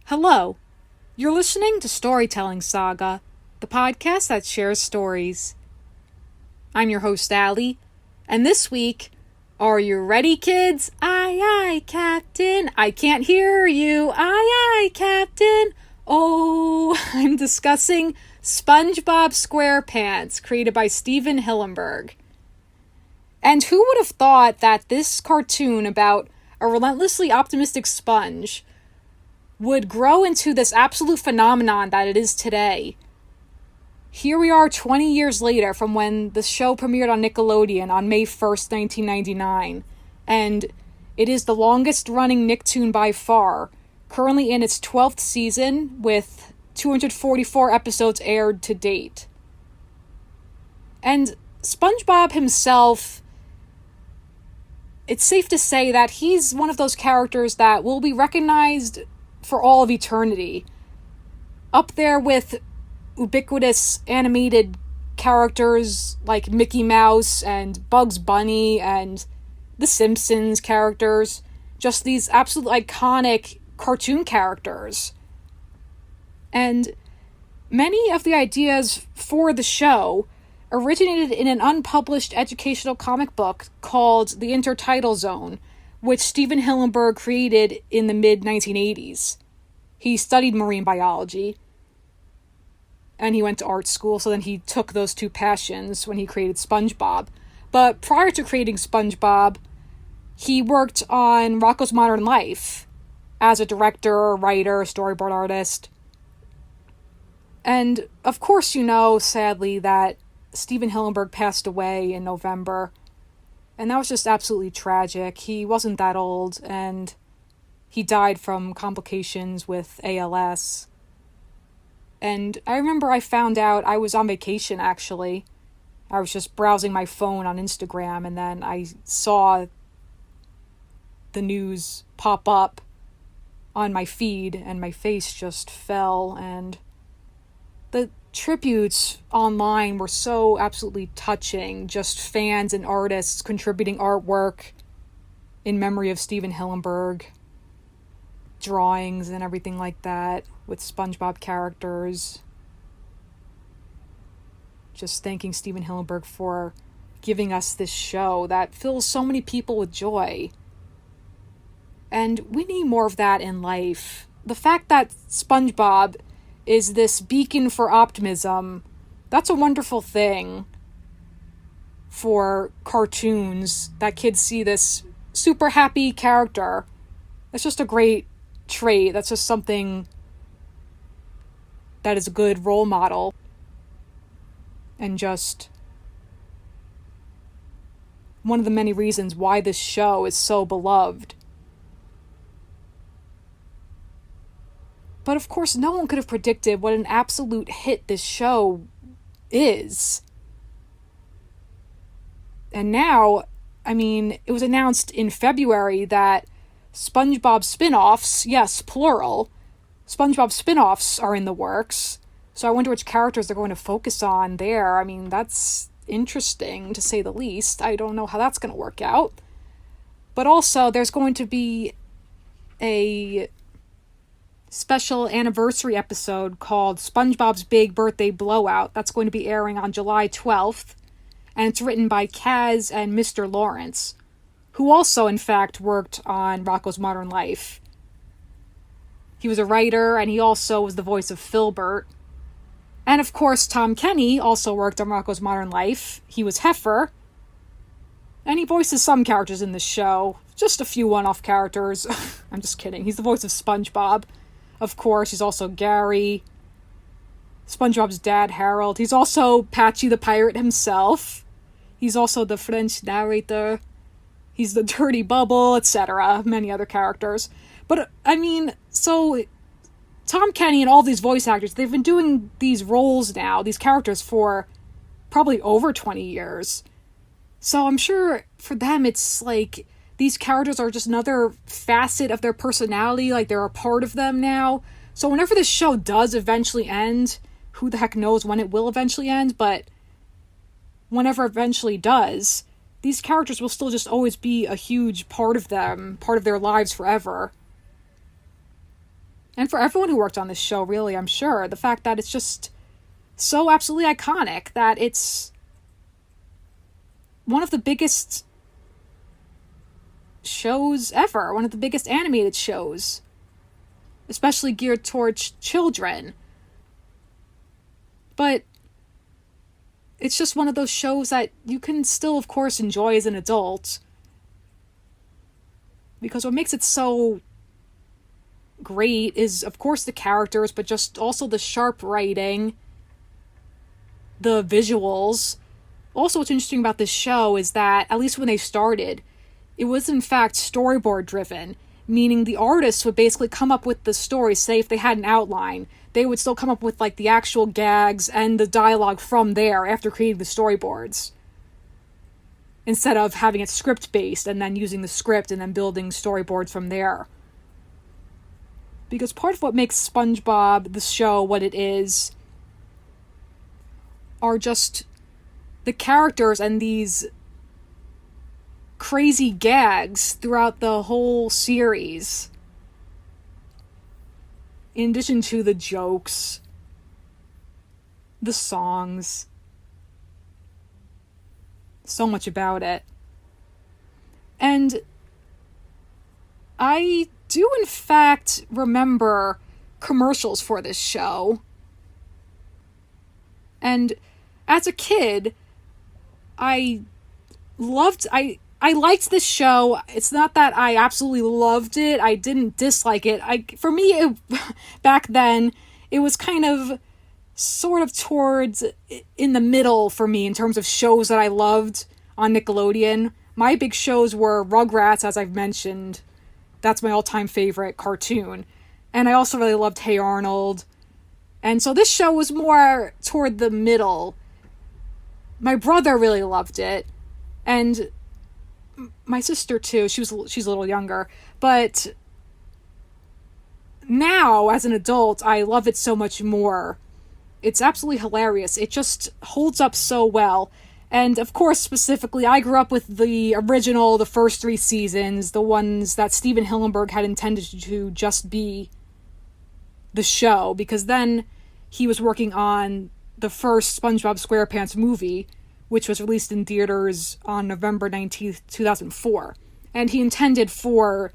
Hello, you're listening to Storytelling Saga, the podcast that shares stories. I'm your host, Allie, and this week, are you ready, kids? Aye, aye, Captain. I can't hear you. Aye, aye, Captain. Oh, I'm discussing SpongeBob SquarePants, created by Stephen Hillenburg. And who would have thought that this cartoon about a relentlessly optimistic sponge would grow into this absolute phenomenon that it is today? Here we are 20 years later from when the show premiered on Nickelodeon on May 1st, 1999, and it is the longest running Nicktoon by far, currently in its 12th season with 244 episodes aired to date. And SpongeBob himself, it's safe to say that he's one of those characters that will be recognized for all of eternity. Up there with ubiquitous animated characters like Mickey Mouse and Bugs Bunny and the Simpsons characters. Just these absolute iconic cartoon characters. And many of the ideas for the show originated in an unpublished educational comic book called The Intertidal Zone, which Stephen Hillenburg created in the mid-1980s. He studied marine biology, and he went to art school, so then he took those two passions when he created SpongeBob. But prior to creating SpongeBob, he worked on Rocko's Modern Life as a director, writer, storyboard artist. And of course you know, sadly, that Stephen Hillenburg passed away in November. And that was just absolutely tragic. He wasn't that old, and he died from complications with ALS. And I remember I found out, I was on vacation actually. I was just browsing my phone on Instagram, and then I saw the news pop up on my feed, and my face just fell, and the tributes online were so absolutely touching. Just fans and artists contributing artwork in memory of Stephen Hillenburg, drawings and everything like that with SpongeBob characters. Just thanking Stephen Hillenburg for giving us this show that fills so many people with joy. And we need more of that in life. The fact that SpongeBob is this beacon for optimism, that's a wonderful thing for cartoons, that kids see this super happy character. That's just a great trait. That's just something that is a good role model, and just one of the many reasons why this show is so beloved. But of course, no one could have predicted what an absolute hit this show is. And now, it was announced in February that SpongeBob spin-offs, yes, plural, SpongeBob spin-offs are in the works. So I wonder which characters they're going to focus on there. That's interesting, to say the least. I don't know how that's going to work out. But also, there's going to be a special anniversary episode called SpongeBob's Big Birthday Blowout. That's going to be airing on July 12th. And it's written by Kaz and Mr. Lawrence, who also, in fact, worked on Rocko's Modern Life. He was a writer, and he also was the voice of Filbert. And of course, Tom Kenny also worked on Rocko's Modern Life. He was Heifer. And he voices some characters in this show. Just a few one-off characters. I'm just kidding. He's the voice of SpongeBob. Of course, he's also Gary, SpongeBob's dad, Harold. He's also Patchy the Pirate himself. He's also the French narrator. He's the Dirty Bubble, etc. Many other characters. But, so Tom Kenny and all these voice actors, they've been doing these roles now, these characters, for probably over 20 years. So I'm sure for them it's like these characters are just another facet of their personality, like they're a part of them now. So whenever this show does eventually end, who the heck knows when it will eventually end, but whenever it eventually does, these characters will still just always be a huge part of them, part of their lives forever. and for everyone who worked on this show, really, I'm sure, the fact that it's just so absolutely iconic, that it's one of the biggest shows ever, one of the biggest animated shows, especially geared towards children. But it's just one of those shows that you can still, of course, enjoy as an adult, because what makes it so great is, of course, the characters, but just also the sharp writing, the visuals. Also, what's interesting about this show is that, at least when they started, it was in fact storyboard driven, meaning the artists would basically come up with the story. Say if they had an outline, they would still come up with like the actual gags and the dialogue from there after creating the storyboards, instead of having it script based and then using the script and then building storyboards from there. Because part of what makes SpongeBob, the show, what it is, are just the characters and these crazy gags throughout the whole series. In addition to the jokes, the songs, so much about it. And I do in fact remember commercials for this show. And as a kid, I liked this show. It's not that I absolutely loved it. I didn't dislike it. For me, back then, it was kind of sort of towards in the middle for me in terms of shows that I loved on Nickelodeon. My big shows were Rugrats, as I've mentioned. That's my all-time favorite cartoon. And I also really loved Hey Arnold. And so this show was more toward the middle. My brother really loved it. And my sister too. She's a little younger. But now, as an adult, I love it so much more. It's absolutely hilarious. It just holds up so well. And of course, specifically, I grew up with the original, the first 3 seasons, the ones that Stephen Hillenburg had intended to just be the show, because then he was working on the first SpongeBob SquarePants movie, which was released in theaters on November 19th, 2004. And he intended for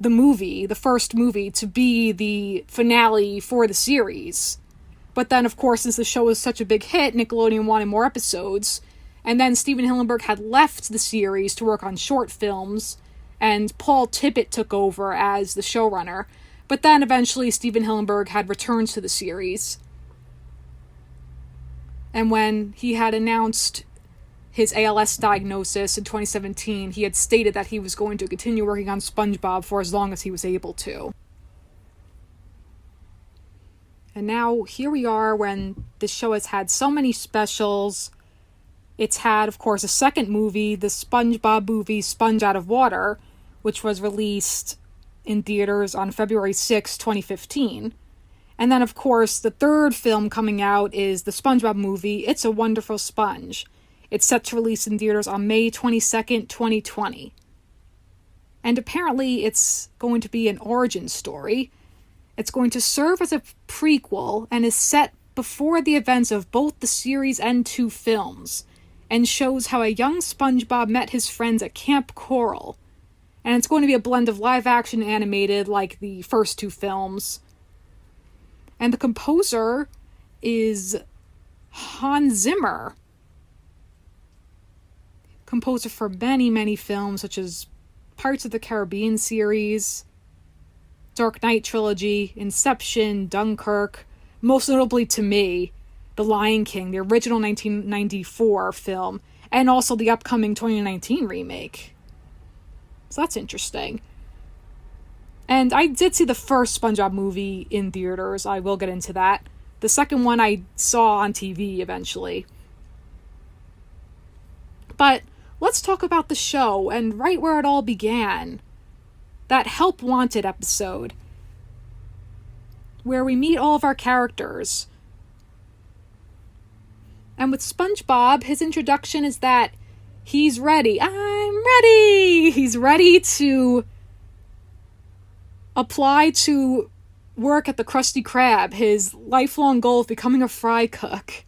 the movie, the first movie, to be the finale for the series. But then, of course, since the show was such a big hit, Nickelodeon wanted more episodes. And then Stephen Hillenburg had left the series to work on short films, and Paul Tippett took over as the showrunner. But then eventually Stephen Hillenburg had returned to the series. And when he had announced his ALS diagnosis in 2017, he had stated that he was going to continue working on SpongeBob for as long as he was able to. And now, here we are when the show has had so many specials. It's had, of course, a second movie, the SpongeBob movie, Sponge Out of Water, which was released in theaters on February 6, 2015. And then, of course, the third film coming out is the SpongeBob movie, It's a Wonderful Sponge. It's set to release in theaters on May 22nd, 2020. And apparently it's going to be an origin story. It's going to serve as a prequel and is set before the events of both the series and 2 films, and shows how a young SpongeBob met his friends at Camp Coral. And it's going to be a blend of live-action and animated like the first 2 films. And the composer is Hans Zimmer, composer for many, many films such as Pirates of the Caribbean series, Dark Knight trilogy, Inception, Dunkirk, most notably to me, The Lion King, the original 1994 film, and also the upcoming 2019 remake. So that's interesting. And I did see the first SpongeBob movie in theaters. I will get into that. The second one I saw on TV eventually. But let's talk about the show and right where it all began. That Help Wanted episode, where we meet all of our characters. And with SpongeBob, his introduction is that he's ready. I'm ready! He's ready to apply to work at the Krusty Krab, his lifelong goal of becoming a fry cook.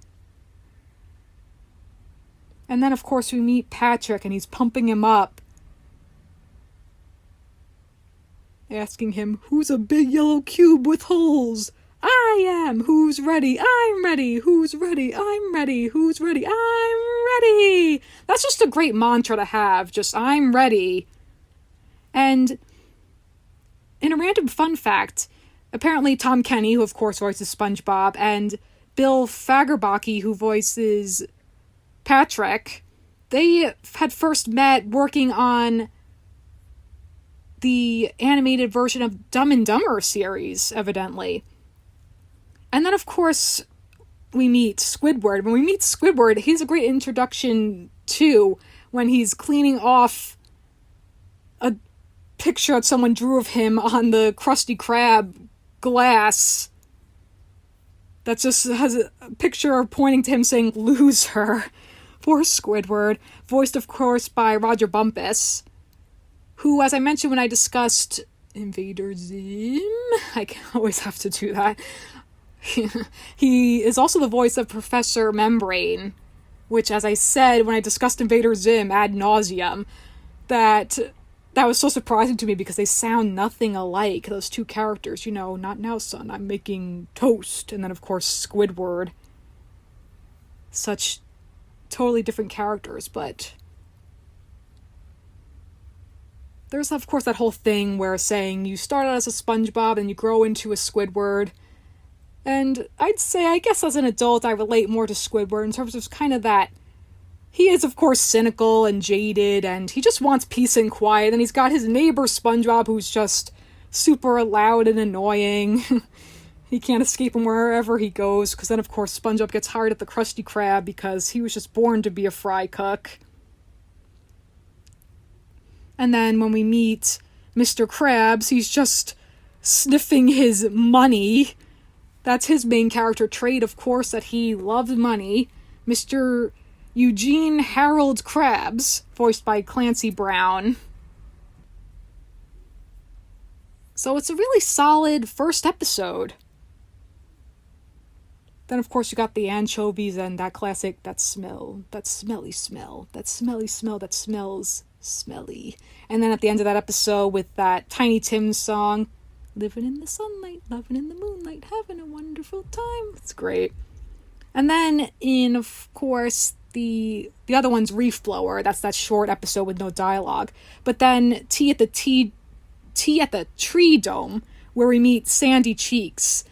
And then, of course, we meet Patrick, and he's pumping him up, asking him, "Who's a big yellow cube with holes? I am. Who's ready? I'm ready. Who's ready? I'm ready. Who's ready? I'm ready." That's just a great mantra to have. Just, I'm ready. And in a random fun fact, apparently Tom Kenny, who of course voices SpongeBob, and Bill Fagerbakke, who voices Patrick, they had first met working on the animated version of Dumb and Dumber series, evidently. And then, of course, we meet Squidward. When we meet Squidward, he's a great introduction, too, when he's cleaning off a picture that someone drew of him on the Krusty Krab glass that just has a picture pointing to him saying, "Loser." Poor Squidward. Voiced, of course, by Roger Bumpus, who, as I mentioned when I discussed Invader Zim, I always have to do that, he is also the voice of Professor Membrane, which, as I said when I discussed Invader Zim ad nauseum, that was so surprising to me because they sound nothing alike, those two characters. You know, "Not now, son, I'm making toast." And then, of course, Squidward. Such totally different characters, but there's, of course, that whole thing where saying you start out as a SpongeBob and you grow into a Squidward. And I'd say, I guess as an adult, I relate more to Squidward in terms of kind of that. He is, of course, cynical and jaded, and he just wants peace and quiet, and he's got his neighbor SpongeBob, who's just super loud and annoying. He can't escape him wherever he goes, because then, of course, SpongeBob gets hired at the Krusty Krab because he was just born to be a fry cook. And then when we meet Mr. Krabs, he's just sniffing his money. That's his main character trait, of course, that he loves money. Mr. Eugene Harold Krabs, voiced by Clancy Brown. So it's a really solid first episode. Then, of course, you got the anchovies and that classic, that smell, that smelly smell, that smelly smell that smells smelly. And then at the end of that episode with that Tiny Tim song, "Living in the sunlight, loving in the moonlight, having a wonderful time." It's great. And then of course, the other one's Reef Blower. That's that short episode with no dialogue. But then Tea at the Tree Dome, where we meet Sandy Cheeks,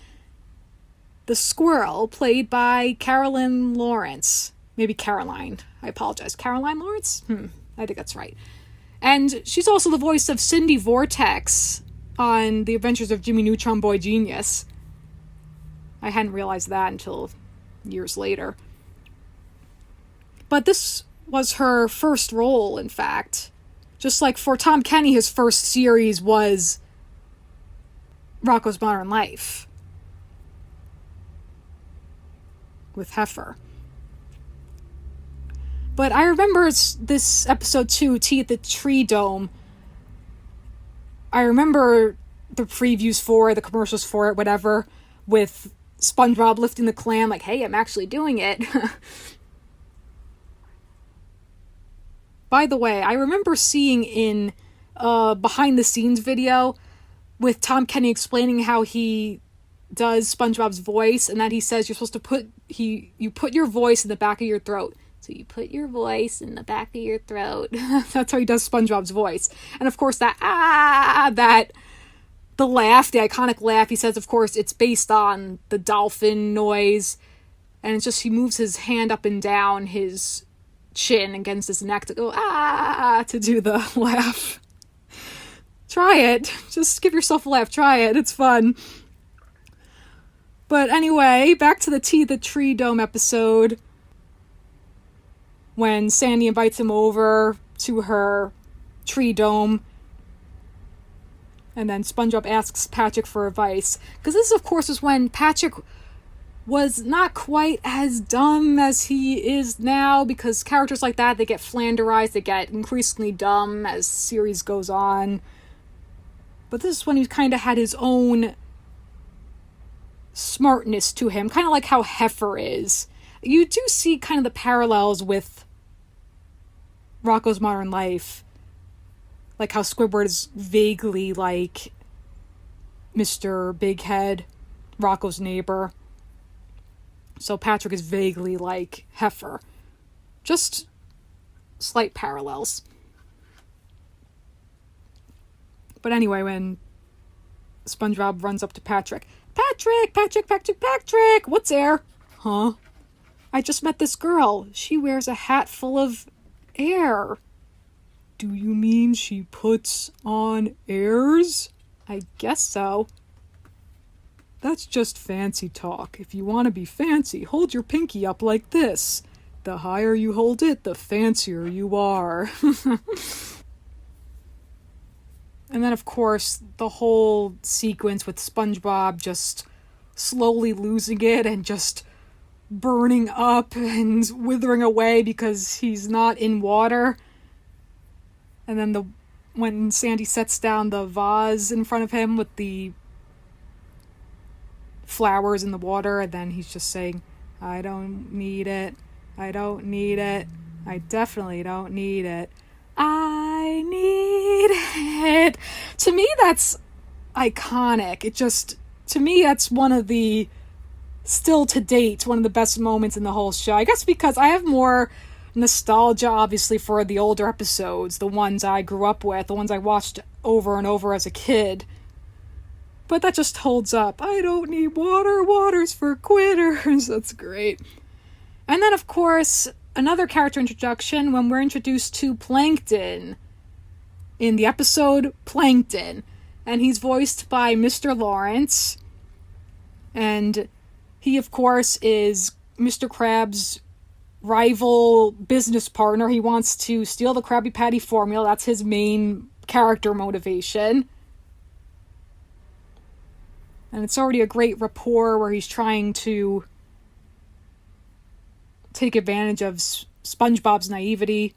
the squirrel, played by Carolyn Lawrence. Maybe Caroline. I apologize. Caroline Lawrence? I think that's right. And she's also the voice of Cindy Vortex on The Adventures of Jimmy Neutron Boy Genius. I hadn't realized that until years later. But this was her first role, in fact. Just like for Tom Kenny, his first series was Rocko's Modern Life with Heifer. But I remember this episode 2, Tea at the Tree Dome. I remember the previews for it, the commercials for it, whatever, with SpongeBob lifting the clam, like, "Hey, I'm actually doing it." By the way, I remember seeing in a behind-the-scenes video with Tom Kenny explaining how he does SpongeBob's voice, and that he says you're supposed to you put your voice in the back of your throat. So you put your voice in the back of your throat. That's how he does SpongeBob's voice. And of course the laugh, the iconic laugh, he says, of course, it's based on the dolphin noise. And it's just, he moves his hand up and down his chin against his neck to go, to do the laugh. Try it. Just give yourself a laugh. Try it. It's fun. But anyway, back to the Tea the Tree Dome episode, when Sandy invites him over to her tree dome. And then SpongeBob asks Patrick for advice. Because this, of course, is when Patrick was not quite as dumb as he is now, because characters like that, they get flanderized, they get increasingly dumb as the series goes on. But this is when he kind of had his own smartness to him, kind of like how Heifer is. You do see kind of the parallels with Rocko's Modern Life, like how Squidward is vaguely like Mr. Big Head, Rocko's neighbor. So Patrick is vaguely like Heifer. Just slight parallels. But anyway, when SpongeBob runs up to Patrick, Patrick, what's air? Huh? I just met this girl. She wears a hat full of air. Do you mean she puts on airs? I guess so. That's just fancy talk. If you want to be fancy, hold your pinky up like this. The higher you hold it, the fancier you are. And then, of course, the whole sequence with SpongeBob just slowly losing it and just burning up and withering away because he's not in water. And then when Sandy sets down the vase in front of him with the flowers in the water, and then he's just saying, I don't need it. I don't need it. I definitely don't need it. I need it. To me, that's iconic. To me, that's one of the, still to date, one of the best moments in the whole show. I guess because I have more nostalgia, obviously, for the older episodes, the ones I grew up with, the ones I watched over and over as a kid. But that just holds up. I don't need water. Water's for quitters. That's great. And then, of course, another character introduction when we're introduced to Plankton in the episode Plankton. And he's voiced by Mr. Lawrence. And he, of course, is Mr. Krabs' rival business partner. He wants to steal the Krabby Patty formula. That's his main character motivation. And it's already a great rapport where he's trying to take advantage of SpongeBob's naivety.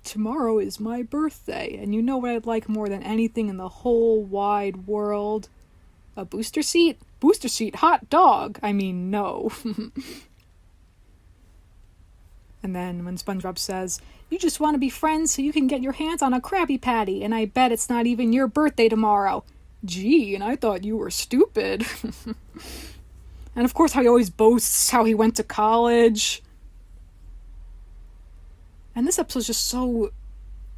Tomorrow is my birthday, and you know what I'd like more than anything in the whole wide world? A booster seat? Booster seat, hot dog! I mean, no. And then when SpongeBob says, you just want to be friends so you can get your hands on a Krabby Patty, and I bet it's not even your birthday tomorrow. Gee, and I thought you were stupid. And of course how he always boasts how he went to college. And this episode's just so...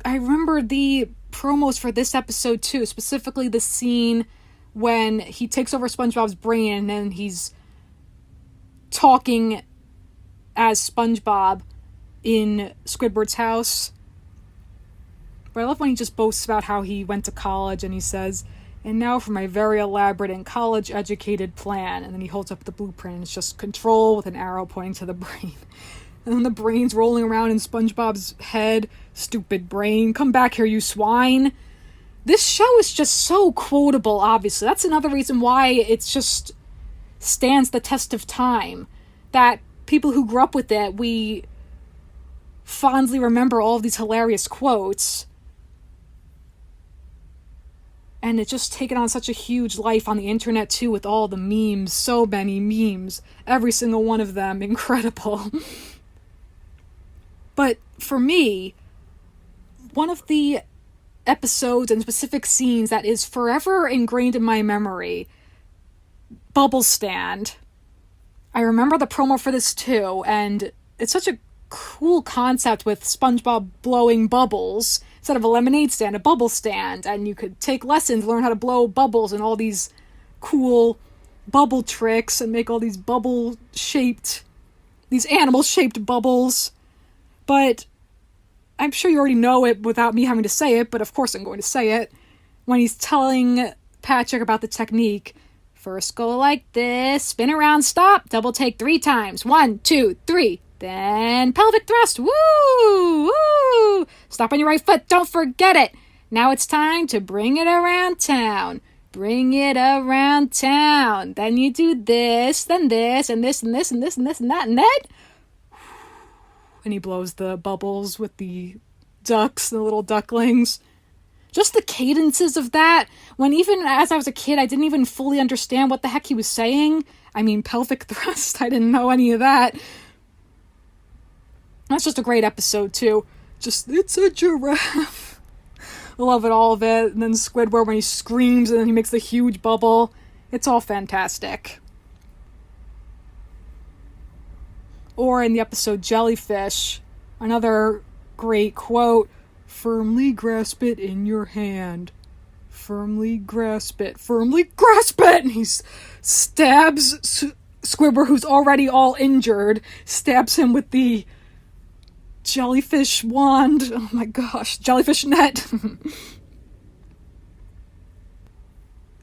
I remember the promos for this episode too, specifically the scene when he takes over SpongeBob's brain and he's talking as SpongeBob in Squidward's house. But I love when he just boasts about how he went to college and he says, and now for my very elaborate and college-educated plan. And then he holds up the blueprint and it's just control with an arrow pointing to the brain. And then the brain's rolling around in SpongeBob's head. Stupid brain. Come back here, you swine. This show is just so quotable, obviously. That's another reason why it's just stands the test of time. That people who grew up with it, we fondly remember all of these hilarious quotes. And it's just taken on such a huge life on the internet, too, with all the memes. So many memes. Every single one of them. Incredible. But for me, one of the episodes and specific scenes that is forever ingrained in my memory, Bubble Stand. I remember the promo for this, too, and it's such a cool concept with SpongeBob blowing bubbles. Instead of a lemonade stand, a bubble stand. And you could take lessons, learn how to blow bubbles and all these cool bubble tricks and make all these these animal-shaped bubbles. But I'm sure you already know it without me having to say it, but of course I'm going to say it. When he's telling Patrick about the technique, first go like this, spin around, stop, double take 3 times. 1, 2, 3. Then pelvic thrust. Woo! Woo! Stop on your right foot. Don't forget it. Now it's time to bring it around town. Bring it around town. Then you do this, then this, and this, and this, and this, and this, and that, and then... And he blows the bubbles with the ducks, the little ducklings. just the cadences of that, when even as I was a kid, I didn't even fully understand what the heck he was saying. I mean, pelvic thrust, I didn't know any of that. That's just a great episode, too. Just, it's a giraffe. I love it, all of it. And then Squidward when he screams and then he makes the huge bubble. It's all fantastic. Or in the episode Jellyfish, another great quote, "Firmly grasp it in your hand. Firmly grasp it. Firmly grasp it!" And he stabs Squidward, who's already all injured, stabs him with the jellyfish wand. Oh my gosh, jellyfish net.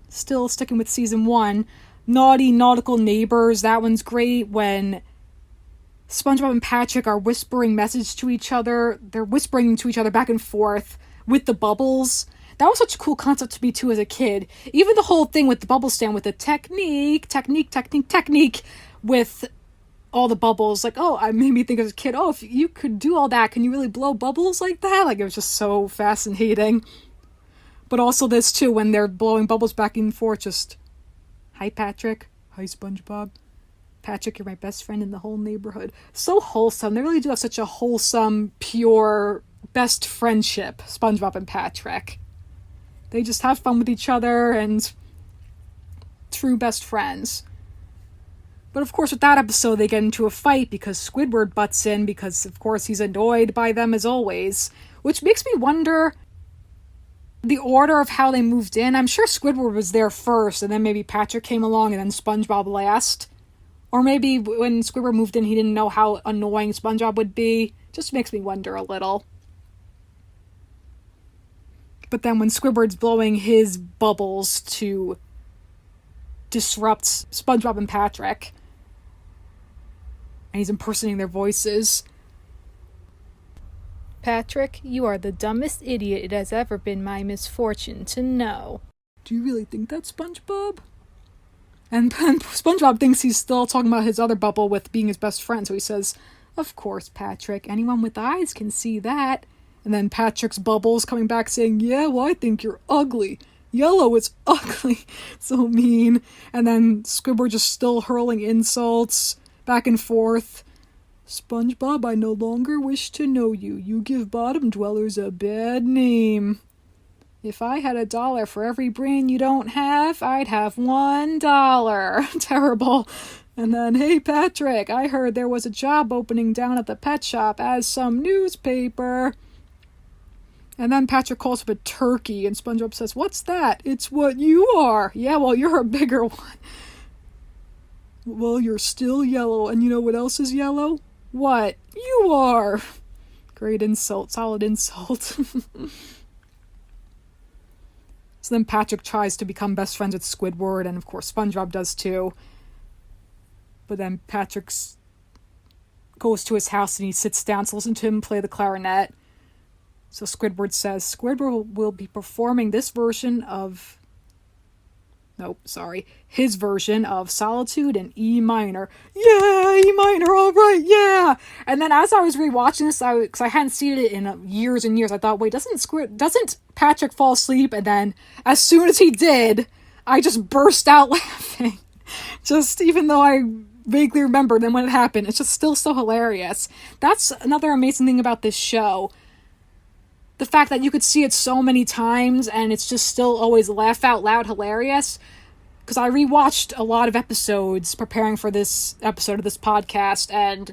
Still sticking with season 1, Naughty Nautical Neighbors. That one's great when SpongeBob and Patrick are whispering messages to each other. They're whispering to each other back and forth with the bubbles. That was such a cool concept to me too as a kid. Even the whole thing with the bubble stand with the technique with all the bubbles. Like, oh, it made me think as a kid, oh, if you could do all that, can you really blow bubbles like that? Like, it was just so fascinating. But also this too, when they're blowing bubbles back and forth, just, "Hi, Patrick. Hi, SpongeBob. Patrick, you're my best friend in the whole neighborhood." So wholesome. They really do have such a wholesome, pure, best friendship, SpongeBob and Patrick. They just have fun with each other and true best friends. But of course, with that episode, they get into a fight because Squidward butts in because, of course, he's annoyed by them as always. Which makes me wonder the order of how they moved in. I'm sure Squidward was there first, and then maybe Patrick came along, and then SpongeBob last. Or maybe when Squidward moved in, he didn't know how annoying SpongeBob would be. Just makes me wonder a little. But then when Squidward's blowing his bubbles to disrupt SpongeBob and Patrick, and he's impersonating their voices. "Patrick, you are the dumbest idiot it has ever been my misfortune to know." "Do you really think that, SpongeBob?" And SpongeBob thinks he's still talking about his other bubble with being his best friend, so he says, "Of course, Patrick, anyone with eyes can see that." And then Patrick's bubbles coming back saying, "Yeah, well, I think you're ugly. Yellow is ugly." So mean. And then Squidward just still hurling insults back and forth. "SpongeBob, I no longer wish to know you. You give bottom dwellers a bad name. If I had $1 for every brain you don't have, I'd have $1. Terrible. And then, "Hey, Patrick, I heard there was a job opening down at the pet shop as some newspaper." And then Patrick calls him a turkey, and SpongeBob says, "What's that?" "It's what you are." "Yeah, well, you're a bigger one." "Well, you're still yellow, and you know what else is yellow?" "What?" "You are." Great insult, solid insult. So then Patrick tries to become best friends with Squidward, and of course SpongeBob does too. But then Patrick goes to his house and he sits down to listen to him play the clarinet. So Squidward says, "Squidward will be performing his version of Solitude in E minor." "Yeah, E minor, all right, yeah." And then as I was rewatching this, because I hadn't seen it in years and years, I thought, wait, doesn't Patrick fall asleep? And then as soon as he did, I just burst out laughing. Just even though I vaguely remember then when it happened, it's just still so hilarious. That's another amazing thing about this show. The fact that you could see it so many times and it's just still always laugh out loud hilarious. Because I rewatched a lot of episodes preparing for this episode of this podcast, and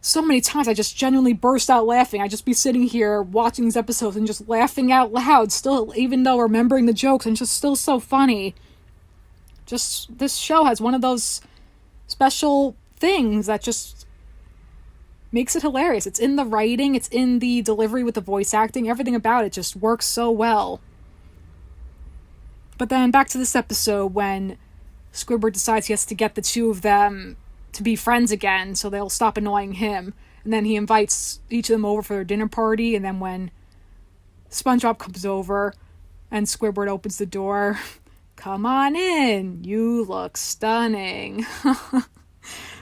so many times I just genuinely burst out laughing. I'd just be sitting here watching these episodes and just laughing out loud, still, even though remembering the jokes, and just still so funny. Just, this show has one of those special things that just makes it hilarious. It's in the writing, it's in the delivery with the voice acting, everything about it just works so well. But then back to this episode when Squidward decides he has to get the two of them to be friends again so they'll stop annoying him. And then he invites each of them over for their dinner party, and then when SpongeBob comes over and Squidward opens the door, "Come on in, you look stunning."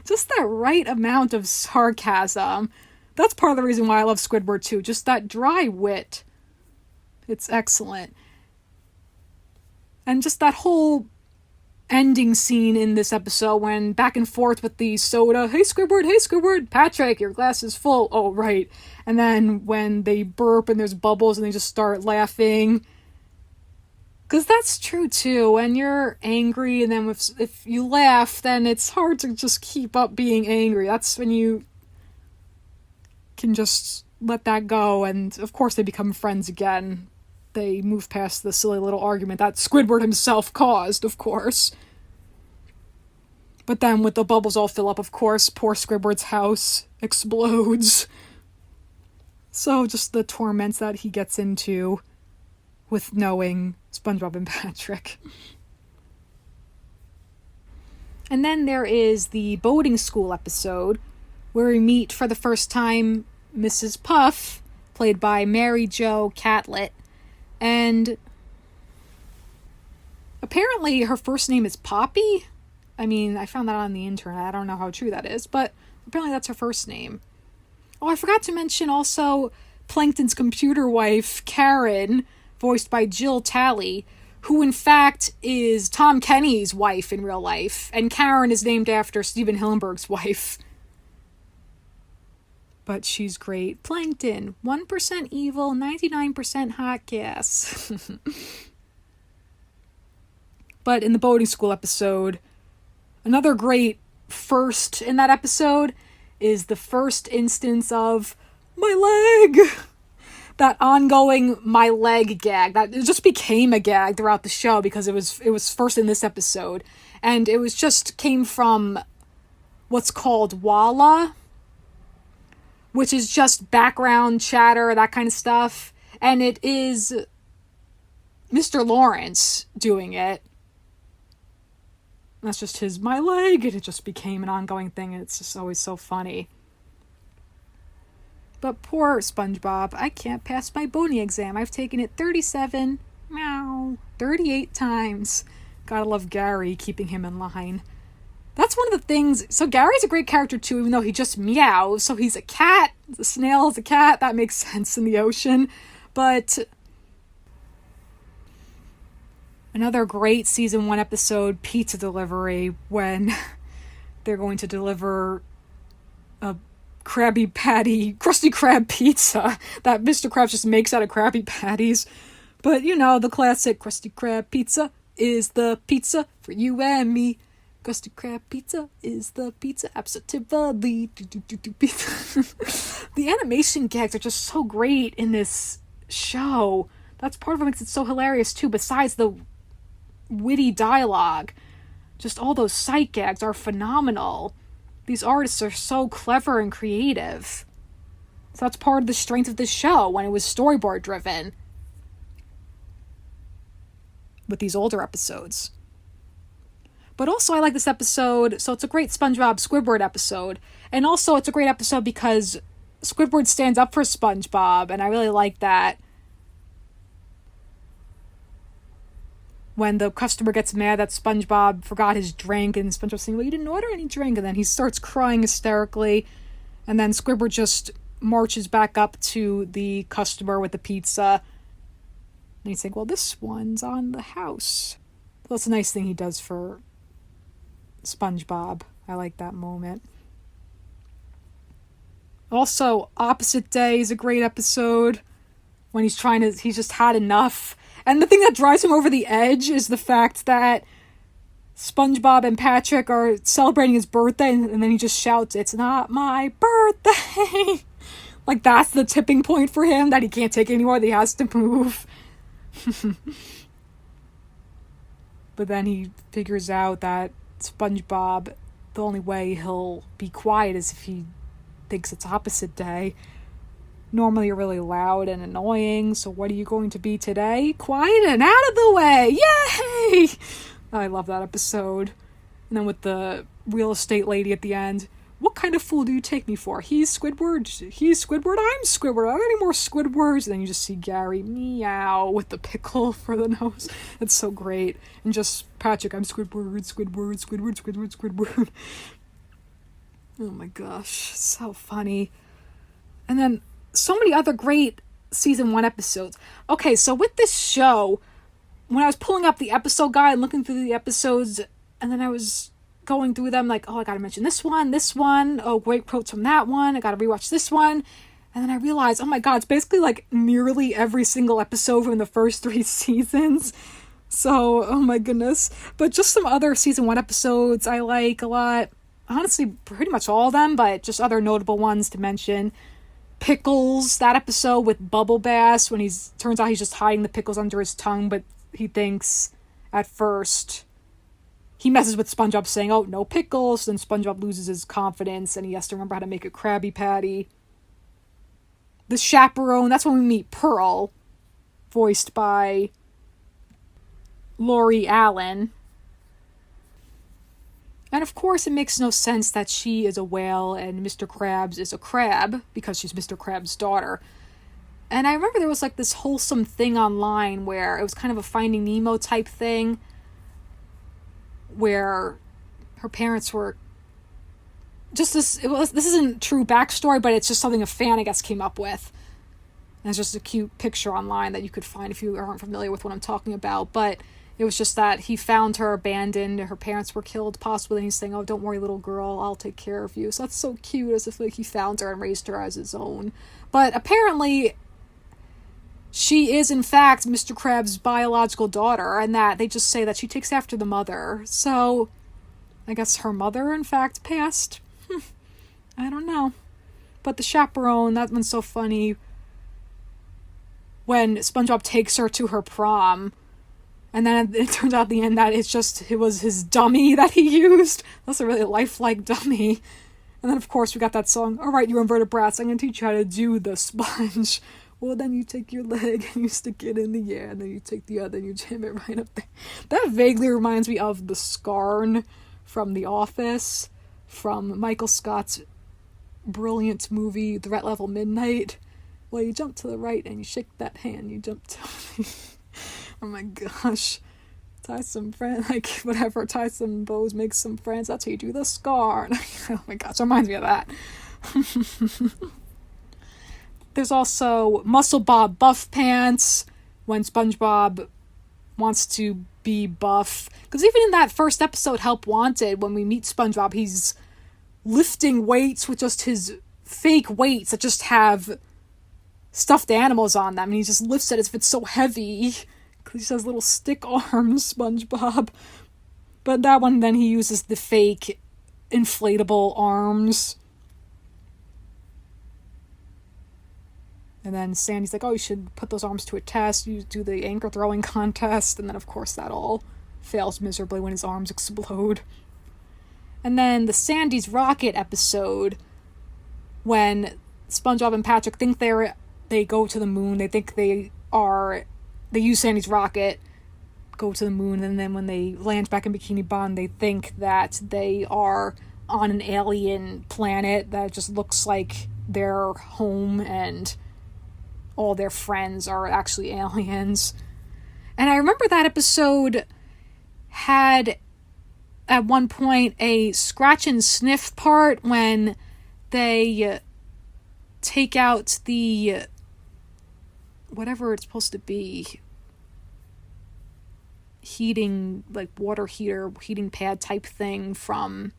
Just that right amount of sarcasm. That's part of the reason why I love Squidward too, just that dry wit. It's excellent. And just that whole ending scene in this episode when back and forth with the soda. Hey Squidward, Patrick, your glass is full. Oh, right. And then when they burp and there's bubbles and they just start laughing. Because that's true too. When you're angry and then if you laugh, then it's hard to just keep up being angry. That's when you can just let that go. And of course they become friends again. They move past the silly little argument that Squidward himself caused, of course. But then with the bubbles all fill up, of course, poor Squidward's house explodes. So just the torments that he gets into with knowing SpongeBob and Patrick. And then there is the boating school episode where we meet for the first time Mrs. Puff, played by Mary Jo Catlett. And apparently her first name is Poppy. I mean, I found that on the internet. I don't know how true that is, but apparently that's her first name. Oh, I forgot to mention also Plankton's computer wife, Karen, voiced by Jill Talley, who in fact is Tom Kenny's wife in real life, and Karen is named after Stephen Hillenburg's wife. But she's great. Plankton, 1% evil, 99% hot gas. But in the boating school episode, another great first in that episode is the first instance of my leg. That ongoing my leg gag. That it just became a gag throughout the show because it was first in this episode. And it was just came from what's called Walla, which is just background chatter, that kind of stuff. And it is Mr. Lawrence doing it. That's just his my leg, and it just became an ongoing thing, and it's just always so funny. But poor SpongeBob, I can't pass my boating exam. I've taken it 38 times. Gotta love Gary, keeping him in line. That's one of the things. So Gary's a great character too, even though he just meows. So he's a cat. The snail is a cat. That makes sense in the ocean. But another great season 1 episode, pizza delivery, when they're going to deliver a Krabby Patty, Krusty Krab pizza that Mr. Krabs just makes out of Krabby Patties. But you know, the classic Krusty Krab pizza is the pizza for you and me. Krusty Krab pizza is the pizza, absolutely. The animation gags are just so great in this show. That's part of what makes it so hilarious too, besides the witty dialogue. Just all those sight gags are phenomenal. These artists are so clever and creative. So that's part of the strength of this show when it was storyboard driven. With these older episodes. But also I like this episode, so it's a great SpongeBob Squidward episode. And also it's a great episode because Squidward stands up for SpongeBob, and I really like that. When the customer gets mad that SpongeBob forgot his drink, and SpongeBob's saying, well, you didn't order any drink, and then he starts crying hysterically, and then Squidward just marches back up to the customer with the pizza, and he's saying, well, this one's on the house. So that's a nice thing he does for SpongeBob. I like that moment. Also, Opposite Day is a great episode when he's just had enough. And the thing that drives him over the edge is the fact that SpongeBob and Patrick are celebrating his birthday, and then he just shouts, it's not my birthday. Like, that's the tipping point for him, that he can't take it anymore, that he has to move. But then he figures out that SpongeBob, the only way he'll be quiet is if he thinks it's opposite day. Normally you're really loud and annoying, so what are you going to be today? Quiet and out of the way! Yay! I love that episode. And then with the real estate lady at the end, what kind of fool do you take me for? He's Squidward, I'm Squidward, are there any more Squidwards? And then you just see Gary meow with the pickle for the nose. It's so great. And just Patrick, I'm Squidward. Oh my gosh, so funny. And then so many other great season 1 episodes. Okay, so with this show, when I was pulling up the episode guide and looking through the episodes, and then I was going through them like, oh, I gotta mention this one, oh, great quotes from that one, I gotta rewatch this one, and then I realized, oh my god, it's basically like nearly every single episode from the first 3 seasons. So, oh my goodness. But just some other season 1 episodes I like a lot. Honestly, pretty much all of them, but just other notable ones to mention. Pickles, that episode with Bubble Bass, when turns out he's just hiding the pickles under his tongue, but he thinks at first he messes with SpongeBob saying, oh, no pickles, then SpongeBob loses his confidence and he has to remember how to make a Krabby Patty. The chaperone, that's when we meet Pearl, voiced by Lori Allen. And of course it makes no sense that she is a whale and Mr. Krabs is a crab, because she's Mr. Krabs' daughter. And I remember there was like this wholesome thing online where it was kind of a Finding Nemo type thing, where her parents were just this isn't true backstory, but it's just something a fan, I guess, came up with. And it's just a cute picture online that you could find if you aren't familiar with what I'm talking about. But it was just that he found her abandoned, her parents were killed possibly, and he's saying, oh, don't worry, little girl, I'll take care of you. So that's so cute, as if like he found her and raised her as his own. But apparently she is, in fact, Mr. Krabs' biological daughter, and that they just say that she takes after the mother. So, I guess her mother, in fact, passed. I don't know. But the chaperone, that one's so funny. When SpongeBob takes her to her prom, and then it turns out at the end that it was his dummy that he used. That's a really lifelike dummy. And then, of course, we got that song, all right, you invertebrates, I'm going to teach you how to do the sponge. Well, then you take your leg and you stick it in the air, and then you take the other and you jam it right up there. That vaguely reminds me of the Scarn from The Office, from Michael Scott's brilliant movie, Threat Level Midnight. Well, you jump to the right and you shake that hand, you jump to... Oh my gosh. Tie some bows, make some friends, that's how you do the Scarn. Oh my gosh, it reminds me of that. There's also Muscle Bob Buff Pants, when SpongeBob wants to be buff. Because even in that first episode, Help Wanted, when we meet SpongeBob, he's lifting weights with just his fake weights that just have stuffed animals on them. And he just lifts it as if it's so heavy. Because he has little stick arms, SpongeBob. But that one, then he uses the fake inflatable arms. And then Sandy's like, oh, you should put those arms to a test. You do the anchor throwing contest. And then, of course, that all fails miserably when his arms explode. And then the Sandy's Rocket episode, when SpongeBob and Patrick think they go to the moon. They think they use Sandy's rocket, go to the moon. And then when they land back in Bikini Bottom, they think that they are on an alien planet that just looks like their home, and all their friends are actually aliens. And I remember that episode had, at one point, a scratch and sniff part when they take out the, whatever it's supposed to be, heating, like water heater, heating pad type thing from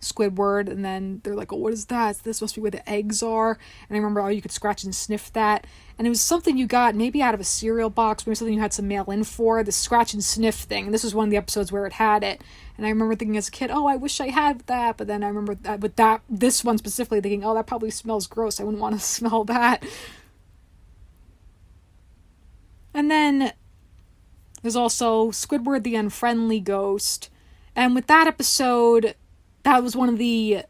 Squidward, and then they're like, oh, what is that? This must be where the eggs are. And I remember, oh, you could scratch and sniff that. And it was something you got maybe out of a cereal box, maybe something you had to mail in for, the scratch and sniff thing. And this was one of the episodes where it had it. And I remember thinking as a kid, oh, I wish I had that. But then I remember that with this one specifically, thinking, oh, that probably smells gross. I wouldn't want to smell that. And then there's also Squidward the Unfriendly Ghost. And with that episode, that was one of the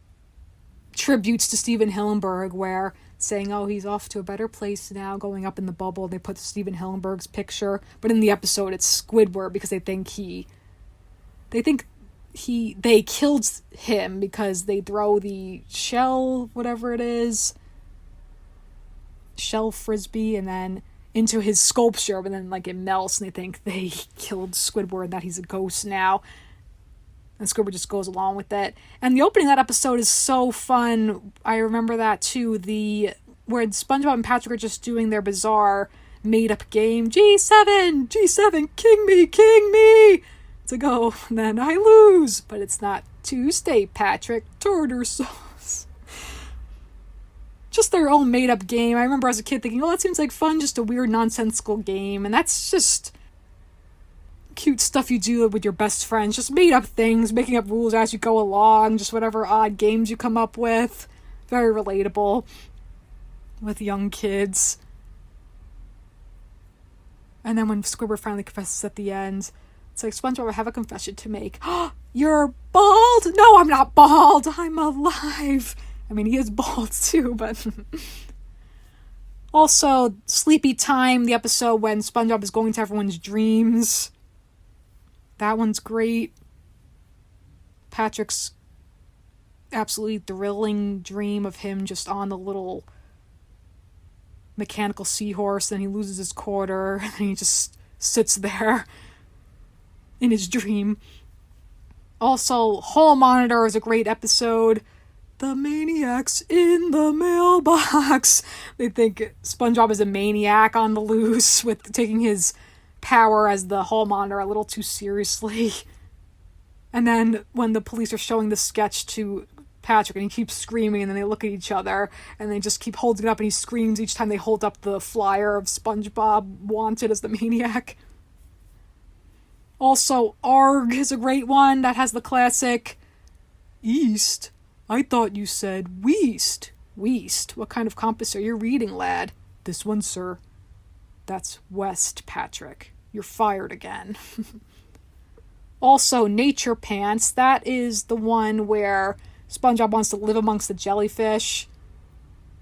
tributes to Stephen Hillenburg, where saying, oh, he's off to a better place now, going up in the bubble. They put Stephen Hillenburg's picture, but in the episode it's Squidward, because they killed him because they throw the shell, whatever it is, shell frisbee, and then into his sculpture, but then like it melts, and they think they killed Squidward and that he's a ghost now. And Squidward just goes along with it. And the opening of that episode is so fun. I remember that too. where SpongeBob and Patrick are just doing their bizarre made-up game. G7! G7! King me! King me! To go, and then I lose. But it's not Tuesday, Patrick. Tartar sauce. Just their own made-up game. I remember as a kid thinking, oh, that seems like fun, just a weird, nonsensical game. And that's just cute stuff you do with your best friends. Just made up things, making up rules as you go along, just whatever odd games you come up with. Very relatable with young kids. And then when Squidward finally confesses at the end, it's like, SpongeBob, I have a confession to make. You're bald? No, I'm not bald. I'm alive. I mean, he is bald too, but... Also, Sleepy Time, the episode when SpongeBob is going to everyone's dreams. That one's great. Patrick's absolutely thrilling dream of him just on the little mechanical seahorse, and he loses his quarter, and then he just sits there in his dream. Also, Hall Monitor is a great episode. The maniac's in the mailbox. They think SpongeBob is a maniac on the loose with taking his power as the hall monitor a little too seriously. And then when the police are showing the sketch to Patrick and he keeps screaming, and then they look at each other and they just keep holding it up, and he screams each time they hold up the flyer of SpongeBob wanted as the maniac. Also, Arg is a great one that has the classic East. I thought you said Weast. Weast? What kind of compass are you reading, lad? This one, sir. That's West, Patrick. You're fired again. Also, Nature Pants. That is the one where SpongeBob wants to live amongst the jellyfish.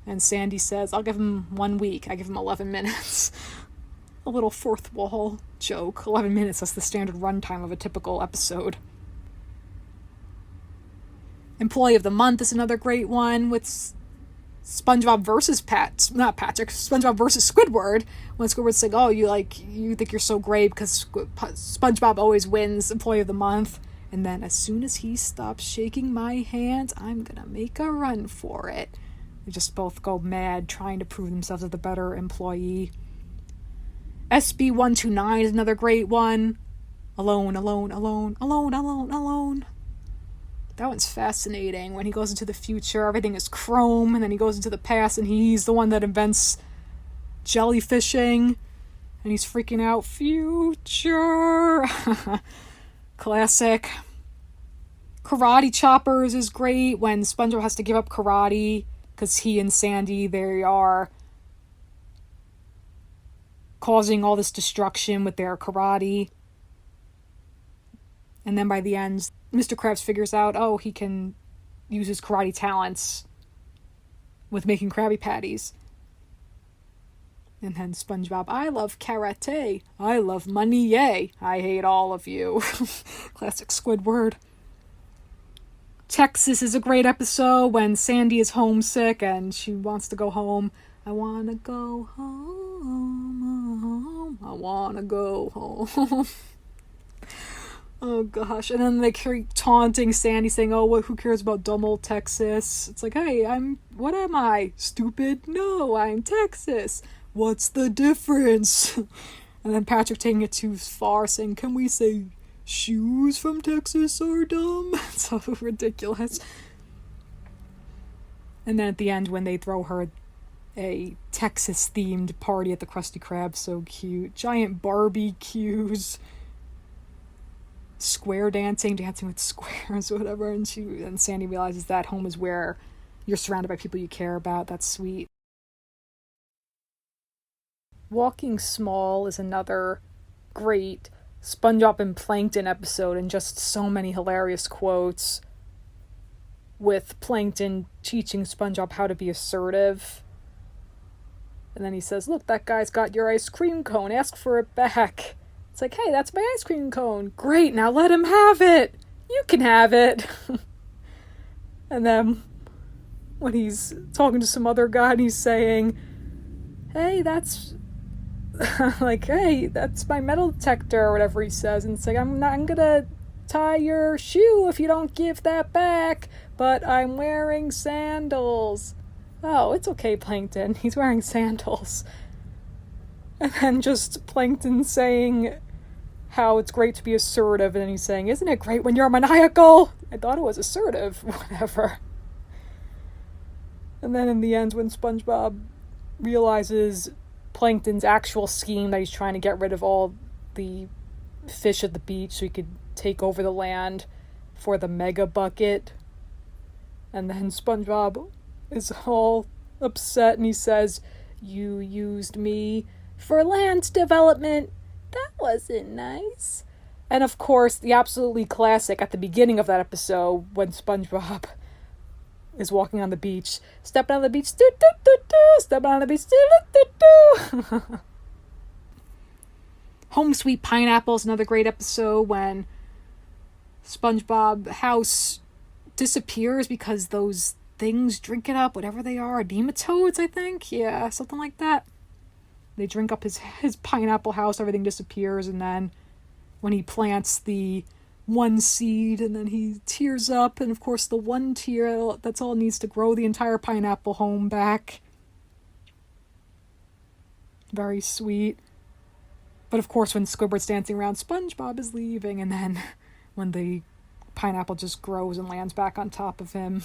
And Sandy says, I'll give him 1 week. I give him 11 minutes. A little fourth wall joke. 11 minutes, that's the standard runtime of a typical episode. Employee of the Month is another great one with SpongeBob versus SpongeBob versus Squidward. When Squidward's saying, oh, you think you're so great because SpongeBob always wins Employee of the Month. And then as soon as he stops shaking my hand, I'm gonna make a run for it. They just both go mad trying to prove themselves as the better employee. SB129 is another great one. Alone, alone, alone, alone, alone, alone. That one's fascinating. When he goes into the future, everything is chrome, and then he goes into the past, and he's the one that invents jellyfishing, and he's freaking out. Future! Classic. Karate Choppers is great when SpongeBob has to give up karate, because he and Sandy, they are causing all this destruction with their karate. And then by the end, Mr. Krabs figures out, oh, he can use his karate talents with making Krabby Patties. And then SpongeBob, I love karate. I love money, yay. I hate all of you. Classic Squidward. Texas is a great episode when Sandy is homesick and she wants to go home. I want to go home. I want to go home. Oh gosh. And then they keep taunting Sandy, saying, oh, who cares about dumb old Texas? It's like, hey, what am I? Stupid? No, I'm Texas. What's the difference? And then Patrick taking it too far, saying, can we say shoes from Texas are dumb? It's so ridiculous. And then at the end, when they throw her a Texas-themed party at the Krusty Krab, so cute. Giant barbecues. Square dancing with squares or whatever, and Sandy realizes that home is where you're surrounded by people you care about. That's sweet. Walking Small is another great SpongeBob and Plankton episode, and just so many hilarious quotes with Plankton teaching SpongeBob how to be assertive. And then he says, look, that guy's got your ice cream cone, ask for it back. It's like, hey, that's my ice cream cone. Great, now let him have it. You can have it. And then when he's talking to some other guy and he's saying, hey, that's that's my metal detector or whatever he says. And it's like, I'm gonna tie your shoe if you don't give that back, but I'm wearing sandals. oh, it's okay, Plankton. He's wearing sandals. And then just Plankton saying how it's great to be assertive, and then he's saying, isn't it great when you're maniacal? I thought it was assertive, whatever. And then in the end, when SpongeBob realizes Plankton's actual scheme that he's trying to get rid of all the fish at the beach so he could take over the land for the mega bucket, and then SpongeBob is all upset and he says, you used me for land development. That wasn't nice. And of course, the absolutely classic at the beginning of that episode when SpongeBob is walking on the beach, stepping on the beach, do do do do, stepping on the beach, do do do do. Home Sweet Pineapple is another great episode when SpongeBob house disappears because those things drink it up, whatever they are, nematodes, I think. Yeah, something like that. They drink up his pineapple house, everything disappears, and then when he plants the one seed and then he tears up, and of course the one tear, that's all it needs to grow the entire pineapple home back. Very sweet. But of course when Squidward's dancing around, SpongeBob is leaving, and then when the pineapple just grows and lands back on top of him.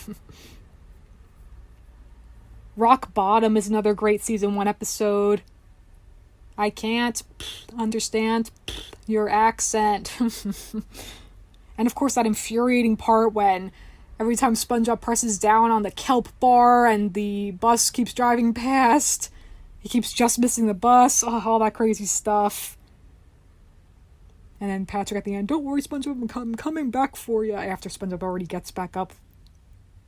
Rock Bottom is another great season 1 episode. I can't understand your accent. And of course that infuriating part when every time SpongeBob presses down on the kelp bar and the bus keeps driving past, he keeps just missing the bus. Oh, all that crazy stuff. And then Patrick at the end, don't worry, SpongeBob, I'm coming back for you, after SpongeBob already gets back up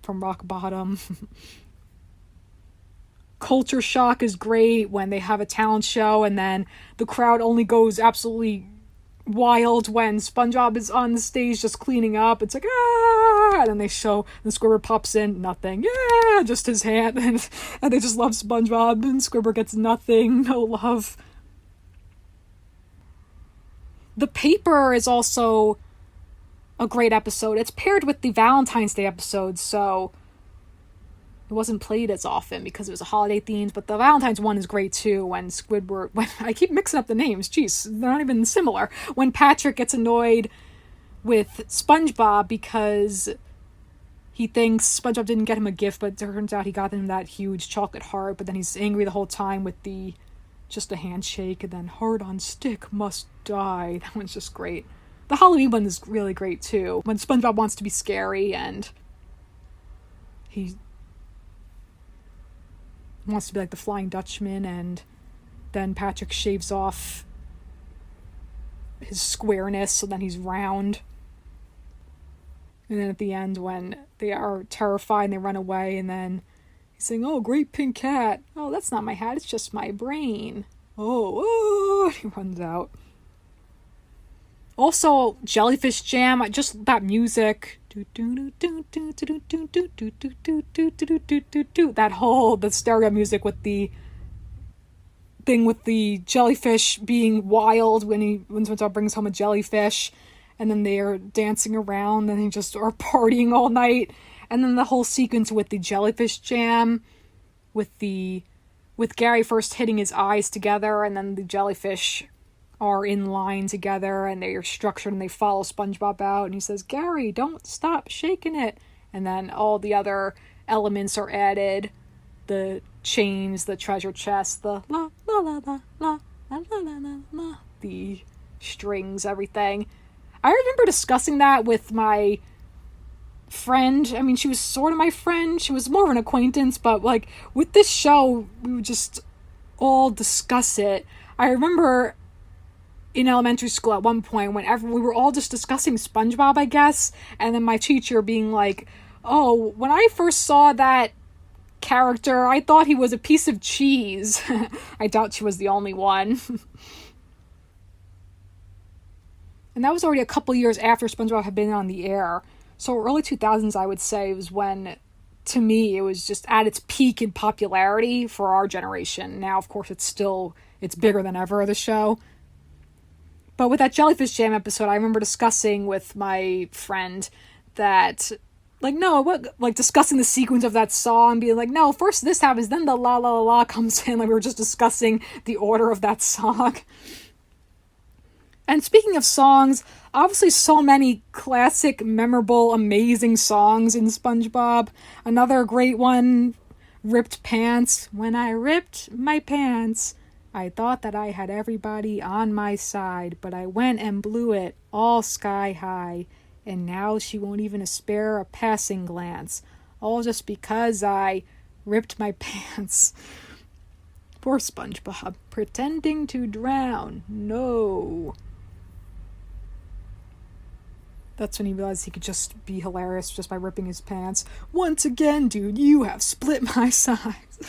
from rock bottom. Culture Shock is great when they have a talent show and then the crowd only goes absolutely wild when SpongeBob is on the stage just cleaning up. It's like, ah! And then they show, and Squidward pops in, nothing. Yeah! Just his hand. And they just love SpongeBob, and Squidward gets nothing. No love. The Paper is also a great episode. It's paired with the Valentine's Day episode, so it wasn't played as often because it was a holiday themed, but the Valentine's one is great too when I keep mixing up the names, jeez, they're not even similar. When Patrick gets annoyed with SpongeBob because he thinks SpongeBob didn't get him a gift, but it turns out he got him that huge chocolate heart, but then he's angry the whole time with just a handshake, and then heart on stick must die. That one's just great. The Halloween one is really great too, when SpongeBob wants to be scary and he wants to be like the Flying Dutchman, and then Patrick shaves off his squareness so then he's round. And then at the end when they are terrified and they run away, and then he's saying, oh, great pink hat. Oh, that's not my hat, it's just my brain. Oh, he runs out. Also, Jellyfish Jam, just that music. That whole, the stereo music with the thing with the jellyfish being wild when SpongeBob brings home a jellyfish, and then they are dancing around and they just are partying all night, and then the whole sequence with the Jellyfish Jam, with Gary first hitting his eyes together, and then the jellyfish are in line together and they are structured and they follow SpongeBob out, and he says, Gary, don't stop shaking it, and then all the other elements are added, the chains, the treasure chest, the la la la la la la la la la la, the strings, everything. I remember discussing that with my friend. I mean, she was sort of my friend, she was more of an acquaintance, but like with this show we would just all discuss it. I remember in elementary school at one point whenever we were all just discussing SpongeBob, I guess, and then my teacher being like, oh, when I first saw that character I thought he was a piece of cheese. I doubt she was the only one. And that was already a couple years after SpongeBob had been on the air, so early 2000s I would say was when, to me, it was just at its peak in popularity for our generation. Now of course it's bigger than ever, the show. But with that Jellyfish Jam episode, I remember discussing with my friend that like, no, what, like, discussing the sequence of that song, being like, no, first this happens, then the la la la la comes in. Like, we were just discussing the order of that song. And speaking of songs, obviously so many classic, memorable, amazing songs in SpongeBob. Another great one, Ripped Pants. When I ripped my pants, I thought that I had everybody on my side, but I went and blew it all sky high, and now she won't even spare a passing glance, all just because I ripped my pants. Poor SpongeBob, pretending to drown. No. That's when he realized he could just be hilarious just by ripping his pants. Once again, dude, you have split my sides.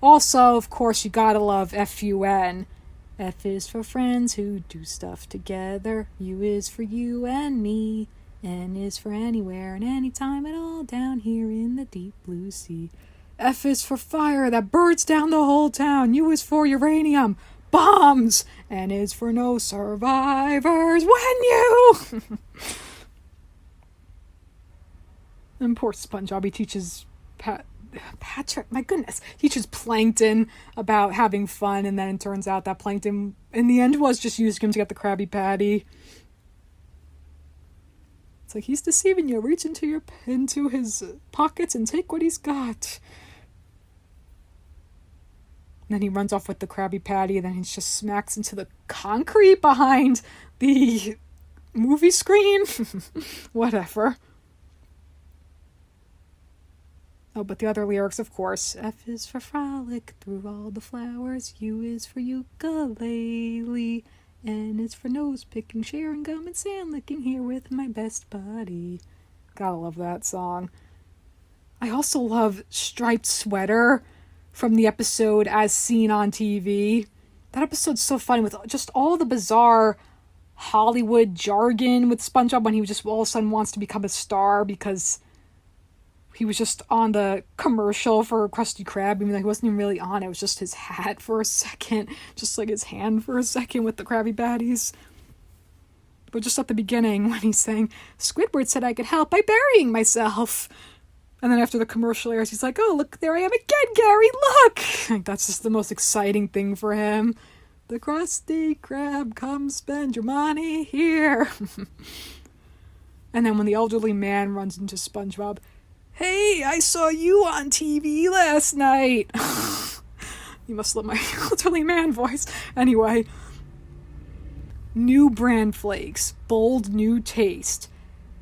Also, of course, you gotta love FUN. F is for friends who do stuff together. U is for you and me. N is for anywhere and anytime at all down here in the deep blue sea. F is for fire that burns down the whole town. U is for uranium. Bombs! N is for no survivors when you... And poor SpongeBob, he teaches Patrick, my goodness, teaches Plankton about having fun, and then it turns out that Plankton, in the end, was just using him to get the Krabby Patty. It's like, he's deceiving you. Reach into his pockets and take what he's got. And then he runs off with the Krabby Patty, and then he just smacks into the concrete behind the movie screen. Whatever. Oh, but the other lyrics, of course. F is for frolic through all the flowers. U is for ukulele. N is for nose picking, sharing gum and sand licking here with my best buddy. Gotta love that song. I also love Striped Sweater from the episode As Seen on TV. That episode's so funny with just all the bizarre Hollywood jargon with SpongeBob when he just all of a sudden wants to become a star because he was just on the commercial for Krusty Krab. I mean, he wasn't even really on it. It was just his hat for a second. Just like his hand for a second with the Krabby Patties. But just at the beginning when he's saying, Squidward said I could help by burying myself. And then after the commercial airs, he's like, oh, look, there I am again, Gary, look! Like, that's just the most exciting thing for him. The Krusty Krab, come spend your money here. And then when the elderly man runs into SpongeBob, hey, I saw you on TV last night. You must love my elderly man voice. Anyway, new bran flakes, bold new taste.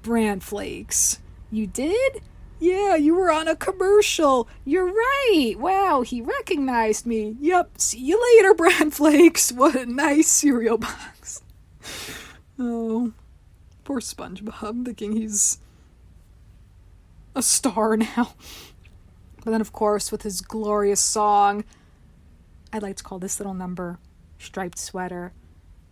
Bran flakes. You did? Yeah, you were on a commercial. You're right. Wow, he recognized me. Yep, see you later, bran flakes. What a nice cereal box. Oh, poor SpongeBob, thinking he's a star now. But then, of course, with his glorious song, I'd like to call this little number Striped Sweater.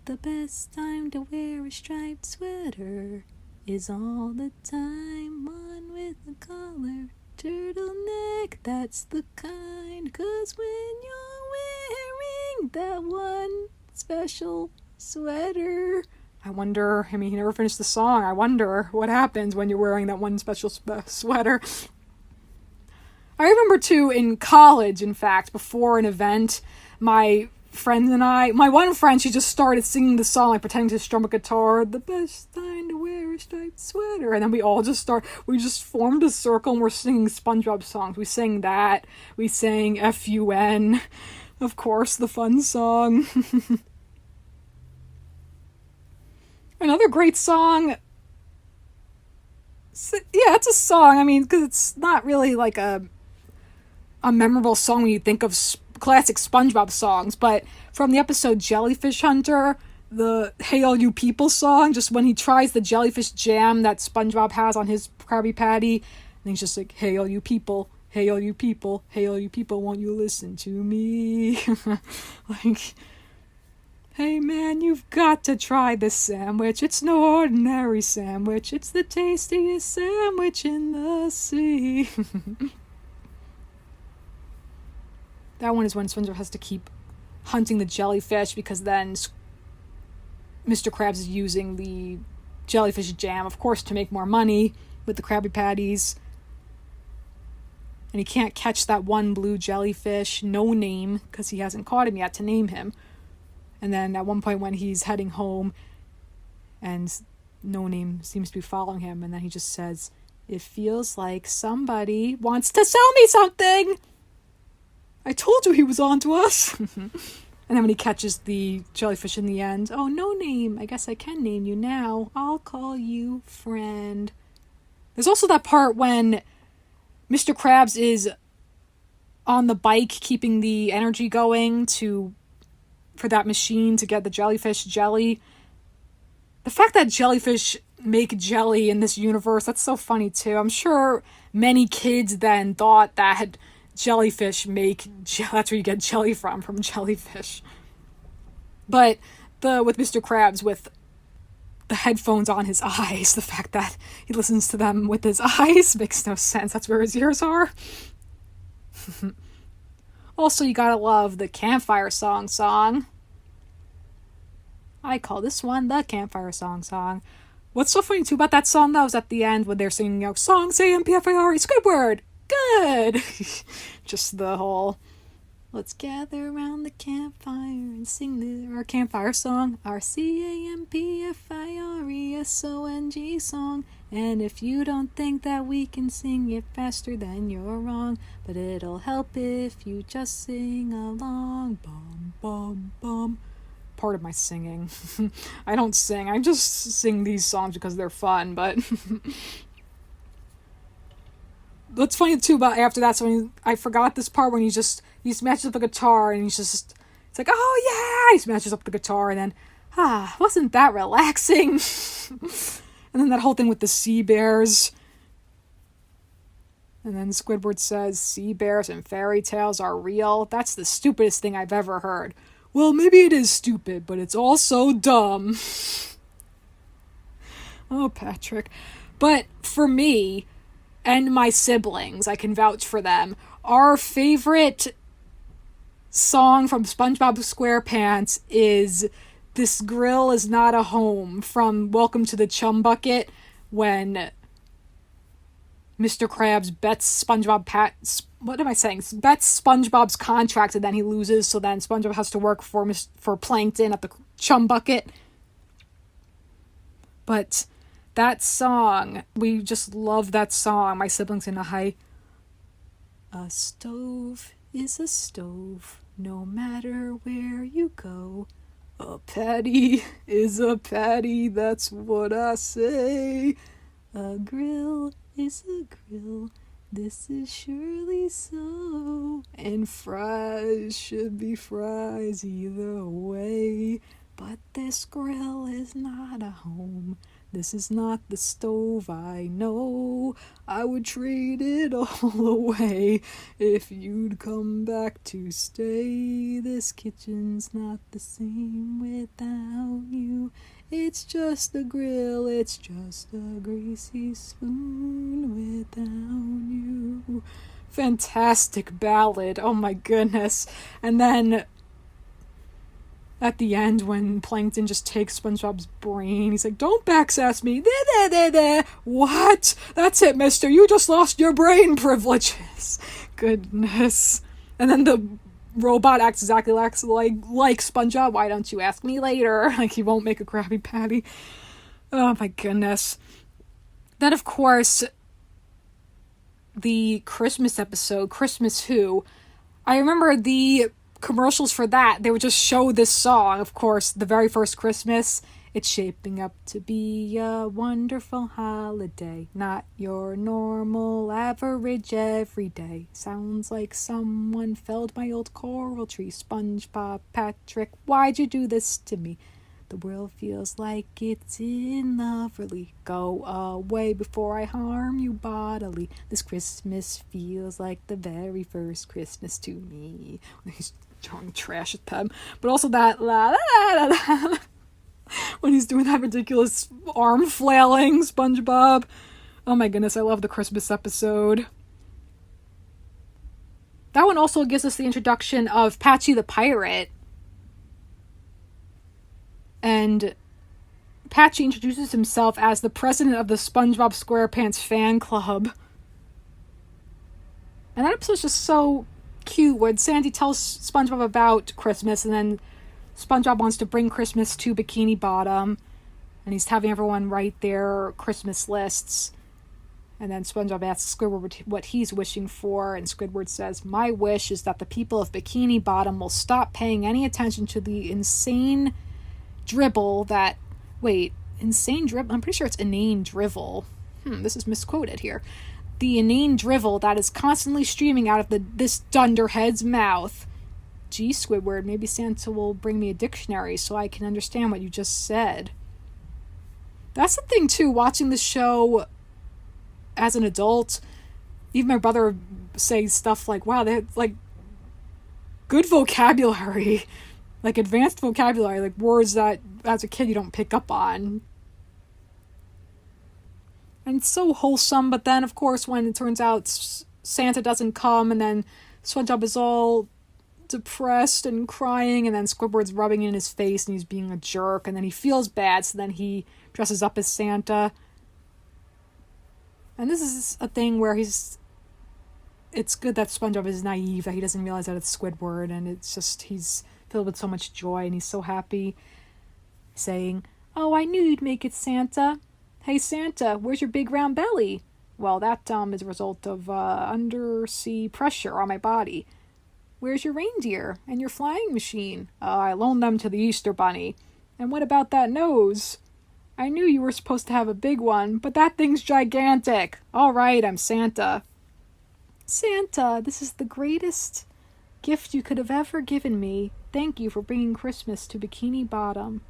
The best time to wear a striped sweater is all the time, one with a collar, turtleneck, that's the kind, 'cause when you're wearing that one special sweater, I wonder, I mean, he never finished the song, I wonder what happens when you're wearing that one special sweater. I remember too, in college, in fact, before an event, my friend and I, my one friend, she just started singing the song, like pretending to strum a guitar, the best time to wear a striped sweater, and then we just formed a circle and we're singing SpongeBob songs. We sang that, we sang FUN, of course, the fun song. Another great song, yeah, it's a song, I mean, because it's not really like a memorable song when you think of classic SpongeBob songs, but from the episode Jellyfish Hunter, the Hey All You People song, just when he tries the jellyfish jam that SpongeBob has on his Krabby Patty, and he's just like, hey all you people, hey all you people, hey all you people, won't you listen to me? Like, hey man, you've got to try this sandwich, it's no ordinary sandwich, it's the tastiest sandwich in the sea. That one is when SpongeBob has to keep hunting the jellyfish because then Mr. Krabs is using the jellyfish jam, of course, to make more money with the Krabby Patties. And he can't catch that one blue jellyfish, no name, because he hasn't caught him yet to name him. And then at one point when he's heading home and no name seems to be following him, and then he just says, "It feels like somebody wants to sell me something. I told you he was on to us." And then when he catches the jellyfish in the end, "Oh, no name. I guess I can name you now. I'll call you friend." There's also that part when Mr. Krabs is on the bike keeping the energy going for that machine to get the jellyfish jelly. The fact that jellyfish make jelly in this universe, that's so funny too. I'm sure many kids then thought that jellyfish that's where you get jelly from jellyfish. But with Mr. Krabs, with the headphones on his eyes, the fact that he listens to them with his eyes makes no sense. That's where his ears are. Also, you gotta love the campfire song. I call this one the campfire song. What's so funny too about that song though is at the end when they're singing, "Songs A-M-P-F-I-R-E, Squidward, good." Just the whole, "Let's gather around the campfire and sing our campfire song, our CAMPFIRESONG song. And if you don't think that we can sing it faster, then you're wrong. But it'll help if you just sing along. Bum, bum, bum." Part of my singing. I don't sing. I just sing these songs because they're fun, but... What's funny too about after that, so I forgot this part when he smashes up the guitar and it's like, "Oh yeah!" He smashes up the guitar and then, wasn't that relaxing? And then that whole thing with the sea bears. And then Squidward says, "Sea bears and fairy tales are real. That's the stupidest thing I've ever heard." Well, maybe it is stupid, but it's also dumb. Oh, Patrick. But for me and my siblings, I can vouch for them, our favorite song from SpongeBob SquarePants is "This Grill Is Not a Home" from Welcome to the Chum Bucket, when Mr. Krabs bets bets SpongeBob's contract and then he loses, so then SpongeBob has to work for Plankton at the Chum Bucket. But that song, we just love that song. My siblings and I. "A stove is a stove, no matter where you go. A patty is a patty, that's what I say. A grill is a grill, this is surely so. And fries should be fries either way. But this grill is not a home. This is not the stove I know. I would trade it all away if you'd come back to stay. This kitchen's not the same without you. It's just a grill, it's just a greasy spoon without you." Fantastic ballad, oh my goodness. And then at the end, when Plankton just takes SpongeBob's brain, he's like, "Don't backsass me." What? That's it, mister. You just lost your brain privileges. Goodness. And then the robot acts exactly like SpongeBob. "Why don't you ask me later?" Like he won't make a Krabby Patty. Oh my goodness. Then, of course, the Christmas episode, Christmas Who, I remember the commercials for that, they would just show this song, of course, the very first Christmas. "It's shaping up to be a wonderful holiday, not your normal average everyday. Sounds like someone felled my old coral tree. SpongeBob, Patrick, why'd you do this to me? The world feels like it's in love, really. Go away before I harm you bodily. This Christmas feels like the very first Christmas to me." He's throwing trash at them. But also that la la la la when he's doing that ridiculous arm flailing, SpongeBob. Oh my goodness, I love the Christmas episode. That one also gives us the introduction of Patchy the Pirate. And Patchy introduces himself as the president of the SpongeBob SquarePants fan club. And that episode's just so cute when Sandy tells SpongeBob about Christmas, and then SpongeBob wants to bring Christmas to Bikini Bottom, and he's having everyone write their Christmas lists. And then SpongeBob asks Squidward what he's wishing for, and Squidward says, "My wish is that the people of Bikini Bottom will stop paying any attention to the insane dribble that..." Wait, insane dribble? I'm pretty sure it's inane drivel. This is misquoted here. "The inane drivel that is constantly streaming out of this dunderhead's mouth." Gee, Squidward, maybe Santa will bring me a dictionary so I can understand what you just said. That's the thing, too, watching the show as an adult. Even my brother would say stuff like, wow, they have, like, good vocabulary. Like, advanced vocabulary. Like, words that, as a kid, you don't pick up on. And it's so wholesome, but then, of course, when it turns out Santa doesn't come, and then SpongeBob is all depressed and crying, and then Squidward's rubbing in his face, and he's being a jerk, and then he feels bad, so then he dresses up as Santa. And this is a thing where it's good that SpongeBob is naive, that he doesn't realize that it's Squidward, and it's just, he's filled with so much joy, and he's so happy, saying, "Oh, I knew you'd make it, Santa. Hey, Santa, where's your big round belly?" "Well, that is a result of undersea pressure on my body." "Where's your reindeer and your flying machine?" "I loaned them to the Easter Bunny." "And what about that nose?" "I knew you were supposed to have a big one, but that thing's gigantic." "All right, I'm Santa." "Santa, this is the greatest gift you could have ever given me. Thank you for bringing Christmas to Bikini Bottom."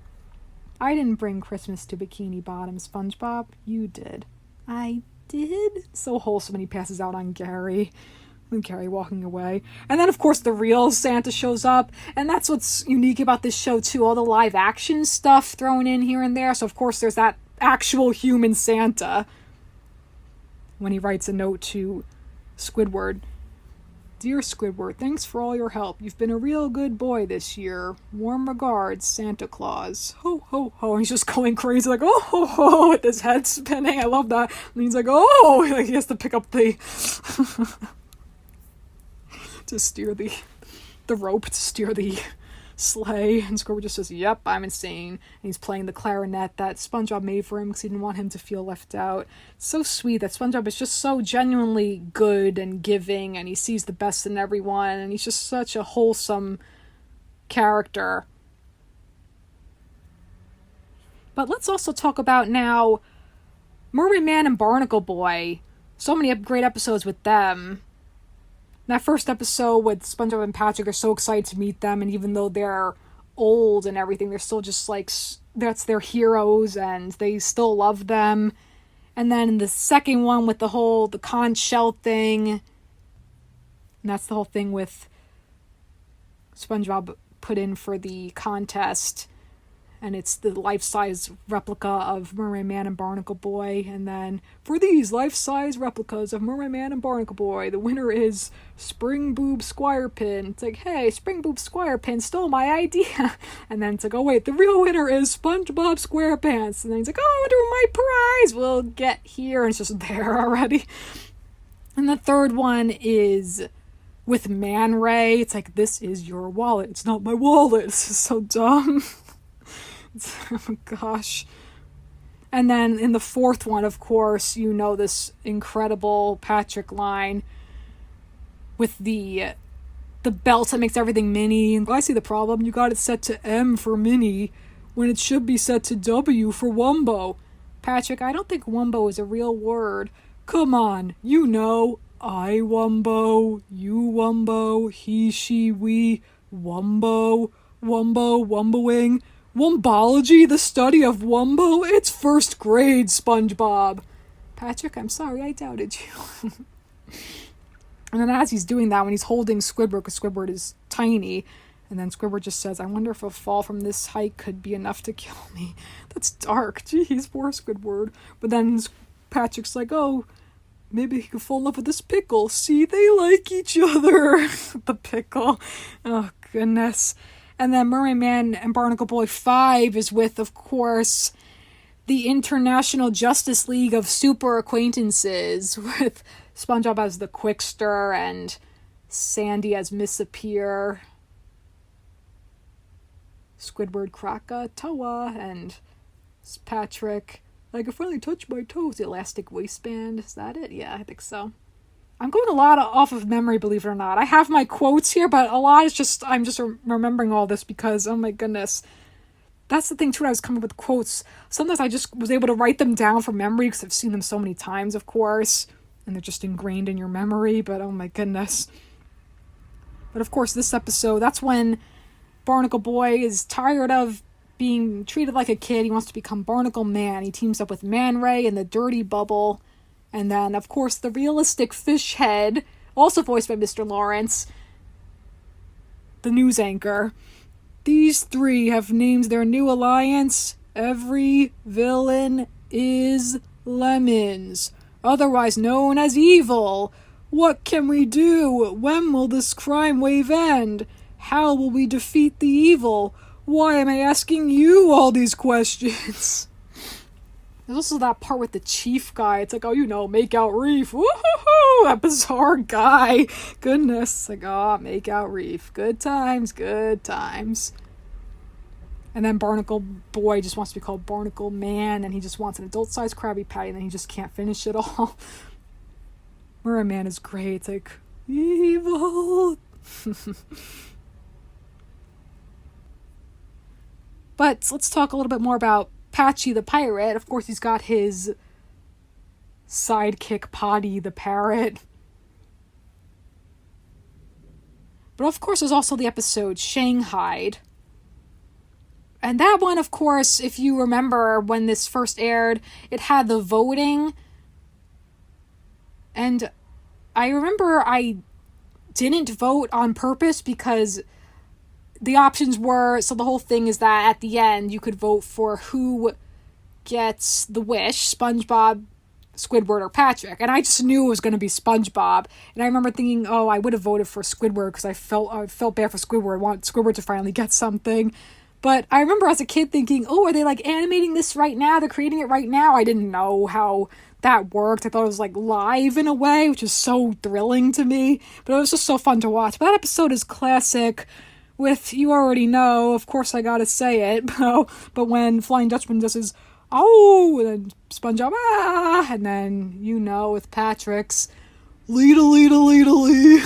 "I didn't bring Christmas to Bikini Bottom, SpongeBob. You did." "I did?" So wholesome when he passes out on Gary. And Gary walking away. And then, of course, the real Santa shows up. And that's what's unique about this show, too. All the live action stuff thrown in here and there. So, of course, there's that actual human Santa. When he writes a note to Squidward. "Dear Squidward, thanks for all your help. You've been a real good boy this year. Warm regards, Santa Claus." Ho, ho, ho. And he's just going crazy, like, oh, ho, ho, with his head spinning. I love that. And he's like, oh, like he has to pick up the... to steer the rope, to steer the sleigh. And Squidward just says, "Yep, I'm insane." And he's playing the clarinet that SpongeBob made for him because he didn't want him to feel left out. It's so sweet that SpongeBob is just so genuinely good and giving, and he sees the best in everyone, and he's just such a wholesome character. But let's also talk about now Mermaid Man and Barnacle Boy. So many great episodes with them. That first episode with SpongeBob and Patrick are so excited to meet them, and even though they're old and everything, they're still just like, that's their heroes, and they still love them. And then the second one with the conch shell thing, and that's the whole thing with SpongeBob put in for the contest, and it's the life-size replica of Mermaid Man and Barnacle Boy. And then, for these life-size replicas of Mermaid Man and Barnacle Boy, the winner is Spring Boob SquarePants. It's like, hey, Spring Boob SquarePants stole my idea. And then it's like, oh wait, the real winner is SpongeBob SquarePants. And then he's like, oh, I wonder what my prize will get here. And it's just there already. And the third one is with Man Ray. It's like, this is your wallet. It's not my wallet. This is so dumb. Oh gosh. And then in the fourth one, of course, you know this incredible Patrick line with the belt that makes everything mini. I see the problem. You got it set to M for mini when it should be set to W for Wumbo. Patrick, I don't think Wumbo is a real word. Come on, you know. I Wumbo, you Wumbo, he, she, we, Wumbo, Wumboing. Wumbology, the study of Wumbo? It's first grade, SpongeBob. Patrick, I'm sorry, I doubted you. And then as he's doing that, when he's holding Squidward, because Squidward is tiny, and then Squidward just says, I wonder if a fall from this height could be enough to kill me. That's dark. Jeez, poor Squidward. But then Patrick's like, oh, maybe he could fall in love with this pickle. See, they like each other. The pickle. Oh, goodness. And then Mermaid Man and Barnacle Boy 5 is with, of course, the International Justice League of Super Acquaintances, with SpongeBob as the Quickster and Sandy as Miss Appear, Squidward Krakatoa, and Patrick, like, I finally touched my toes, the elastic waistband. Is that it? Yeah, I think so. I'm going a lot off of memory, believe it or not. I have my quotes here, but a lot is just, I'm just remembering all this because, oh my goodness. That's the thing, too, when I was coming up with quotes. Sometimes I just was able to write them down from memory because I've seen them so many times, of course. And they're just ingrained in your memory, but oh my goodness. But of course, this episode, that's when Barnacle Boy is tired of being treated like a kid. He wants to become Barnacle Man. He teams up with Man Ray and the Dirty Bubble. And then, of course, the realistic fish head, also voiced by Mr. Lawrence, the news anchor. These three have named their new alliance Every Villain is Lemons, otherwise known as Evil. What can we do? When will this crime wave end? How will we defeat the evil? Why am I asking you all these questions? There's also that part with the chief guy. It's like, oh, you know, make out reef. Woohoo! That bizarre guy. Goodness. It's like, oh, make out reef. Good times, good times. And then Barnacle Boy just wants to be called Barnacle Man, and he just wants an adult-sized Krabby Patty, and then he just can't finish it all. Merman Man is great. It's like, evil. But let's talk a little bit more about Patchy the Pirate. Of course, he's got his sidekick Potty the Parrot. But of course, there's also the episode Shanghaied. And that one, of course, if you remember when this first aired, it had the voting. And I remember I didn't vote on purpose because the options were, so the whole thing is that at the end you could vote for who gets the wish, SpongeBob, Squidward, or Patrick. And I just knew it was going to be SpongeBob. And I remember thinking, oh, I would have voted for Squidward because I felt bad for Squidward. I want Squidward to finally get something. But I remember as a kid thinking, oh, are they like animating this right now? They're creating it right now. I didn't know how that worked. I thought it was like live in a way, which is so thrilling to me. But it was just so fun to watch. But that episode is classic with, you already know, of course I gotta say it, but when Flying Dutchman does his, oh, and then SpongeBob, ah, and then, you know, with Patrick's, leedle-leedle-leedle-lee,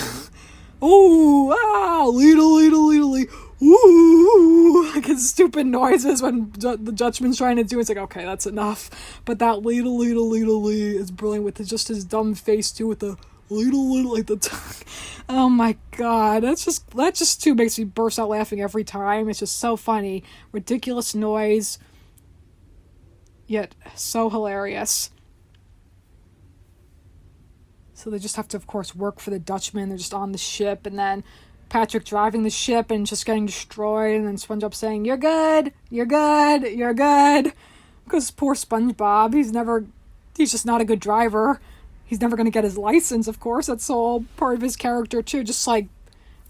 oh, ah, leedle-leedle-leedle-lee, ooh, like his stupid noises when the Dutchman's trying to do it. It's like, okay, that's enough. But that leedle-leedle-leedle-lee is brilliant with just his dumb face, too, with the little like the tongue. Oh my god, that just too makes me burst out laughing every time. It's just so funny, ridiculous noise, yet so hilarious. So they just have to, of course, work for the Dutchman. They're just on the ship, and then Patrick driving the ship and just getting destroyed, and then SpongeBob saying, "You're good, you're good, you're good," because poor SpongeBob, he's just not a good driver. He's never going to get his license, of course. That's all part of his character, too. Just like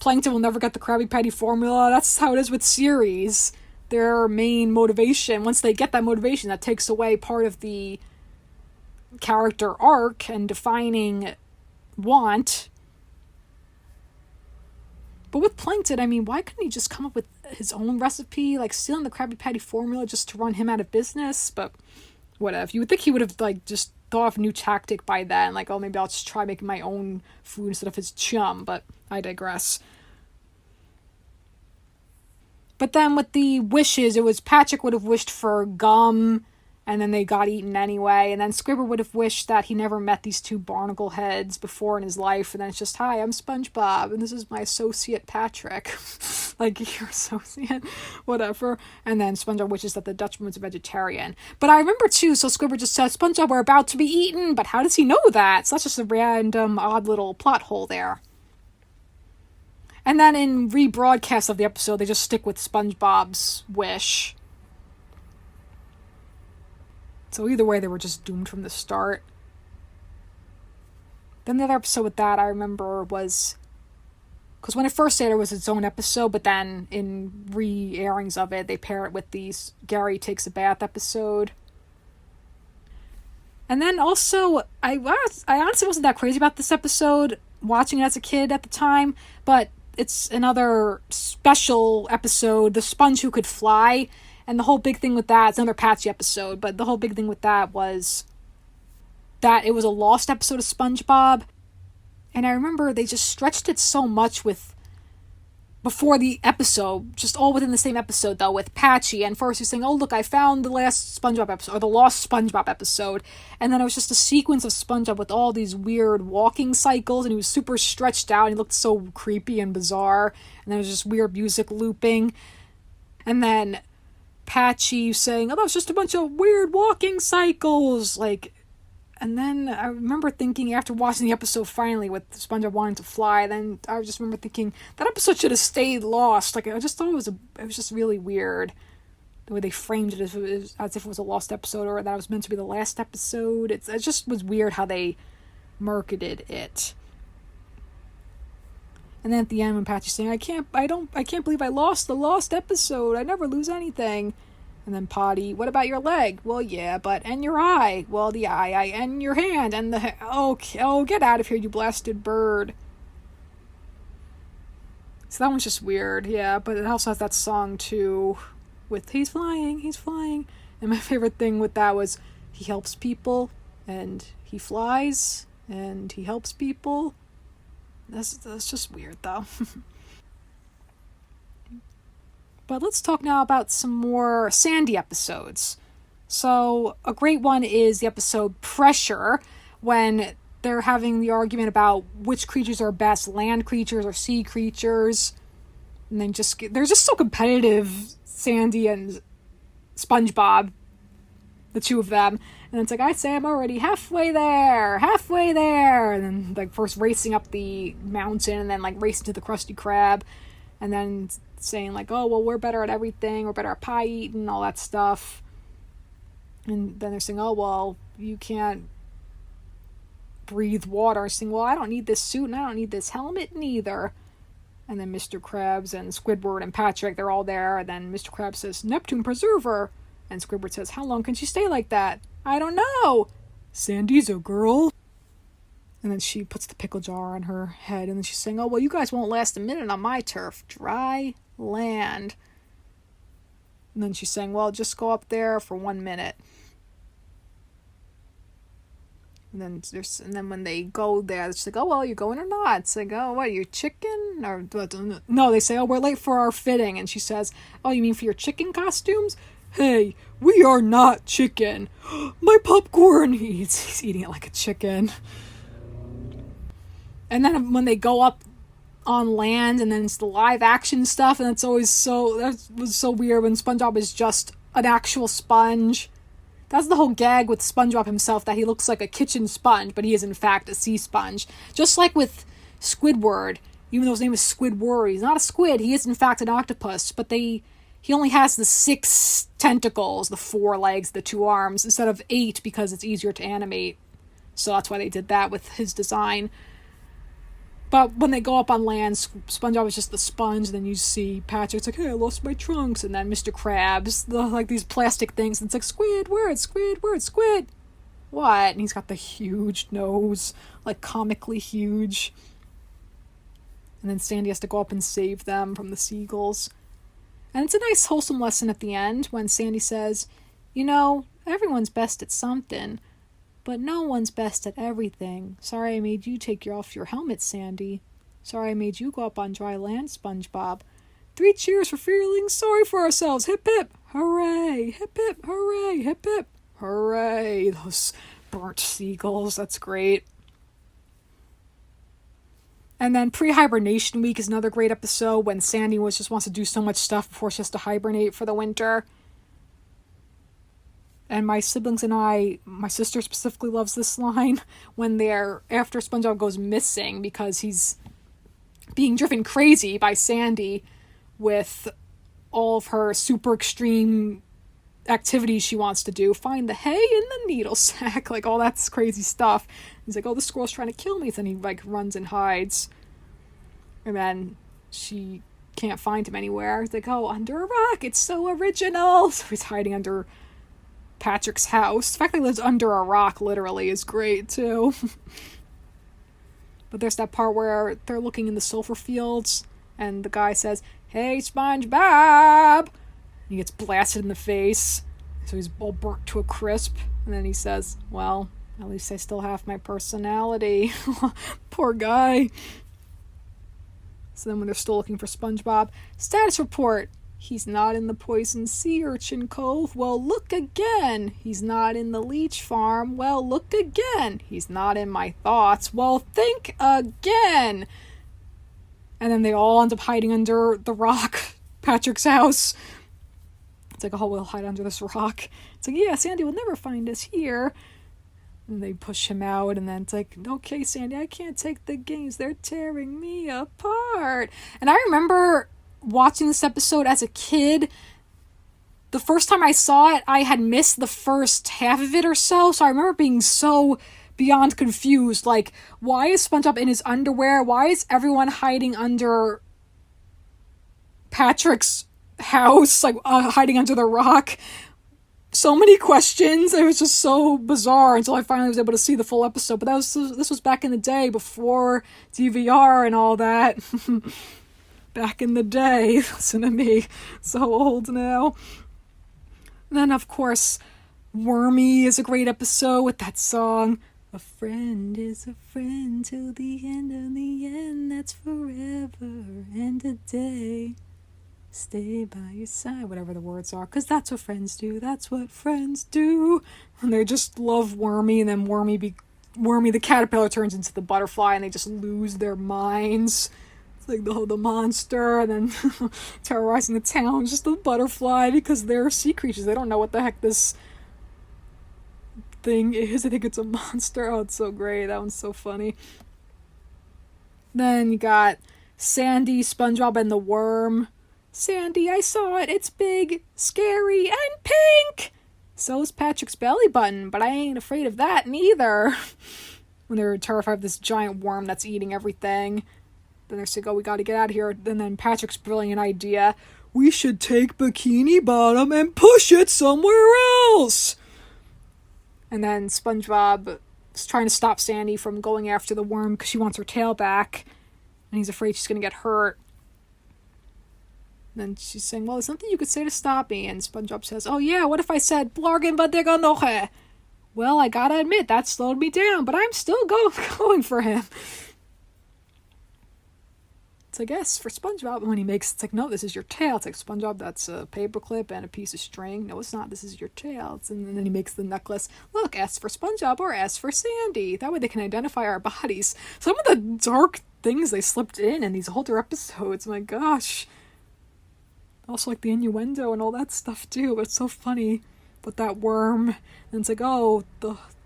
Plankton will never get the Krabby Patty formula. That's how it is with series. Their main motivation, once they get that motivation, that takes away part of the character arc and defining want. But with Plankton, I mean, why couldn't he just come up with his own recipe? Like, stealing the Krabby Patty formula just to run him out of business? But whatever. You would think he would have, like, just thought of a new tactic by then, like, oh, maybe I'll just try making my own food instead of his chum, but I digress. But then with the wishes, it was Patrick would have wished for gum, and then they got eaten anyway, and then Squidward would have wished that he never met these two barnacle heads before in his life, and then it's just, hi, I'm SpongeBob, and this is my associate Patrick. Like, your associate, whatever. And then SpongeBob wishes that the Dutchman was a vegetarian. But I remember, too, so Squidward just says, SpongeBob, we're about to be eaten, but how does he know that? So that's just a random, odd little plot hole there. And then in rebroadcast of the episode, they just stick with SpongeBob's wish. So either way, they were just doomed from the start. Then the other episode with that I remember was, because when it first aired, it was its own episode, but then in re-airings of it, they pair it with the Gary Takes a Bath episode. And then also, I honestly wasn't that crazy about this episode, watching it as a kid at the time, but it's another special episode, The Sponge Who Could Fly, and the whole big thing with that, it's another Patsy episode, but the whole big thing with that was that it was a lost episode of SpongeBob, and I remember they just stretched it so much with before the episode, just all within the same episode though, with Patchy, and first he's saying, oh look, I found the last SpongeBob episode, or the lost SpongeBob episode, and then it was just a sequence of SpongeBob with all these weird walking cycles, and he was super stretched out, and he looked so creepy and bizarre, and there was just weird music looping, and then Patchy saying, oh, that was just a bunch of weird walking cycles, like, and then I remember thinking, after watching the episode finally with SpongeBob wanting to fly, then I just remember thinking, that episode should have stayed lost. Like, I just thought it was just really weird the way they framed it as if it was a lost episode, or that it was meant to be the last episode. It just was weird how they marketed it. And then at the end when Patchy's saying, I can't believe I lost the lost episode. I never lose anything. And then Potty, what about your leg? Well, yeah, and your eye? Well, the eye, and your hand, and the... Oh, get out of here, you blasted bird. So that one's just weird, yeah, but it also has that song, too, with he's flying. And my favorite thing with that was he helps people, and he flies, and he helps people. That's just weird, though. But let's talk now about some more Sandy episodes. So a great one is the episode Pressure, when they're having the argument about which creatures are best, land creatures or sea creatures. And then they're just so competitive, Sandy and SpongeBob, the two of them. And it's like, I say I'm already halfway there. And then like first racing up the mountain and then like racing to the Krusty Krab. And then saying like, oh, well, we're better at everything. We're better at pie eating, all that stuff. And then they're saying, oh, well, you can't breathe water. Saying, well, I don't need this suit and I don't need this helmet neither. And then Mr. Krabs and Squidward and Patrick, they're all there. And then Mr. Krabs says, Neptune, preserve her. And Squidward says, how long can she stay like that? I don't know. Sandy's a girl. And then she puts the pickle jar on her head. And then she's saying, oh, well, you guys won't last a minute on my turf. Dry land. And then she's saying, well, just go up there for 1 minute. And then when they go there, it's like, oh, well, you're going or not? It's like, oh, what, you chicken? Or no, they say, oh, we're late for our fitting. And she says, oh, you mean for your chicken costumes? Hey, we are not chicken. My popcorn. He's eating it like a chicken. And then when they go up on land, and then it's the live action stuff, and that was so weird when SpongeBob is just an actual sponge. That's the whole gag with SpongeBob himself, that he looks like a kitchen sponge, but he is in fact a sea sponge. Just like with Squidward, even though his name is Squidward, he's not a squid, he is in fact an octopus, but he only has the 6 tentacles, the 4 legs, the 2 arms, instead of 8 because it's easier to animate. So that's why they did that with his design. But when they go up on land, SpongeBob is just the sponge, and then you see Patrick's like, hey, I lost my trunks, and then Mr. Krabs, like these plastic things, and it's like, Squid! What? And he's got the huge nose, like comically huge. And then Sandy has to go up and save them from the seagulls. And it's a nice wholesome lesson at the end when Sandy says, you know, everyone's best at something, but no one's best at everything. Sorry I made you take off your helmet, Sandy. Sorry I made you go up on dry land, SpongeBob. 3 cheers for feeling sorry for ourselves. Hip hip, hooray! Hip hip, hooray! Hip hip, hooray! Those burnt seagulls, that's great. And then pre-hibernation week is another great episode when Sandy just wants to do so much stuff before she has to hibernate for the winter. And my siblings and my sister specifically loves this line when after SpongeBob goes missing because he's being driven crazy by Sandy with all of her super extreme activities she wants to do. Find the hay in the needle sack, like all that's crazy stuff. He's like, oh, the squirrel's trying to kill me. Then he like runs and hides. And then she can't find him anywhere. He's like, oh, under a rock. It's so original. So he's hiding under Patrick's house. The fact that he lives under a rock, literally, is great, too. But there's that part where they're looking in the sulfur fields, and the guy says, "Hey, SpongeBob!" He gets blasted in the face, so he's all burnt to a crisp. And then he says, "Well, at least I still have my personality." Poor guy. So then when they're still looking for SpongeBob, status report. He's not in the poison sea urchin cove. Well, look again. He's not in the leech farm. Well, look again. He's not in my thoughts. Well, think again. And then they all end up hiding under the rock, Patrick's house. It's like, oh, we'll hide under this rock. It's like, yeah, Sandy will never find us here. And they push him out, and then it's like, okay, Sandy, I can't take the games. They're tearing me apart. And I remember watching this episode as a kid. The first time I saw it, I had missed the first half of it or so. So I remember being so beyond confused. Like, why is SpongeBob in his underwear? Why is everyone hiding under Patrick's house? Like, hiding under the rock? So many questions. It was just so bizarre until I finally was able to see the full episode. But this was back in the day, before DVR and all that. Back in the day. Listen to me. So old now. And then, of course, Wormy is a great episode with that song. A friend is a friend till the end of the end. That's forever and a day. Stay by your side, whatever the words are, because that's what friends do. That's what friends do. And they just love Wormy, and then Wormy the caterpillar turns into the butterfly, and they just lose their minds. It's like the monster, and then terrorizing the town, just the butterfly, because they're sea creatures. They don't know what the heck this thing is. I think it's a monster. Oh, it's so great. That one's so funny. Then you got Sandy, SpongeBob, and the worm. Sandy, I saw it. It's big, scary, and pink. So's Patrick's belly button, but I ain't afraid of that neither. When they're terrified of this giant worm that's eating everything. Then they're saying, oh, we gotta get out of here. And then Patrick's brilliant idea. We should take Bikini Bottom and push it somewhere else. And then SpongeBob is trying to stop Sandy from going after the worm because she wants her tail back. And he's afraid she's gonna get hurt. Then she's saying, well, there's something you could say to stop me. And SpongeBob says, oh yeah, what if I said, Blargen Badega Noche? Well, I gotta admit, that slowed me down, but I'm still going for him. It's like, yes, for SpongeBob, when he makes, it's like, no, this is your tail. It's like, SpongeBob, that's a paperclip and a piece of string. No, it's not. This is your tail. And then he makes the necklace. Look, S for SpongeBob or S for Sandy. That way they can identify our bodies. Some of the dark things they slipped in these older episodes, my gosh. Also, like, the innuendo and all that stuff, too. It's so funny. But that worm, and it's like, oh,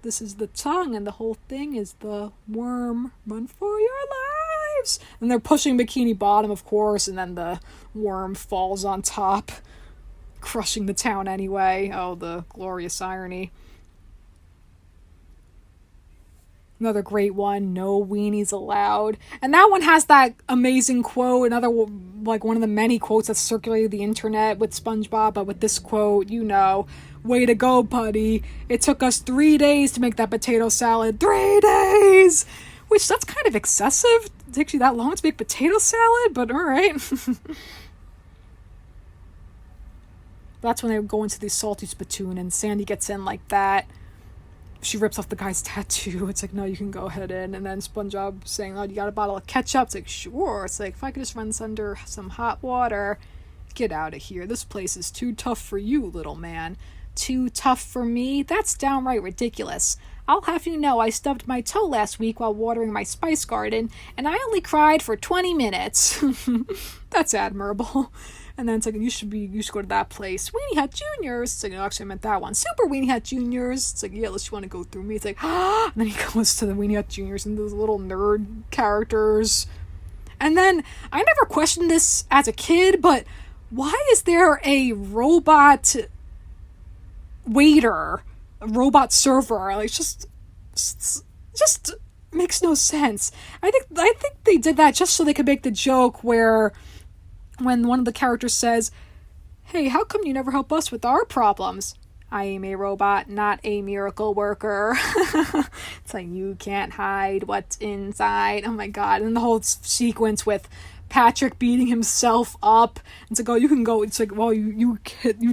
this is the tongue, and the whole thing is the worm. Run for your lives! And they're pushing Bikini Bottom, of course, and then the worm falls on top, crushing the town anyway. Oh, the glorious irony. Another great one, no weenies allowed. And that one has that amazing quote, another, like, one of the many quotes that circulated the internet with SpongeBob, but with this quote, you know, way to go, buddy. It took us 3 days to make that potato salad. 3 days! Which, that's kind of excessive. It takes you that long to make potato salad, but alright. That's when they go into the salty spittoon, and Sandy gets in like that. She rips off the guy's tattoo. It's like, no, you can go ahead in. And then SpongeBob saying, oh, you got a bottle of ketchup? It's like, sure. It's like, if I could just run this under some hot water. Get out of here. This place is too tough for you, little man. Too tough for me? That's downright ridiculous. I'll have you know I stubbed my toe last week while watering my spice garden, and I only cried for 20 minutes. That's admirable. And then it's like, you should go to that place. Weenie Hut Juniors. It's like, no, actually I meant that one. Super Weenie Hut Juniors. It's like, yeah, unless you want to go through me. It's like, and then he goes to the Weenie Hut Juniors and those little nerd characters. And then, I never questioned this as a kid, but why is there a robot waiter? A robot server? Like, just makes no sense. I think they did that just so they could make the joke where when one of the characters says, hey, how come you never help us with our problems? I am a robot, not a miracle worker. It's like, you can't hide what's inside. Oh my god. And the whole sequence with Patrick beating himself up. It's like, oh, you can go. It's like, well, you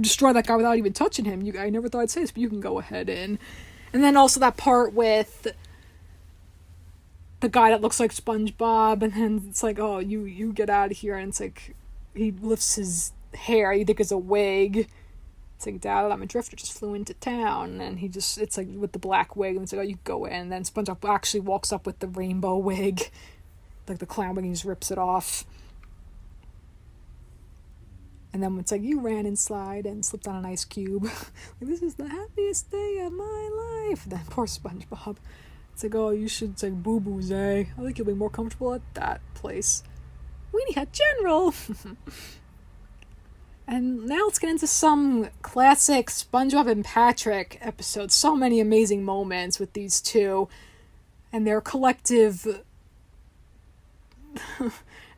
destroy that guy without even touching him. I never thought I'd say this, but you can go ahead and then also that part with the guy that looks like SpongeBob, and then it's like, oh, you get out of here, and it's like, he lifts his hair, you think it's a wig. It's like, Dad, I'm a drifter, just flew into town, and it's like with the black wig, and it's like, oh, you go in, and then SpongeBob actually walks up with the rainbow wig, like the clown wig, and he just rips it off. And then it's like, you ran and slide and slipped on an ice cube. Like, this is the happiest day of my life. And then poor SpongeBob. It's like, oh, you should take boo-boos, eh? I think you'll be more comfortable at that place. Weenie Hut General! And now let's get into some classic SpongeBob and Patrick episodes. So many amazing moments with these two. And their collective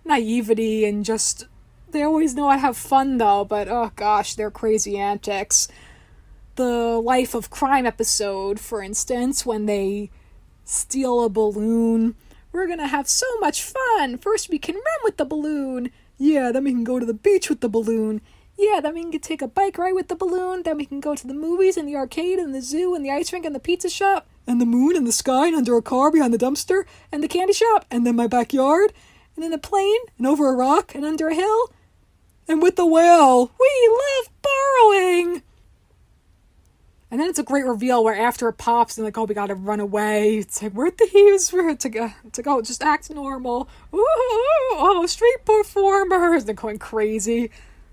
naivety and just... They always know how to have fun, though, but oh gosh, their crazy antics. The Life of Crime episode, for instance, when they steal a balloon. We're gonna have so much fun! First we can run with the balloon! Yeah, then we can go to the beach with the balloon! Yeah, then we can take a bike ride with the balloon. Then we can go to the movies and the arcade and the zoo and the ice rink and the pizza shop. And the moon and the sky and under a car behind the dumpster. And the candy shop. And then my backyard. And in a plane. And over a rock. And under a hill. And with the whale. We love borrowing! And then it's a great reveal where after it pops and like, oh, we gotta run away. It's like, where'd the heels? It's like, oh, just act normal. Ooh, oh, street performers. They're going crazy.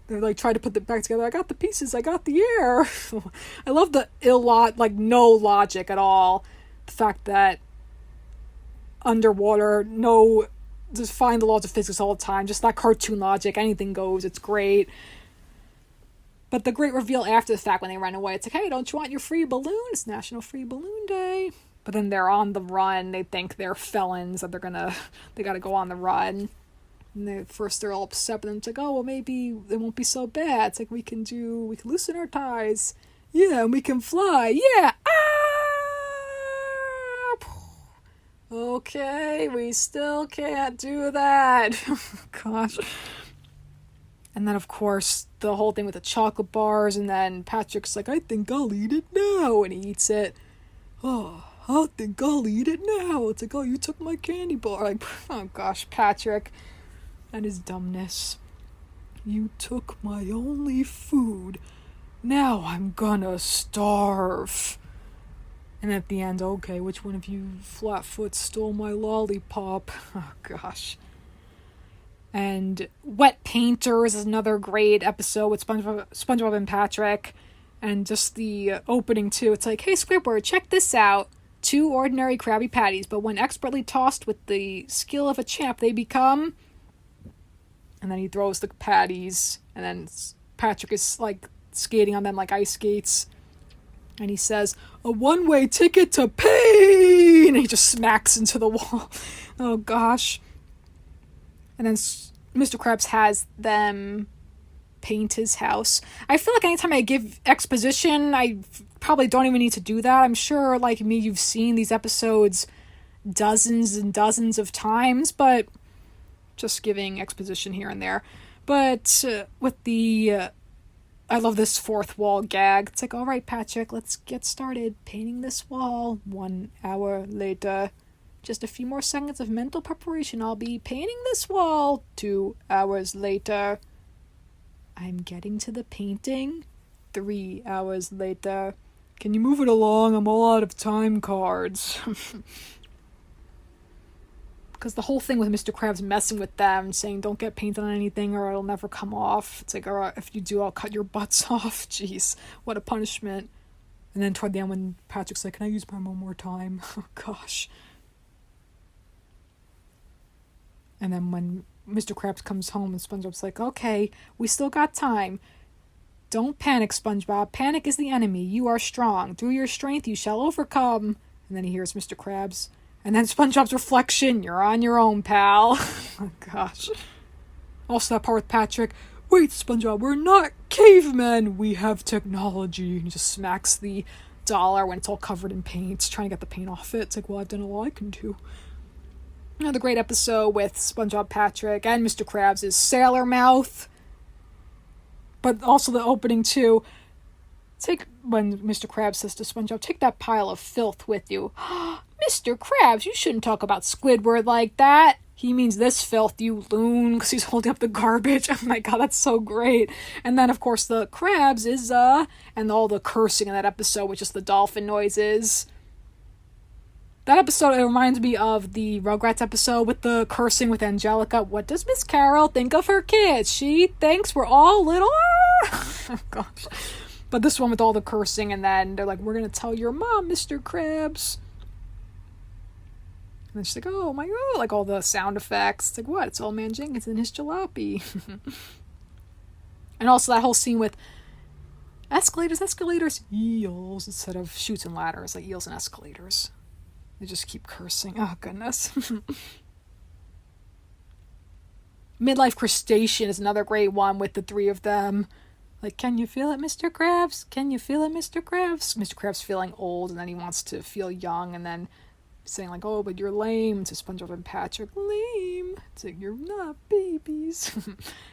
They're like trying to put it back together. I got the pieces. I got the air. I love the no logic at all. The fact that underwater, just find the laws of physics all the time. Just that cartoon logic. Anything goes. It's great. But the great reveal after the fact when they run away, it's like, hey, don't you want your free balloon? It's National Free Balloon Day. But then they're on the run. They think they're felons. That they gotta go on the run. And they're all upset, but then it's like, oh, well, maybe it won't be so bad. It's like, we can loosen our ties. Yeah, and we can fly. Yeah! Ah! Okay, we still can't do that. Gosh. And then, of course, the whole thing with the chocolate bars, and then Patrick's like, I think I'll eat it now, and he eats it. Oh, I think I'll eat it now. It's like, oh, you took my candy bar. Like, oh gosh, Patrick. And his dumbness. You took my only food. Now I'm gonna starve. And at the end, okay, which one of you flatfoot stole my lollipop? Oh gosh. And Wet Painters is another great episode with SpongeBob and Patrick. And just the opening too. It's like, hey Squidward, check this out. 2 ordinary Krabby Patties, but when expertly tossed with the skill of a champ, they become... And then he throws the patties, and then Patrick is, like, skating on them like ice skates. And he says, a one-way ticket to pain! And he just smacks into the wall. Oh, gosh. And then Mr. Krabs has them paint his house. I feel like anytime I give exposition, I probably don't even need to do that. I'm sure, like me, you've seen these episodes dozens and dozens of times, but... just giving exposition here and there. But with the... I love this fourth wall gag. It's like, all right, Patrick, let's get started painting this wall. 1 hour later. Just a few more seconds of mental preparation. I'll be painting this wall. 2 hours later. I'm getting to the painting. 3 hours later. Can you move it along? I'm all out of time cards. Because the whole thing with Mr. Krabs messing with them, saying don't get paint on anything or it'll never come off. It's like, alright, if you do, I'll cut your butts off. Jeez, what a punishment. And then toward the end when Patrick's like, can I use mine one more time? Oh, gosh. And then when Mr. Krabs comes home and SpongeBob's like, okay, we still got time. Don't panic, SpongeBob. Panic is the enemy. You are strong. Through your strength, you shall overcome. And then he hears Mr. Krabs. And then SpongeBob's reflection, you're on your own, pal. Oh, gosh. Also that part with Patrick, Wait, SpongeBob, we're not cavemen. We have technology. And he just smacks the dollar when it's all covered in paint, trying to get the paint off it. It's like, well, I've done all I can do. Another great episode with SpongeBob, Patrick, and Mr. Krabs is Sailor Mouth. But also the opening, too. When Mr. Krabs says to SpongeBob, take that pile of filth with you. Mr. Krabs, you shouldn't talk about Squidward like that. He means this filth, you loon, because he's holding up the garbage. Oh my god, that's so great. And then, of course, the Krabs is, and all the cursing in that episode with just the dolphin noises. That episode, it reminds me of the Rugrats episode with the cursing with Angelica. What does Miss Carol think of her kids? She thinks we're all little... Oh gosh. But this one with all the cursing, and then they're like, we're gonna tell your mom, Mr. Krabs. And then she's like, oh my god, like all the sound effects. It's like, what? It's Old Man Jenkins and his jalopy. And also that whole scene with escalators, eels, instead of chutes and ladders, like eels and escalators. They just keep cursing. Oh, goodness. Midlife Crustacean is another great one with the three of them. Like, can you feel it, Mr. Krabs? Can you feel it, Mr. Krabs? Mr. Krabs feeling old, and then he wants to feel young, and then saying, like, oh, but you're lame, to SpongeBob and Patrick. Lame. It's like, you're not babies.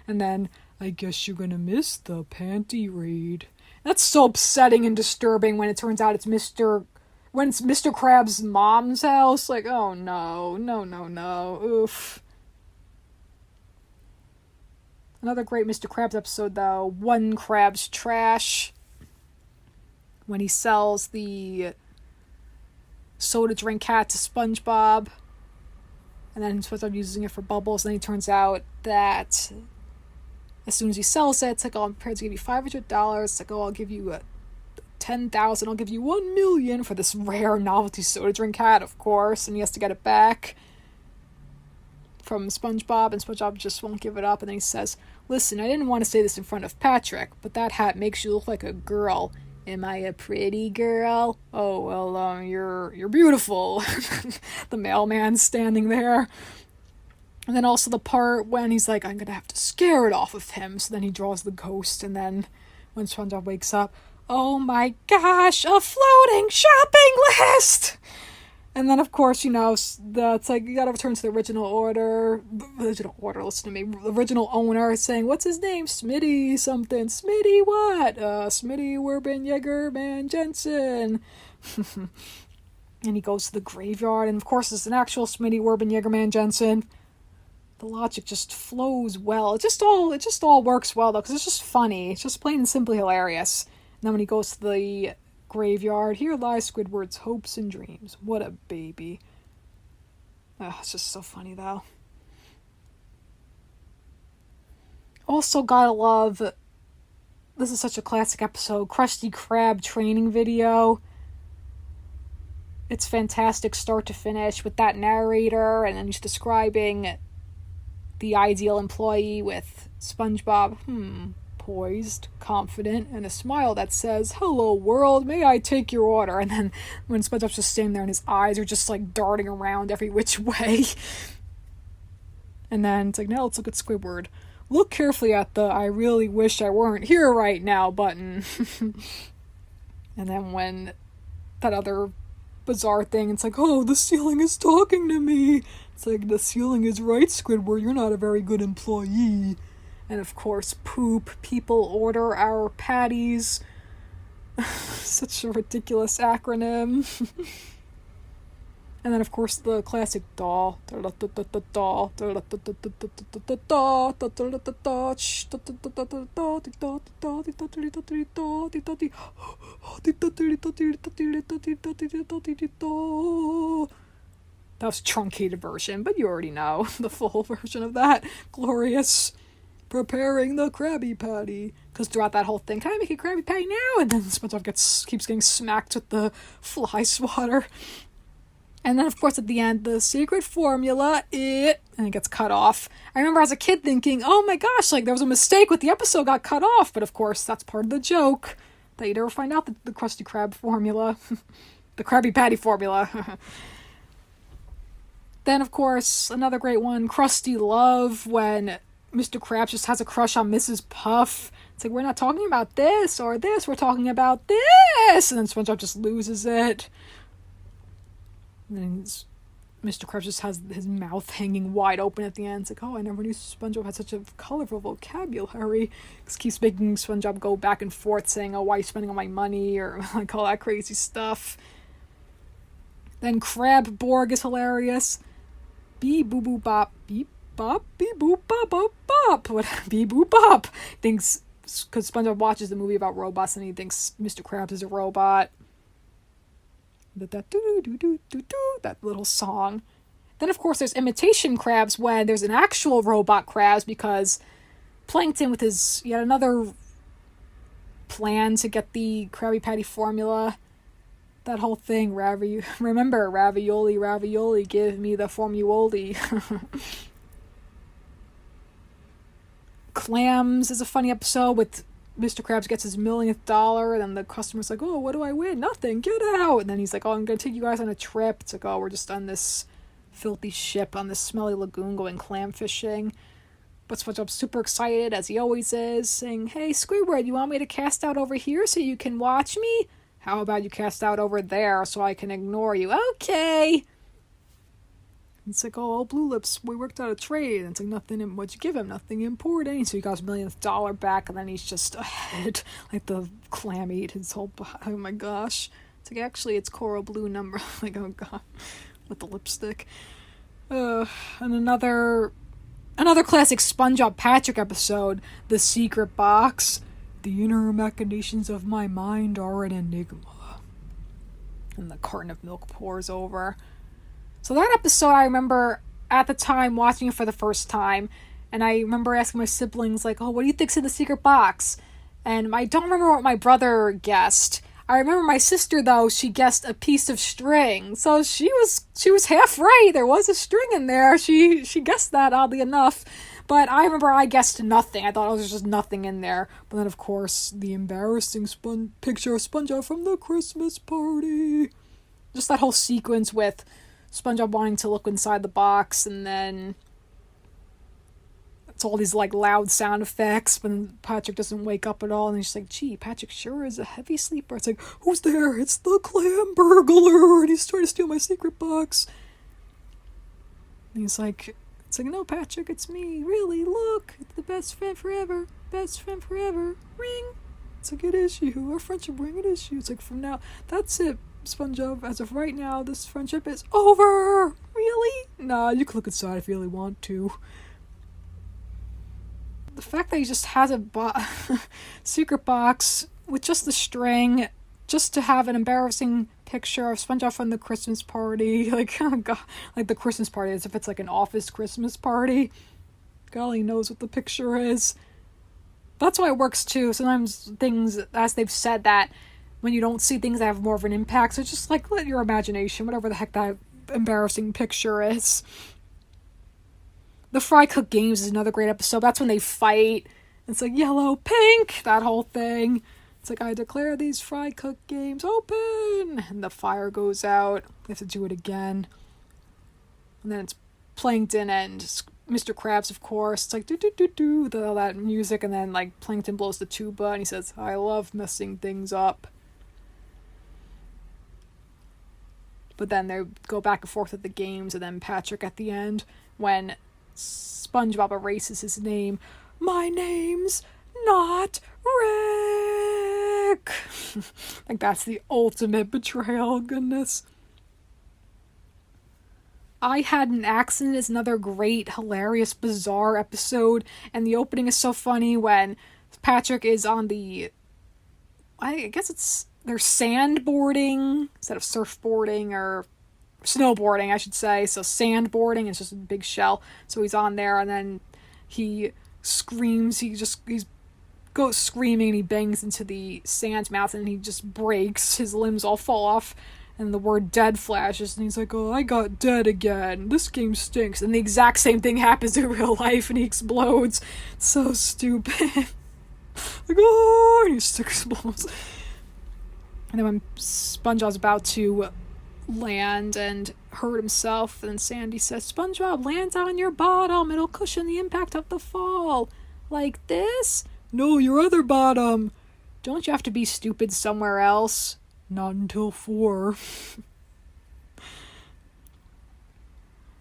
And then, I guess you're gonna miss the panty raid. That's so upsetting and disturbing when it turns out it's Mr. Krabs' mom's house. Like, oh, no. Oof. Another great Mr. Krabs episode, though. One Krabs Trash. When he sells the soda drink hat to SpongeBob. And then SpongeBob using it for bubbles. And then it turns out that as soon as he sells it, it's like, oh, I'm prepared to give you $500. It's like, oh, I'll give you $10,000. I'll give you $1 million for this rare novelty soda drink hat, of course. And he has to get it back from SpongeBob, and SpongeBob just won't give it up. And then he says, listen, I didn't want to say this in front of Patrick, but that hat makes you look like a girl. Am I a pretty girl? Oh, well, you're beautiful. The mailman's standing there. And then also the part when he's like, I'm gonna have to scare it off of him. So then he draws the ghost, and then when SpongeBob wakes up, oh my gosh, a floating shopping list! And then, of course, it's like, you gotta return to the original order, listen to me, original owner saying, what's his name? Smitty something. Smitty what? Smitty Werben Yeager Man Jensen. And he goes to the graveyard, and of course it's an actual Smitty Werben Yeager Man Jensen. The logic just flows well. It just all works well, though, because it's just funny. It's just plain and simply hilarious. And then when he goes to the graveyard, here lies Squidward's hopes and dreams. What a baby. Oh, it's just so funny, though. Also gotta love, this is such a classic episode, Krusty Krab training video. It's fantastic start to finish with that narrator, and then he's describing the ideal employee with SpongeBob, poised, confident, and a smile that says, hello world, may I take your order? And then when SpongeBob's just standing there and his eyes are just like darting around every which way. And then it's like, now let's look at Squidward. Look carefully at the I really wish I weren't here right now button. And then when that other bizarre thing, it's like, oh, the ceiling is talking to me. It's like, the ceiling is right, Squidward, you're not a very good employee. And of course, poop, people order our patties. Such a ridiculous acronym. And then, of course, the classic doll. Doll. That was a truncated version, but you already know the full version of that. Glorious. Preparing the Krabby Patty. Because throughout that whole thing, can I make a Krabby Patty now? And then SpongeBob keeps getting smacked with the fly swatter. And then, of course, at the end, the secret formula, and it gets cut off. I remember as a kid thinking, oh my gosh, like there was a mistake with the episode got cut off. But of course, that's part of the joke. That you never find out the Krusty Krab formula. The Krabby Patty formula. Then, of course, another great one, Krusty Love, when Mr. Krabs just has a crush on Mrs. Puff. It's like, we're not talking about this or this, we're talking about this! And then SpongeBob just loses it. And then Mr. Krabs just has his mouth hanging wide open at the end. It's like, oh, I never knew SpongeBob had such a colorful vocabulary. Just keeps making SpongeBob go back and forth saying, oh, why are you spending all my money? Or like all that crazy stuff. Then Crab Borg is hilarious. Beep boo boo bop, beep bop, beep boop bop bop bop. What? Beep boop bop. Thinks, because SpongeBob watches the movie about robots and he thinks Mr. Krabs is a robot. That little song. Then, of course, there's imitation crabs when there's an actual robot crabs, because Plankton, with his yet another plan to get the Krabby Patty formula, that whole thing, remember, ravioli, ravioli, give me the formuoli. Clams is a funny episode with Mr. Krabs gets his millionth dollar, and then the customer's like, oh, what do I win? Nothing, get out! And then he's like, oh, I'm gonna take you guys on a trip. It's like, oh, we're just on this filthy ship on this smelly lagoon going clam fishing. But SpongeBob's super excited, as he always is, saying, hey, Squidward, you want me to cast out over here so you can watch me? How about you cast out over there so I can ignore you? Okay! It's like, oh, Blue Lips, we worked out a trade. And it's like, nothing, what'd you give him? Nothing important. So he got his millionth dollar back, and then he's just ahead. Like the clam ate his whole body. Oh my gosh. It's like, actually, it's coral blue number. Like, oh god. With the lipstick. And another classic SpongeBob Patrick episode, The Secret Box. The inner machinations of my mind are an enigma. And the carton of milk pours over. So that episode, I remember at the time watching it for the first time, and I remember asking my siblings, like, oh, what do you think's in the secret box? And I don't remember what my brother guessed. I remember my sister, though, she guessed a piece of string. So she was half right. There was a string in there. She guessed that, oddly enough. But I remember I guessed nothing. I thought there was just nothing in there. But then, of course, the embarrassing picture of SpongeBob from the Christmas party. Just that whole sequence with SpongeBob wanting to look inside the box, and then it's all these like loud sound effects when Patrick doesn't wake up at all, and he's just like, gee, Patrick sure is a heavy sleeper. It's like, who's there? It's the clam burglar, and he's trying to steal my secret box. And he's like, it's like, no, Patrick, it's me, really, look, it's the best friend forever, ring. It's like, it is you, our friendship ring, it is you. It's like, from now, that's it, SpongeBob, as of right now, this friendship is over! Really? Nah, you can look inside if you really want to. The fact that he just has a secret box with just the string, just to have an embarrassing picture of SpongeBob from the Christmas party, like, oh god, like the Christmas party, as if it's like an office Christmas party. Golly knows what the picture is. That's why it works too. Sometimes things, as they've said, that when you don't see things that have more of an impact, so just like let your imagination, whatever the heck that embarrassing picture is. The Fry Cook Games is another great episode. That's when they fight. It's like yellow, pink, that whole thing. It's like, I declare these Fry Cook Games open, and the fire goes out. They have to do it again. And then it's Plankton and Mr. Krabs, of course. It's like do with all that music, and then like Plankton blows the tuba, and he says, I love messing things up. But then they go back and forth at the games, and then Patrick at the end, when SpongeBob erases his name, my name's not Rick. Like, that's the ultimate betrayal, goodness. I Had an Accident is another great, hilarious, bizarre episode, and the opening is so funny when Patrick is on the, I guess they're sandboarding instead of surfboarding, or snowboarding, I should say. So sandboarding is just a big shell. So he's on there, and then he screams. He goes screaming, and he bangs into the sand mountain, and he just breaks. His limbs all fall off, and the word dead flashes, and he's like, oh, I got dead again. This game stinks. And the exact same thing happens in real life, and he explodes. It's so stupid. Like, oh, and he just explodes. And then when SpongeBob's about to land and hurt himself. And Sandy says, SpongeBob, lands on your bottom. It'll cushion the impact of the fall. Like this? No, your other bottom. Don't you have to be stupid somewhere else? Not until 4.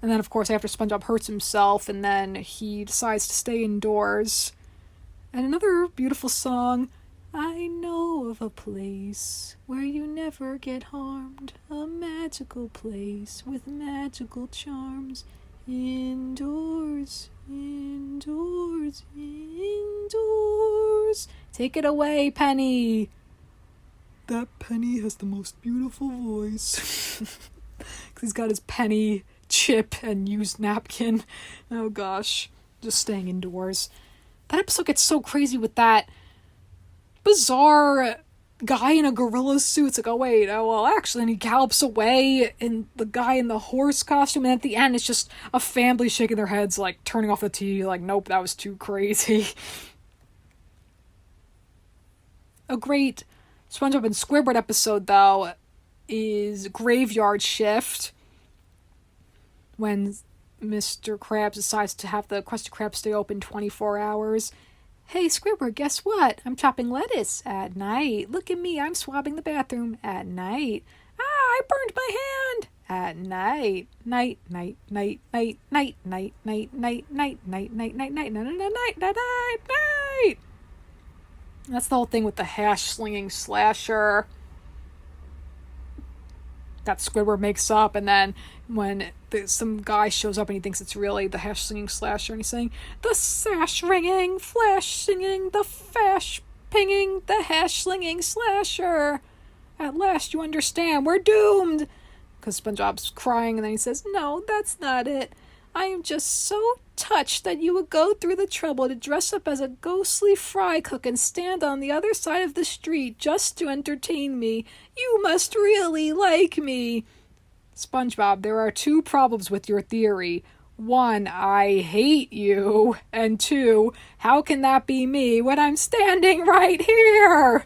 And then, of course, after SpongeBob hurts himself, and then he decides to stay indoors. And another beautiful song, I know of a place where you never get harmed, a magical place with magical charms. Indoors, indoors, indoors. Take it away, Penny. That Penny has the most beautiful voice. 'Cause he's got his penny chip and used napkin. Oh gosh, just staying indoors. That episode gets so crazy with that bizarre guy in a gorilla suit. It's like, oh wait, oh well, actually, and he gallops away, and the guy in the horse costume, and at the end it's just a family shaking their heads, like turning off the TV, like, nope, that was too crazy. A great SpongeBob and Squidward episode, though, is Graveyard Shift, when Mr. Krabs decides to have the Krusty Krab stay open 24 hours. Hey, Squidward, guess what? I'm chopping lettuce at night. Look at me, I'm swabbing the bathroom at night. Ah, I burned my hand at night. Night, night, night, night, night, night, night, night, night, night, night, night, night, night, night, night, night, night. That's the whole thing with the hash slinging slasher that Squidward makes up, and then when some guy shows up and he thinks it's really the hash slinging slasher, and he's saying, the sash ringing, flash singing, the fash pinging, the hash slinging slasher. At last you understand, we're doomed. Because SpongeBob's crying, and then he says, no, that's not it. I am just so touched that you would go through the trouble to dress up as a ghostly fry cook and stand on the other side of the street just to entertain me. You must really like me. SpongeBob, there are 2 problems with your theory. 1, I hate you. And 2, how can that be me when I'm standing right here?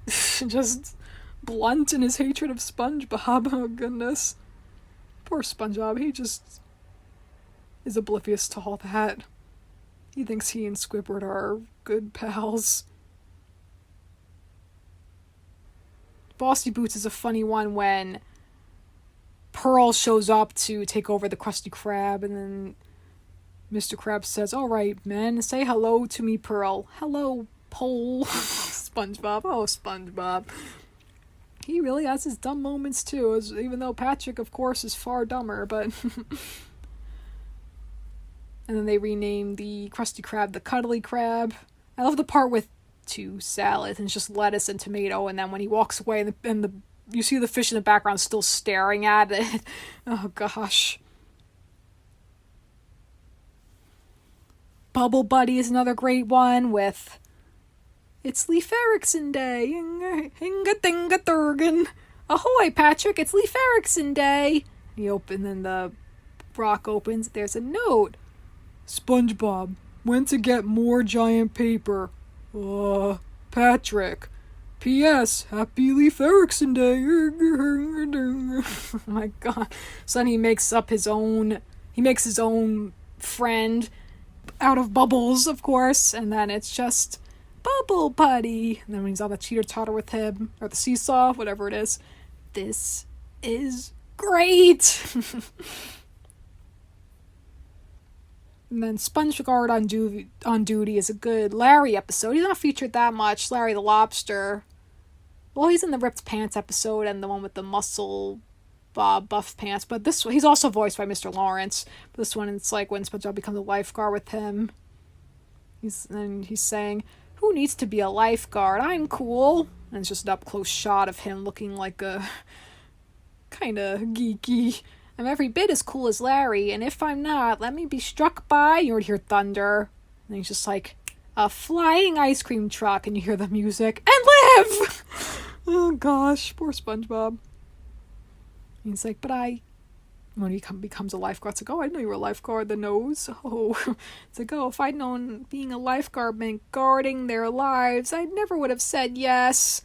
Just blunt in his hatred of SpongeBob. Oh, goodness. Poor SpongeBob, he just is oblivious to all that. He thinks he and Squidward are good pals. Bossy Boots is a funny one when Pearl shows up to take over the Krusty Krab, and then Mr. Krabs says, all right, men, say hello to me, Pearl. Hello, Pole. SpongeBob. Oh, SpongeBob. He really has his dumb moments too, even though Patrick, of course, is far dumber, but... And then they rename the Krusty Krab the Cuddly Crab. I love the part with 2 salads, and it's just lettuce and tomato, and then when he walks away, and you see the fish in the background still staring at it. Oh, gosh. Bubble Buddy is another great one with... It's Leif Erikson Day. Hinga-dinga-durgan. Ahoy, Patrick, it's Leif Erikson Day. And then the rock opens. There's a note. SpongeBob, when to get more giant paper? Patrick. P.S. Happy Leif Erikson Day. Oh my god. So then he makes his own friend out of bubbles, of course. And then it's just... Bubble Buddy. And then when he's on the teeter-totter with him, or the seesaw, whatever it is, this is great. And then SpongeGuard on duty is a good Larry episode. He's not featured that much. Larry the Lobster. Well, he's in the Ripped Pants episode and the one with the muscle Bob Buff Pants. But this one, he's also voiced by Mr. Lawrence. But this one, it's like when SpongeBob becomes a lifeguard with him. He's saying, who needs to be a lifeguard? I'm cool. And it's just an up-close shot of him looking like a kind of geeky. I'm every bit as cool as Larry, and if I'm not, let me be struck by... You already hear thunder. And he's just like, a flying ice cream truck, and you hear the music, and live! Oh gosh, poor SpongeBob. And he's like, when he becomes a lifeguard, it's like, oh, I didn't know you were a lifeguard, the nose. Oh, it's like, oh, if I'd known being a lifeguard meant guarding their lives, I never would have said yes.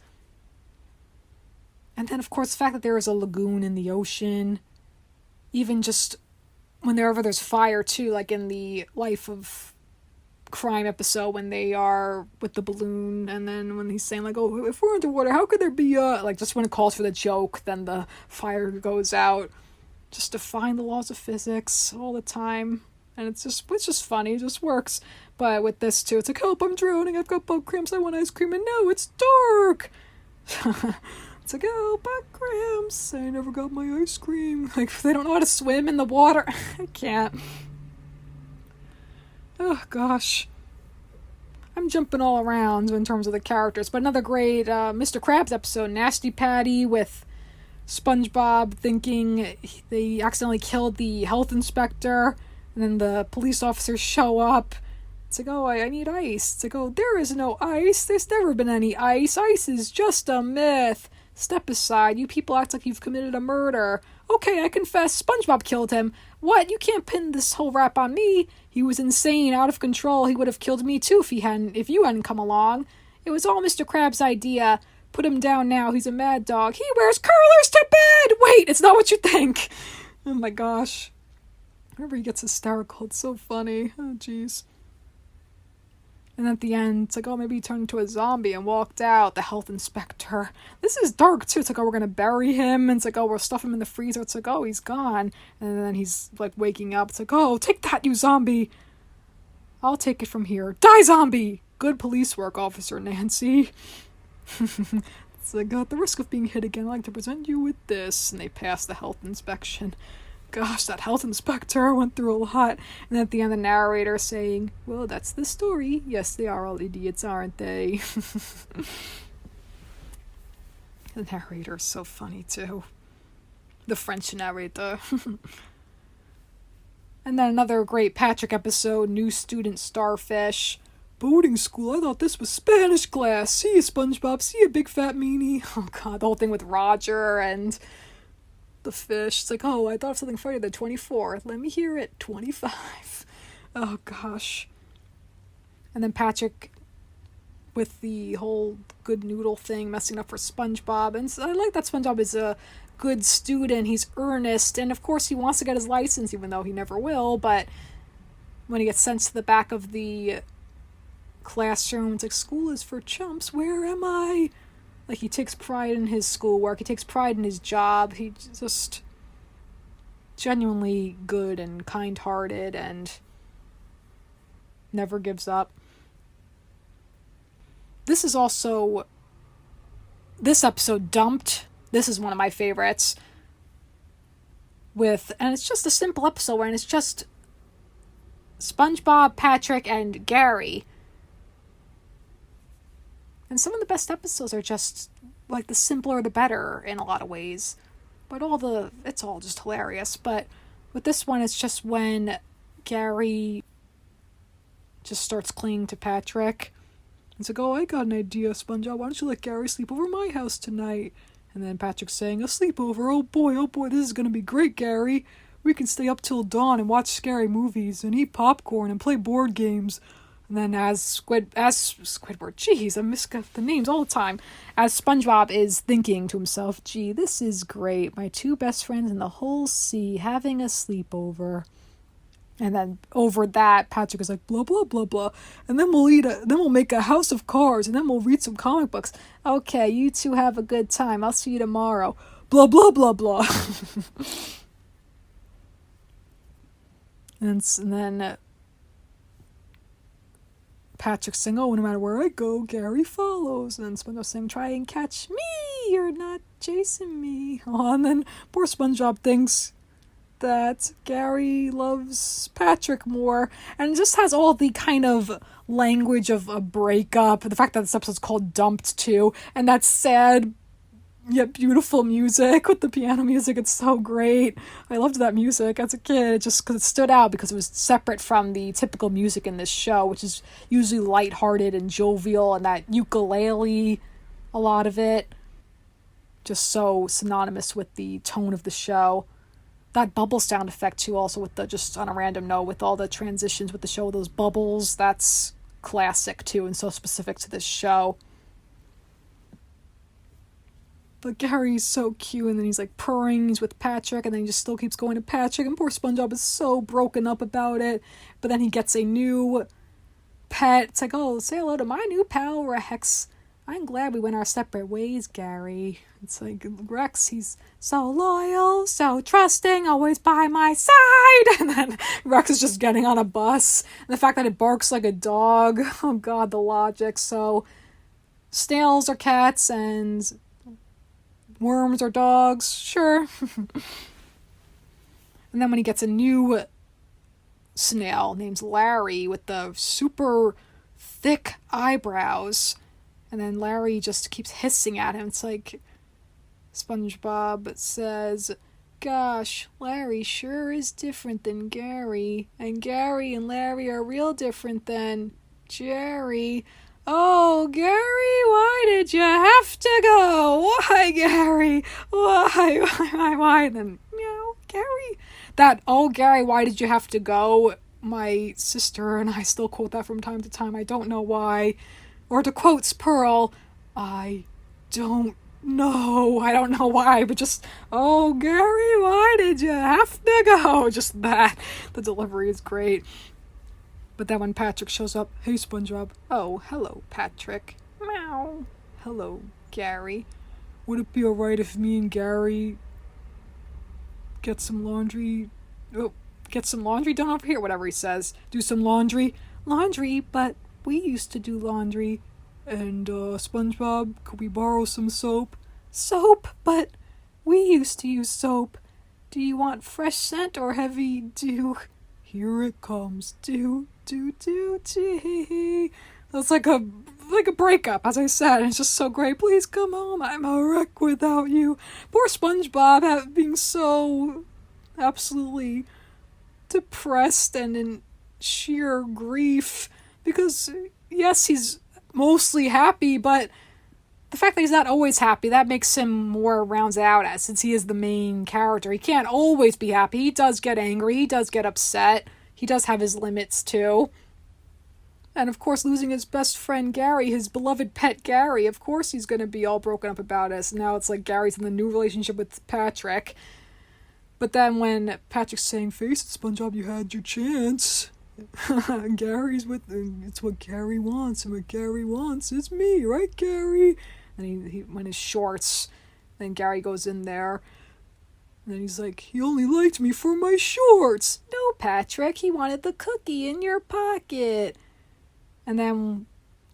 And then, of course, the fact that there is a lagoon in the ocean, even just whenever there's fire, too, like in the Life of Crime episode when they are with the balloon, and then when he's saying, like, oh, if we're underwater, how could there be like, just when it calls for the joke, then the fire goes out. Just defying the laws of physics all the time. And it's just funny, it just works. But with this, too, it's like, help, I'm drowning, I've got bug cramps, I want ice cream, and no, it's dark! It's like, oh, bug cramps, I never got my ice cream. Like, they don't know how to swim in the water. I can't. Oh, gosh. I'm jumping all around in terms of the characters. But another great Mr. Krabs episode, Nasty Patty, with SpongeBob thinking they accidentally killed the health inspector, and then the police officers show up. It's like, oh, I need ice. It's like, oh, there is no ice. There's never been any ice. Ice is just a myth. Step aside. You people act like you've committed a murder. Okay, I confess, SpongeBob killed him. What? You can't pin this whole rap on me. He was insane, out of control. He would have killed me too if you hadn't come along. It was all Mr. Krabs' idea. Put him down now. He's a mad dog. He wears curlers to bed! Wait, it's not what you think. Oh my gosh. Whenever he gets hysterical, it's so funny. Oh, jeez. And at the end, it's like, oh, maybe he turned into a zombie and walked out, the health inspector. This is dark, too. It's like, oh, we're going to bury him. And it's like, oh, we'll stuff him in the freezer. It's like, oh, he's gone. And then he's, like, waking up. It's like, oh, take that, you zombie. I'll take it from here. Die, zombie! Good police work, Officer Nancy. It's like, at the risk of being hit again, I'd like to present you with this. And they pass the health inspection. Gosh, that health inspector went through a lot. And at the end, the narrator saying, well, that's the story. Yes, they are all idiots, aren't they? The narrator is so funny, too. The French narrator. And then another great Patrick episode, New Student Starfish. Boarding school, I thought this was Spanish class. See ya, SpongeBob. See ya, big fat meanie. Oh, God, the whole thing with Roger and the fish. It's like, oh, I thought of something funnier than 24. Let me hear it. 25. Oh, gosh. And then Patrick with the whole good noodle thing messing up for SpongeBob. And I like that SpongeBob is a good student. He's earnest. And, of course, he wants to get his license, even though he never will. But when he gets sent to the back of the classroom, it's like, school is for chumps. Where am I? Like, he takes pride in his schoolwork. He takes pride in his job. He's just genuinely good and kind-hearted and never gives up. This is also... This episode, Dumped. This is one of my favorites. And it's just a simple episode, and it's just SpongeBob, Patrick, and Gary. And some of the best episodes are just, like, the simpler the better in a lot of ways. But it's all just hilarious. But with this one, it's just when Gary just starts clinging to Patrick. It's like, oh, I got an idea, SpongeBob. Why don't you let Gary sleep over my house tonight? And then Patrick's saying, a sleepover? Oh boy, this is going to be great, Gary. We can stay up till dawn and watch scary movies and eat popcorn and play board games. And then as Squidward, jeez, I miss the names all the time. As SpongeBob is thinking to himself, gee, this is great. My two best friends in the whole sea having a sleepover. And then over that, Patrick is like, blah, blah, blah, blah. And then we'll make a house of cards, and then we'll read some comic books. Okay, you two have a good time. I'll see you tomorrow. Blah, blah, blah, blah. and then Patrick's saying, oh, no matter where I go, Gary follows. And then SpongeBob's saying, try and catch me. You're not chasing me. Oh, and then poor SpongeBob thinks that Gary loves Patrick more, and it just has all the kind of language of a breakup. The fact that this episode's called Dumped too, and that sad yet beautiful music with the piano music, it's so great. I loved that music as a kid, just because it stood out because it was separate from the typical music in this show, which is usually lighthearted and jovial, and that ukulele, a lot of it, just so synonymous with the tone of the show. That bubble sound effect too, also with the, just on a random note, with all the transitions with the show, those bubbles, that's classic too, and so specific to this show. But Gary's so cute, and then he's like purring, he's with Patrick, and then he just still keeps going to Patrick, and poor SpongeBob is so broken up about it. But then he gets a new pet. It's like, oh, say hello to my new pal, Rex. I'm glad we went our separate ways, Gary. It's like, Rex, he's so loyal, so trusting, always by my side. And then Rex is just getting on a bus. And the fact that it barks like a dog. Oh, God, the logic. So, snails are cats and worms are dogs. Sure. And then when he gets a new snail named Larry with the super thick eyebrows, and then Larry just keeps hissing at him. It's like SpongeBob says, gosh, Larry sure is different than Gary. And Gary and Larry are real different than Jerry. Oh, Gary, why did you have to go? Why, Gary? Why? And then, meow, Gary. That, oh, Gary, why did you have to go? My sister and I still quote that from time to time. I don't know why. Or to quote Pearl, I don't know. I don't know why, but just, oh, Gary, why did you have to go? Just that. The delivery is great. But then when Patrick shows up, hey, SpongeBob. Oh, hello, Patrick. Meow. Hello, Gary. Would it be alright if me and Gary get some laundry? Oh, get some laundry done over here? Whatever he says. Do some laundry. Laundry, but we used to do laundry. And, SpongeBob, could we borrow some soap? Soap? But we used to use soap. Do you want fresh scent or heavy dew? Here it comes. Dew. That's like a breakup, as I said. And it's just so great. Please come home. I'm a wreck without you. Poor SpongeBob being so absolutely depressed and in sheer grief. Because, yes, he's mostly happy, but the fact that he's not always happy, that makes him more rounds out as, since he is the main character. He can't always be happy. He does get angry. He does get upset. He does have his limits, too. And, of course, losing his best friend, Gary, his beloved pet Gary, of course he's going to be all broken up about it. So now it's like Gary's in the new relationship with Patrick. But then when Patrick's saying, face it, SpongeBob, you had your chance. Gary's with, it's what Gary wants, and what Gary wants is me, right, Gary? And he went his shorts, then Gary goes in there, and then he's like, he only liked me for my shorts. No, Patrick, he wanted the cookie in your pocket. And then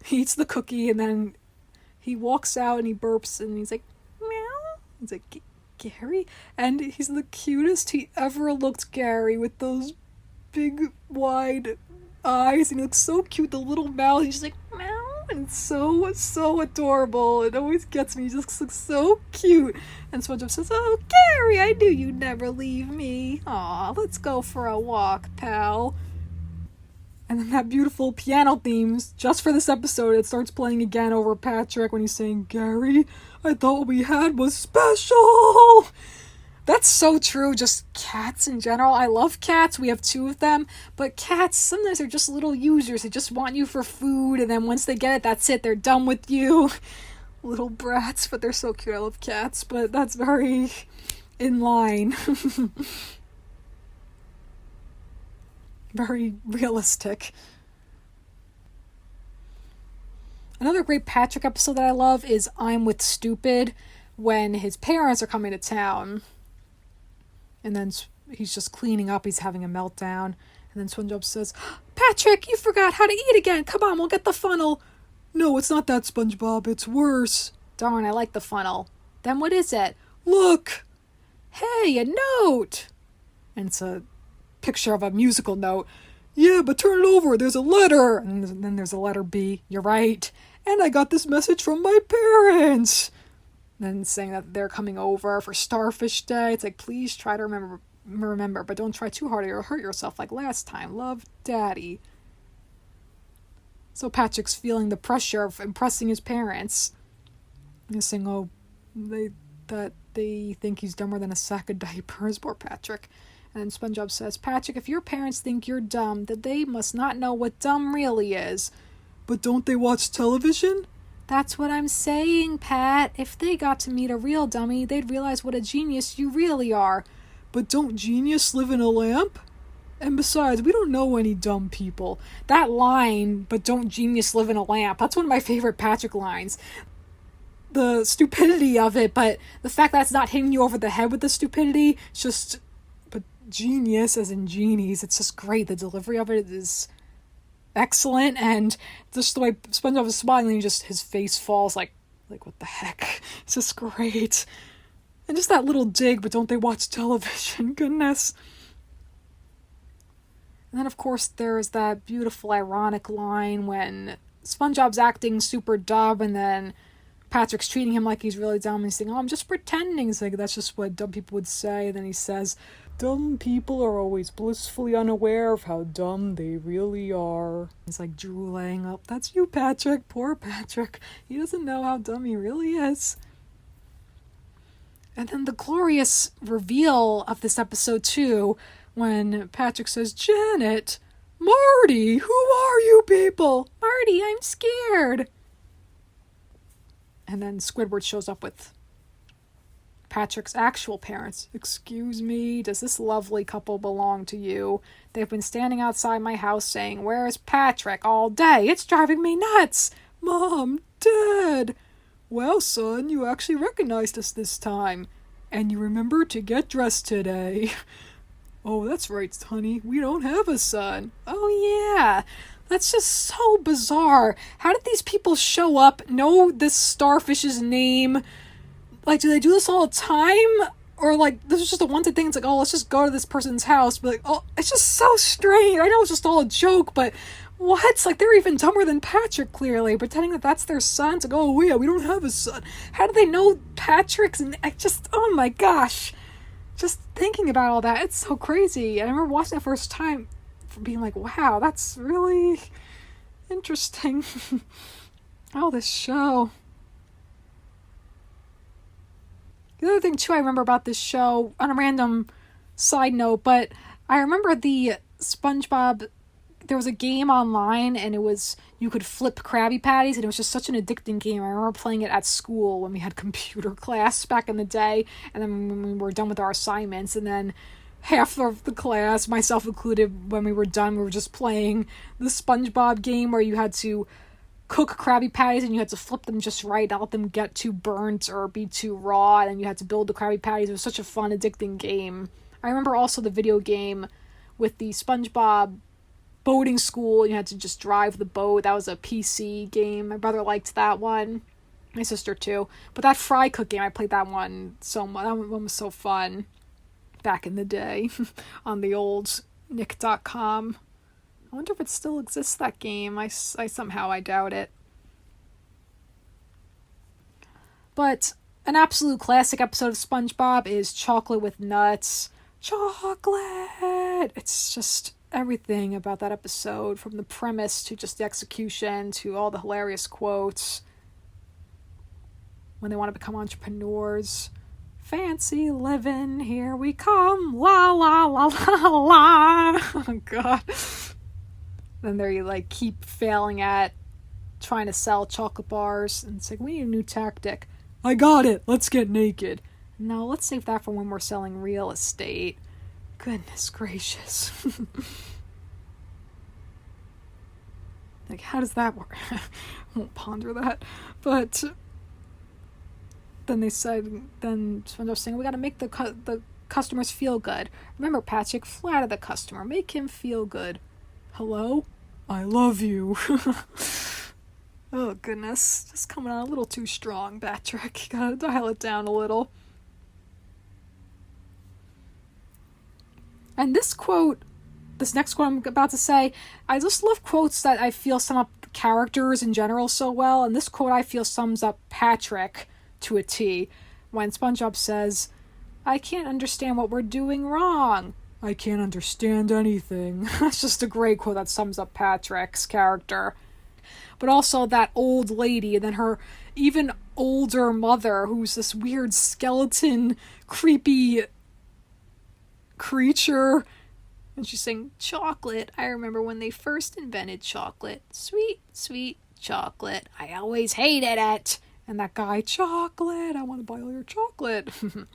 he eats the cookie, and then he walks out and he burps, and he's like, meow. He's like, Gary? And he's the cutest he ever looked, Gary, with those big, wide eyes, and he looks so cute, the little mouth, he's just like, meow, and so adorable. It always gets me, he just looks so cute. And SpongeBob says, oh, Gary, I knew you'd never leave me. Aw, let's go for a walk, pal. And then that beautiful piano theme, just for this episode, it starts playing again over Patrick when he's saying, Gary, I thought what we had was special. That's so true, just cats in general. I love cats, we have 2 of them, but cats, sometimes they're just little users. They just want you for food, and then once they get it, that's it, they're done with you. Little brats, but they're so cute. I love cats, but that's very in line. Very realistic. Another great Patrick episode that I love is I'm with Stupid, when his parents are coming to town. And then he's just cleaning up. He's having a meltdown. And then SpongeBob says, Patrick, you forgot how to eat again. Come on, we'll get the funnel. No, it's not that, SpongeBob. It's worse. Darn, I like the funnel. Then what is it? Look. Hey, a note. And it's a picture of a musical note. Yeah, but turn it over. There's a letter. And then there's a letter B. You're right. And I got this message from my parents. Then saying that they're coming over for Starfish Day. It's like, please try to remember, but don't try too hard or you'll hurt yourself like last time. Love, Daddy. So Patrick's feeling the pressure of impressing his parents. He's saying, they think he's dumber than a sack of diapers. Poor Patrick. And then SpongeBob says, Patrick, if your parents think you're dumb, then they must not know what dumb really is. But don't they watch television? That's what I'm saying, Pat. If they got to meet a real dummy, they'd realize what a genius you really are. But don't genius live in a lamp? And besides, we don't know any dumb people. That line, but don't genius live in a lamp, that's one of my favorite Patrick lines. The stupidity of it, but the fact that it's not hitting you over the head with the stupidity, it's just, but genius as in genies, it's just great. The delivery of it is excellent, and just the way SpongeBob is smiling, just his face falls like what the heck? It's just great. And just that little dig, but don't they watch television? Goodness. And then, of course, there's that beautiful, ironic line when SpongeBob's acting super dumb, and then Patrick's treating him like he's really dumb, and he's saying, oh, I'm just pretending. He's like, that's just what dumb people would say. And then he says, dumb people are always blissfully unaware of how dumb they really are. He's like drooling. Oh, that's you, Patrick. Poor Patrick. He doesn't know how dumb he really is. And then the glorious reveal of this episode, too, when Patrick says, Janet, Marty, who are you people? Marty, I'm scared. And then Squidward shows up with Patrick's actual parents. Excuse me, does this lovely couple belong to you? They've been standing outside my house saying, where's Patrick, all day? It's driving me nuts. Mom, Dad. Well, son, you actually recognized us this time. And you remember to get dressed today. Oh, that's right, honey. We don't have a son. Oh, yeah. That's just so bizarre. How did these people show up, know this starfish's name? Like, do they do this all the time? Or, like, this is just a one-time thing. It's like, oh, let's just go to this person's house. But, like, oh, it's just so strange. I know it's just all a joke, but what? Like, they're even dumber than Patrick, clearly. Pretending that that's their son. It's like, oh, yeah, we don't have a son. How do they know Patrick's? And I just, oh, my gosh. Just thinking about all that, it's so crazy. And I remember watching it the first time being like, wow, that's really interesting. Oh, this show. The other thing, too, I remember about this show, on a random side note, but I remember the SpongeBob, there was a game online, and it was, you could flip Krabby Patties, and it was just such an addicting game. I remember playing it at school when we had computer class back in the day, and then when we were done with our assignments, and then half of the class, myself included, when we were done, we were just playing the SpongeBob game where you had to cook Krabby Patties and you had to flip them just right, not let them get too burnt or be too raw, and you had to build the Krabby Patties. It was such a fun, addicting game. I remember also the video game with the SpongeBob boating school. You had to just drive the boat. That was a PC game. My brother liked that one. My sister too. But that fry cook game, I played that one so much. That one was so fun back in the day on the old nick.com. I wonder if it still exists, that game. I somehow, I doubt it. But an absolute classic episode of SpongeBob is Chocolate with Nuts. Chocolate! It's just everything about that episode, from the premise to just the execution to all the hilarious quotes. When they want to become entrepreneurs. Fancy living, here we come, la la la la la. Oh god. Then they like keep failing at trying to sell chocolate bars, and it's like, we need a new tactic. I got it, let's get naked. No, let's save that for when we're selling real estate. Goodness gracious. Like, how does that work? I won't ponder that. But then SpongeBob's saying, we gotta make the customers feel good. Remember, Patrick, flatter the customer. Make him feel good. Hello? I love you. Oh, goodness. Just coming on a little too strong, Patrick. You gotta dial it down a little. And this next quote I'm about to say, I just love quotes that I feel sum up characters in general so well, and this quote I feel sums up Patrick to a T, when SpongeBob says, I can't understand what we're doing wrong. I can't understand anything. That's just a great quote that sums up Patrick's character. But also that old lady, and then her even older mother, who's this weird skeleton, creepy creature. And she's saying, chocolate. I remember when they first invented chocolate. Sweet, sweet chocolate. I always hated it. And that guy, chocolate, I want to buy all your chocolate. And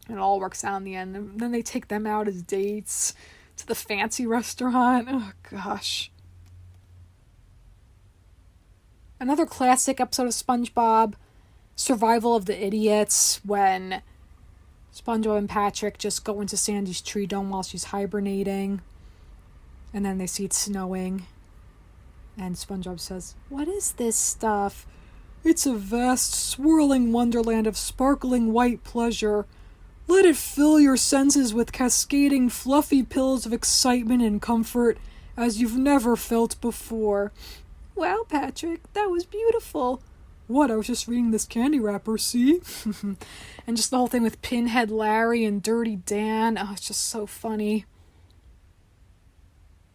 it all works out in the end. And then they take them out as dates to the fancy restaurant. Oh, gosh. Another classic episode of SpongeBob, Survival of the Idiots, when SpongeBob and Patrick just go into Sandy's tree dome while she's hibernating. And then they see it snowing. And SpongeBob says, "What is this stuff?" "It's a vast, swirling wonderland of sparkling white pleasure. Let it fill your senses with cascading, fluffy pills of excitement and comfort as you've never felt before." "Wow, Patrick, that was beautiful." "What? I was just reading this candy wrapper, see?" And just the whole thing with Pinhead Larry and Dirty Dan. Oh, it's just so funny.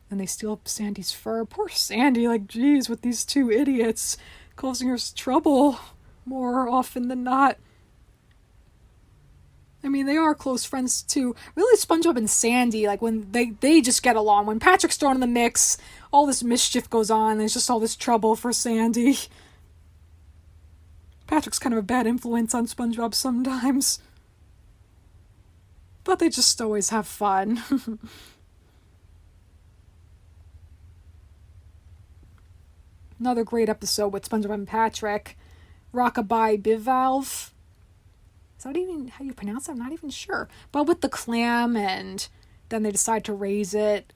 And they steal up Sandy's fur. Poor Sandy, like, geez, with these two idiots causing her trouble more often than not. I mean, they are close friends too. Really, SpongeBob and Sandy, like, when they just get along. When Patrick's thrown in the mix, all this mischief goes on. There's just all this trouble for Sandy. Patrick's kind of a bad influence on SpongeBob sometimes. But they just always have fun. Another great episode with SpongeBob and Patrick. Rockabye Bivalve. Is that even how you pronounce it? I'm not even sure. But with the clam, and then they decide to raise it.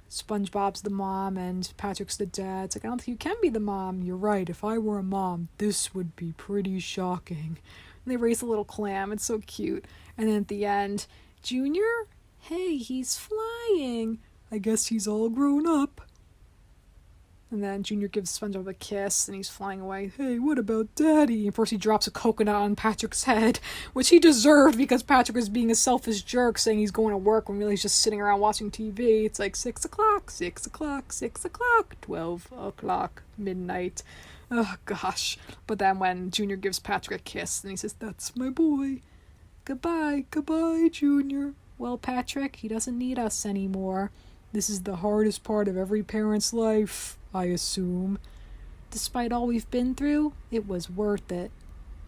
SpongeBob's the mom and Patrick's the dad. It's like, I don't think you can be the mom. You're right. If I were a mom, this would be pretty shocking. And they raise a little clam. It's so cute. And then at the end, Junior? Hey, he's flying. I guess he's all grown up. And then Junior gives SpongeBob a kiss, and he's flying away. Hey, what about Daddy? And first he drops a coconut on Patrick's head, which he deserved because Patrick was being a selfish jerk, saying he's going to work when really he's just sitting around watching TV. It's like 6 o'clock, 6 o'clock, 6 o'clock, 12 o'clock, midnight. Oh, gosh. But then when Junior gives Patrick a kiss, and he says, "That's my boy. Goodbye, goodbye, Junior." Well, Patrick, he doesn't need us anymore. This is the hardest part of every parent's life, I assume. Despite all we've been through, it was worth it.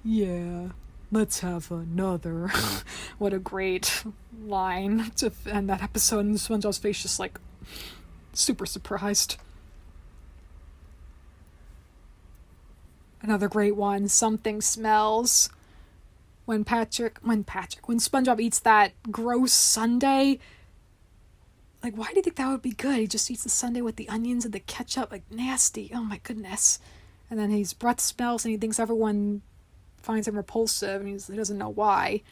Yeah, let's have another. What a great line to end that episode, and SpongeBob's face just like super surprised. Another great one, Something Smells. When SpongeBob eats that gross sundae, like, why do you think that would be good? He just eats the sundae with the onions and the ketchup, like, nasty. Oh my goodness. And then his breath smells and he thinks everyone finds him repulsive, and he doesn't know why.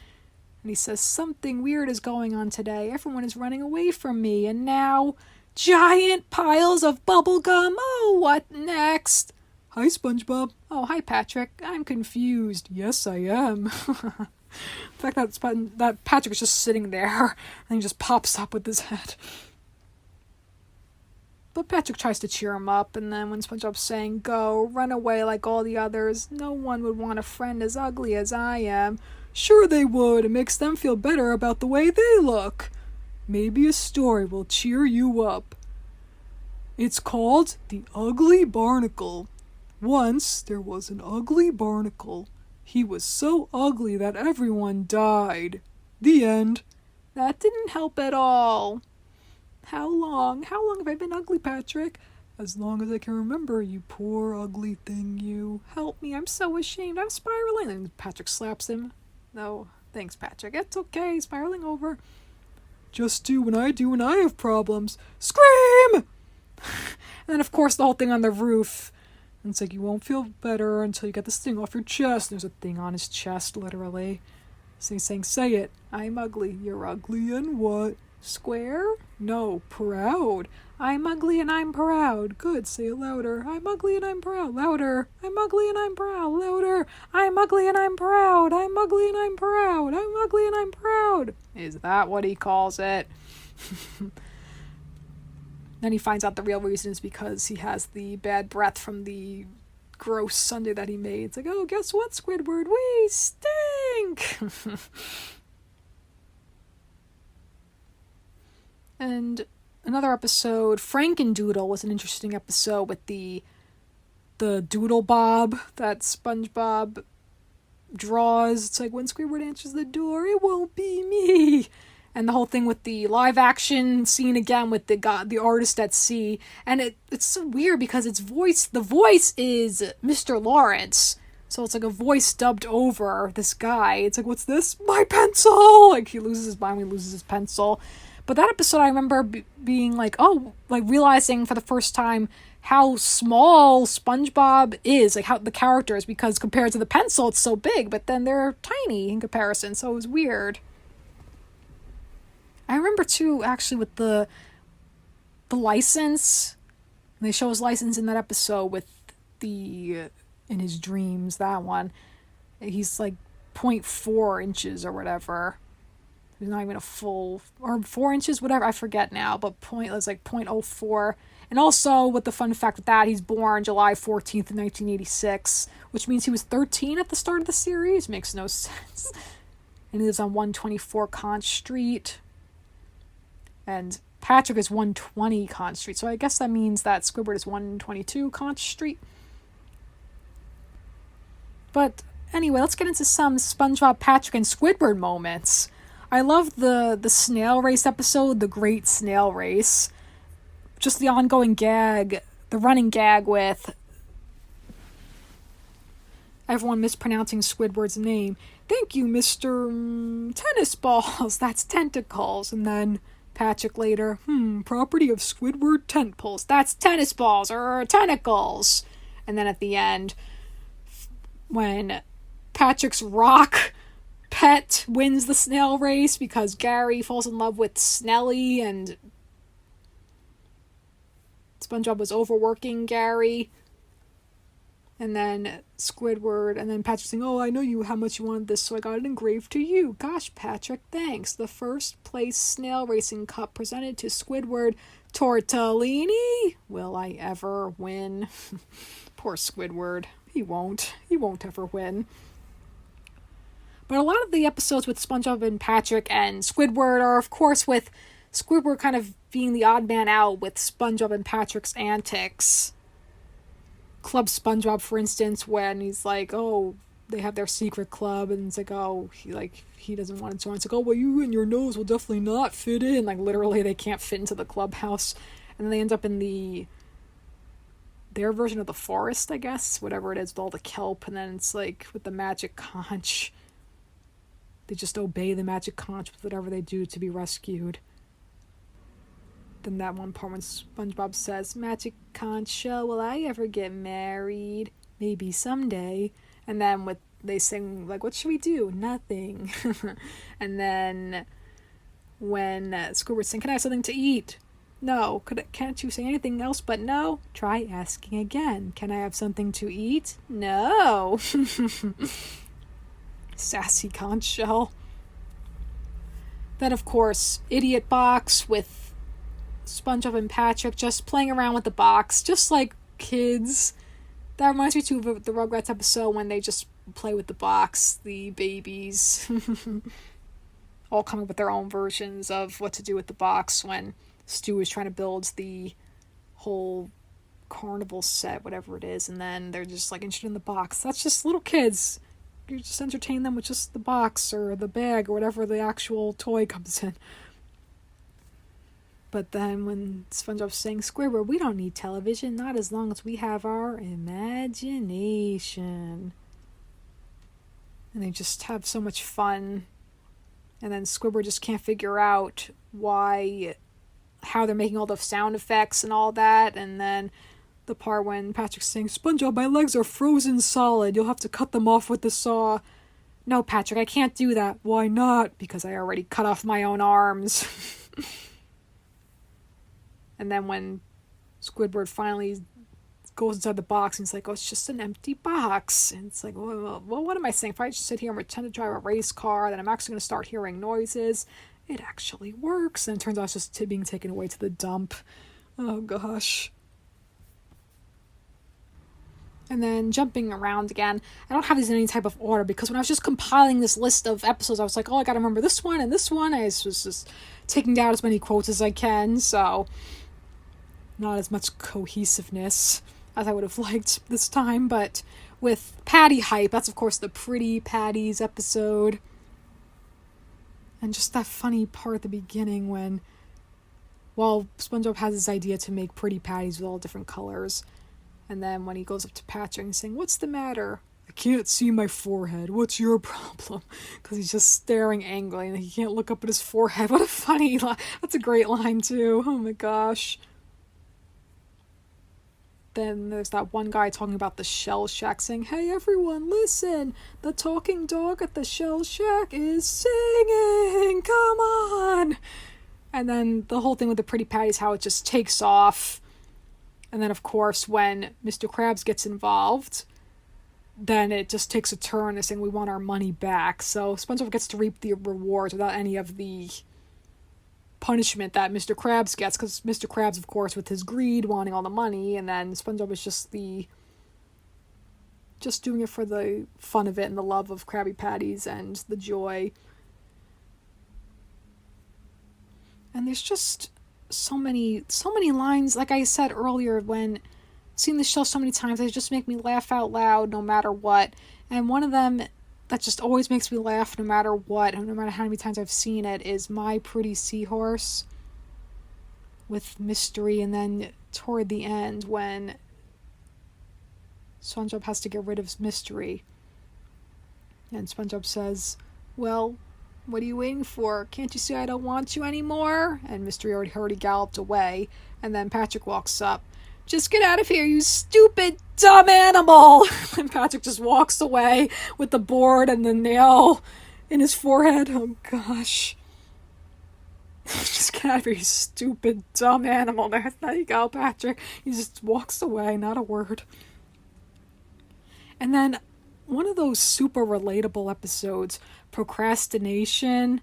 And he says, "Something weird is going on today. Everyone is running away from me, and now giant piles of bubble gum. Oh, what next?" "Hi, SpongeBob." "Oh, hi, Patrick. I'm confused." "Yes, I am." The fact that Patrick is just sitting there and he just pops up with his head. But Patrick tries to cheer him up, and then when SpongeBob's saying, "Go, run away like all the others. No one would want a friend as ugly as I am." "Sure they would. It makes them feel better about the way they look. Maybe a story will cheer you up. It's called The Ugly Barnacle. Once there was an ugly barnacle. He was so ugly that everyone died. The end." That didn't help at all. How long have I been ugly, Patrick?" "As long as I can remember, you poor ugly thing, you." "Help me, I'm so ashamed, I'm spiraling." And Patrick slaps him. "No, thanks, Patrick, it's okay, spiraling over." "Just do when I have problems. Scream!" And then, of course, the whole thing on the roof. And it's like, you won't feel better until you get this thing off your chest. There's a thing on his chest, literally. So he's saying, "Say it. I'm ugly." "You're ugly and what?" "Square?" "No, proud." "I'm ugly and I'm proud." "Good, say it louder." "I'm ugly and I'm proud." "Louder." "I'm ugly and I'm proud." "Louder." "I'm ugly and I'm proud." "I'm ugly and I'm proud." "I'm ugly and I'm proud." Is that what he calls it? Then he finds out the real reason is because he has the bad breath from the gross sundae that he made. It's like, oh, guess what, Squidward? We stink! And another episode, Frankendoodle, was an interesting episode with the the doodle bob that SpongeBob draws. It's like, when Squidward answers the door, it won't be me. And the whole thing with the live action scene again with the artist at sea. And it's so weird because the voice is Mr. Lawrence. So it's like a voice dubbed over this guy. It's like, what's this? My pencil! Like, he loses his mind when he loses his pencil. But that episode, I remember being like, oh, like realizing for the first time how small SpongeBob is, like how the character is, because compared to the pencil, it's so big, but then they're tiny in comparison, so it was weird. I remember too, actually, with the license. They show his license in that episode with in his dreams, that one. He's like 0.4 inches or whatever. He's not even a full, or 4 inches, whatever, I forget now, but it's like 0.04. And also, with the fun fact with that, he's born July 14th, 1986, which means he was 13 at the start of the series. Makes no sense. And he lives on 124 Conch Street. And Patrick is 120 Conch Street, so I guess that means that Squidward is 122 Conch Street. But anyway, let's get into some SpongeBob, Patrick, and Squidward moments. I love the snail race episode, the Great Snail Race. Just the ongoing gag, the running gag with everyone mispronouncing Squidward's name. Thank you, Mr. Tennis Balls. That's tentacles. And then Patrick later, property of Squidward tentacles. That's tennis balls or tentacles. And then at the end, when Patrick's rock pet wins the snail race because Gary falls in love with Snelly and SpongeBob was overworking Gary. And then Squidward, and then Patrick saying, oh, I know how much you wanted this, so I got it engraved to you. Gosh, Patrick, thanks. The first place snail racing cup presented to Squidward Tortellini. Will I ever win? Poor Squidward. He won't ever win. But a lot of the episodes with SpongeBob and Patrick and Squidward are, of course, with Squidward kind of being the odd man out with SpongeBob and Patrick's antics. Club SpongeBob, for instance, when he's like, oh, they have their secret club, and it's like, oh, he doesn't want to join. It's like, oh, well, you and your nose will definitely not fit in. Like, literally, they can't fit into the clubhouse. And then they end up in their version of the forest, I guess, whatever it is, with all the kelp, and then it's like, with the magic conch. They just obey the magic conch with whatever they do to be rescued. Then that one part when SpongeBob says, Magic Conch, will I ever get married? Maybe someday. And then they sing, like, what should we do? Nothing. And then when Squidward sings, can I have something to eat? No. Can't you say anything else but no? Try asking again. Can I have something to eat? No. Sassy conch shell. Then, of course, Idiot Box with SpongeBob and Patrick just playing around with the box, just like kids. That reminds me too of the Rugrats episode when they just play with the box, the babies. All coming up with their own versions of what to do with the box when Stu is trying to build the whole carnival set, whatever it is, and then they're just like interested in the box. That's just little kids. You just entertain them with just the box or the bag or whatever the actual toy comes in. But then when SpongeBob's saying, Squidward, we don't need television, not as long as we have our imagination. And they just have so much fun. And then Squidward just can't figure out how they're making all the sound effects and all that. And then the part when Patrick's saying, SpongeBob, my legs are frozen solid. You'll have to cut them off with the saw. No, Patrick, I can't do that. Why not? Because I already cut off my own arms. And then when Squidward finally goes inside the box and he's like, oh, it's just an empty box. And it's like, well, what am I saying? If I just sit here and pretend to drive a race car, then I'm actually going to start hearing noises. It actually works. And it turns out it's just being taken away to the dump. Oh, gosh. And then jumping around again, I don't have these in any type of order because when I was just compiling this list of episodes, I was like, oh, I gotta remember this one and this one. I was just taking down as many quotes as I can, so not as much cohesiveness. as I would have liked this time, but with Patty hype, that's of course the Pretty Patties episode. And just that funny part at the beginning when, well, SpongeBob has this idea to make Pretty Patties with all different colors. And then when he goes up to Patrick and saying, "What's the matter?" "I can't see my forehead. What's your problem?" Because he's just staring angrily and he can't look up at his forehead. What a funny line. That's a great line too. Oh my gosh. Then there's that one guy talking about the Shell Shack saying, "Hey everyone, listen! The talking dog at the Shell Shack is singing! Come on!" And then the whole thing with the Pretty Patties, how it just takes off. And then, of course, when Mr. Krabs gets involved, then it just takes a turn. They're saying, "We want our money back." So SpongeBob gets to reap the rewards without any of the punishment that Mr. Krabs gets. Because Mr. Krabs, of course, with his greed, wanting all the money. And then SpongeBob is just doing it for the fun of it and the love of Krabby Patties and the joy. And there's just so many lines, like I said earlier, when seeing the show so many times, they just make me laugh out loud no matter what. And one of them that just always makes me laugh no matter what, and no matter how many times I've seen it, is My Pretty Seahorse with Mystery. And then toward the end, when SpongeBob has to get rid of Mystery, and SpongeBob says, "Well, what are you waiting for? Can't you see I don't want you anymore?" And Mystery already galloped away. And then Patrick walks up. "Just get out of here, you stupid, dumb animal!" And Patrick just walks away with the board and the nail in his forehead. Oh, gosh. "Just get out of here, you stupid, dumb animal." There you go, Patrick. He just walks away, not a word. And then one of those super relatable episodes, Procrastination,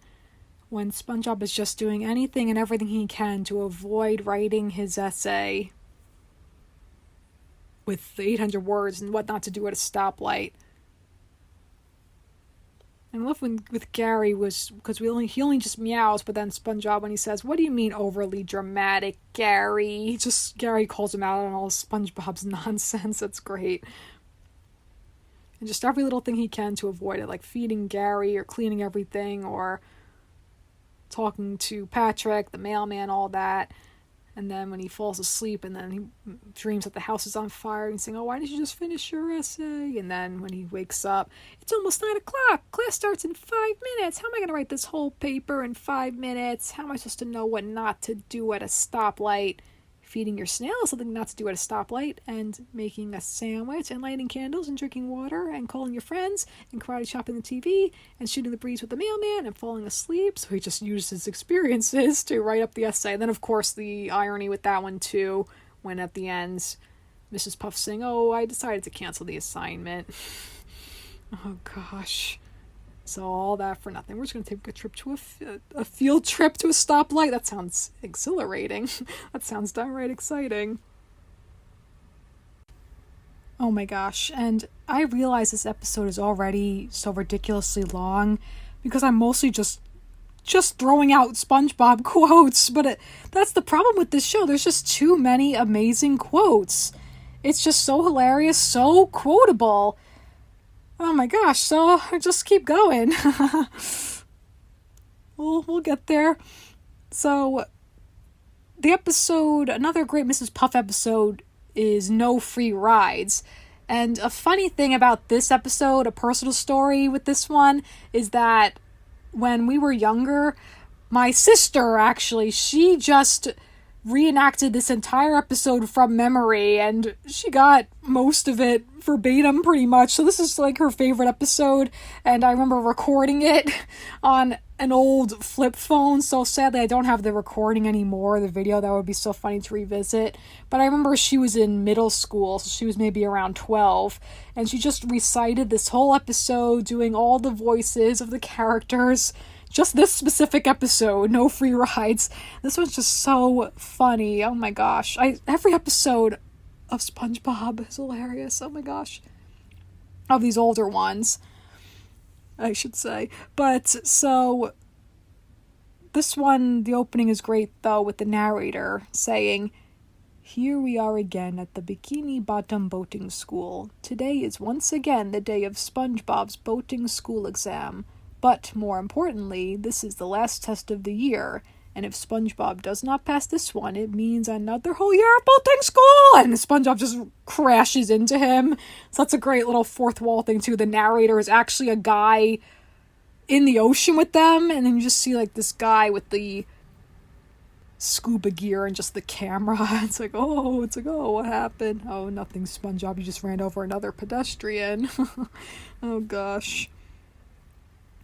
when SpongeBob is just doing anything and everything he can to avoid writing his essay with 800 words and what not to do at a stoplight. And I love when with Gary was, because he only just meows, but then SpongeBob, when he says, "What do you mean overly dramatic, Gary?" Gary calls him out on all SpongeBob's nonsense. That's great. And just every little thing he can to avoid it, like feeding Gary or cleaning everything or talking to Patrick, the mailman, all that. And then when he falls asleep and then he dreams that the house is on fire and saying, "Oh, why didn't you just finish your essay?" And then when he wakes up, "It's almost 9:00. Class starts in 5 minutes. How am I going to write this whole paper in 5 minutes? How am I supposed to know what not to do at a stoplight?" Feeding your snail is something not to do at a stoplight, and making a sandwich, and lighting candles, and drinking water, and calling your friends, and karate chopping the TV, and shooting the breeze with the mailman, and falling asleep. So he just used his experiences to write up the essay. And then, of course, the irony with that one, too, when at the end, Mrs. Puff saying, "Oh, I decided to cancel the assignment." Oh, gosh. So all that for nothing. We're just going to take a trip to a field trip to a stoplight. That sounds exhilarating. That sounds downright exciting. Oh my gosh. And I realize this episode is already so ridiculously long because I'm mostly just throwing out SpongeBob quotes. But that's the problem with this show. There's just too many amazing quotes. It's just so hilarious, so quotable. Oh my gosh, so just keep going. We'll get there. So, the episode, another great Mrs. Puff episode, is No Free Rides. And a funny thing about this episode, a personal story with this one, is that when we were younger, my sister, actually, she just reenacted this entire episode from memory, and she got most of it verbatim pretty much. So this is like her favorite episode, and I remember recording it on an old flip phone. So sadly I don't have the recording anymore, the video. That would be so funny to revisit. But I remember she was in middle school, so she was maybe around 12, and she just recited this whole episode, doing all the voices of the characters. Just this specific episode, No Free Rides. This one's just so funny. Oh my gosh. Every episode of SpongeBob is hilarious. Oh my gosh. Of these older ones, I should say. But, so, this one, the opening is great, though, with the narrator saying, Here we are again at the Bikini Bottom Boating School. Today is once again the day of SpongeBob's boating school exam. But, more importantly, this is the last test of the year. And if SpongeBob does not pass this one, it means another whole year of boating school! And SpongeBob just crashes into him. So that's a great little fourth wall thing, too. The narrator is actually a guy in the ocean with them. And then you just see, like, this guy with the scuba gear and just the camera. It's like, oh, what happened? Oh, nothing, SpongeBob. You just ran over another pedestrian. Oh, gosh.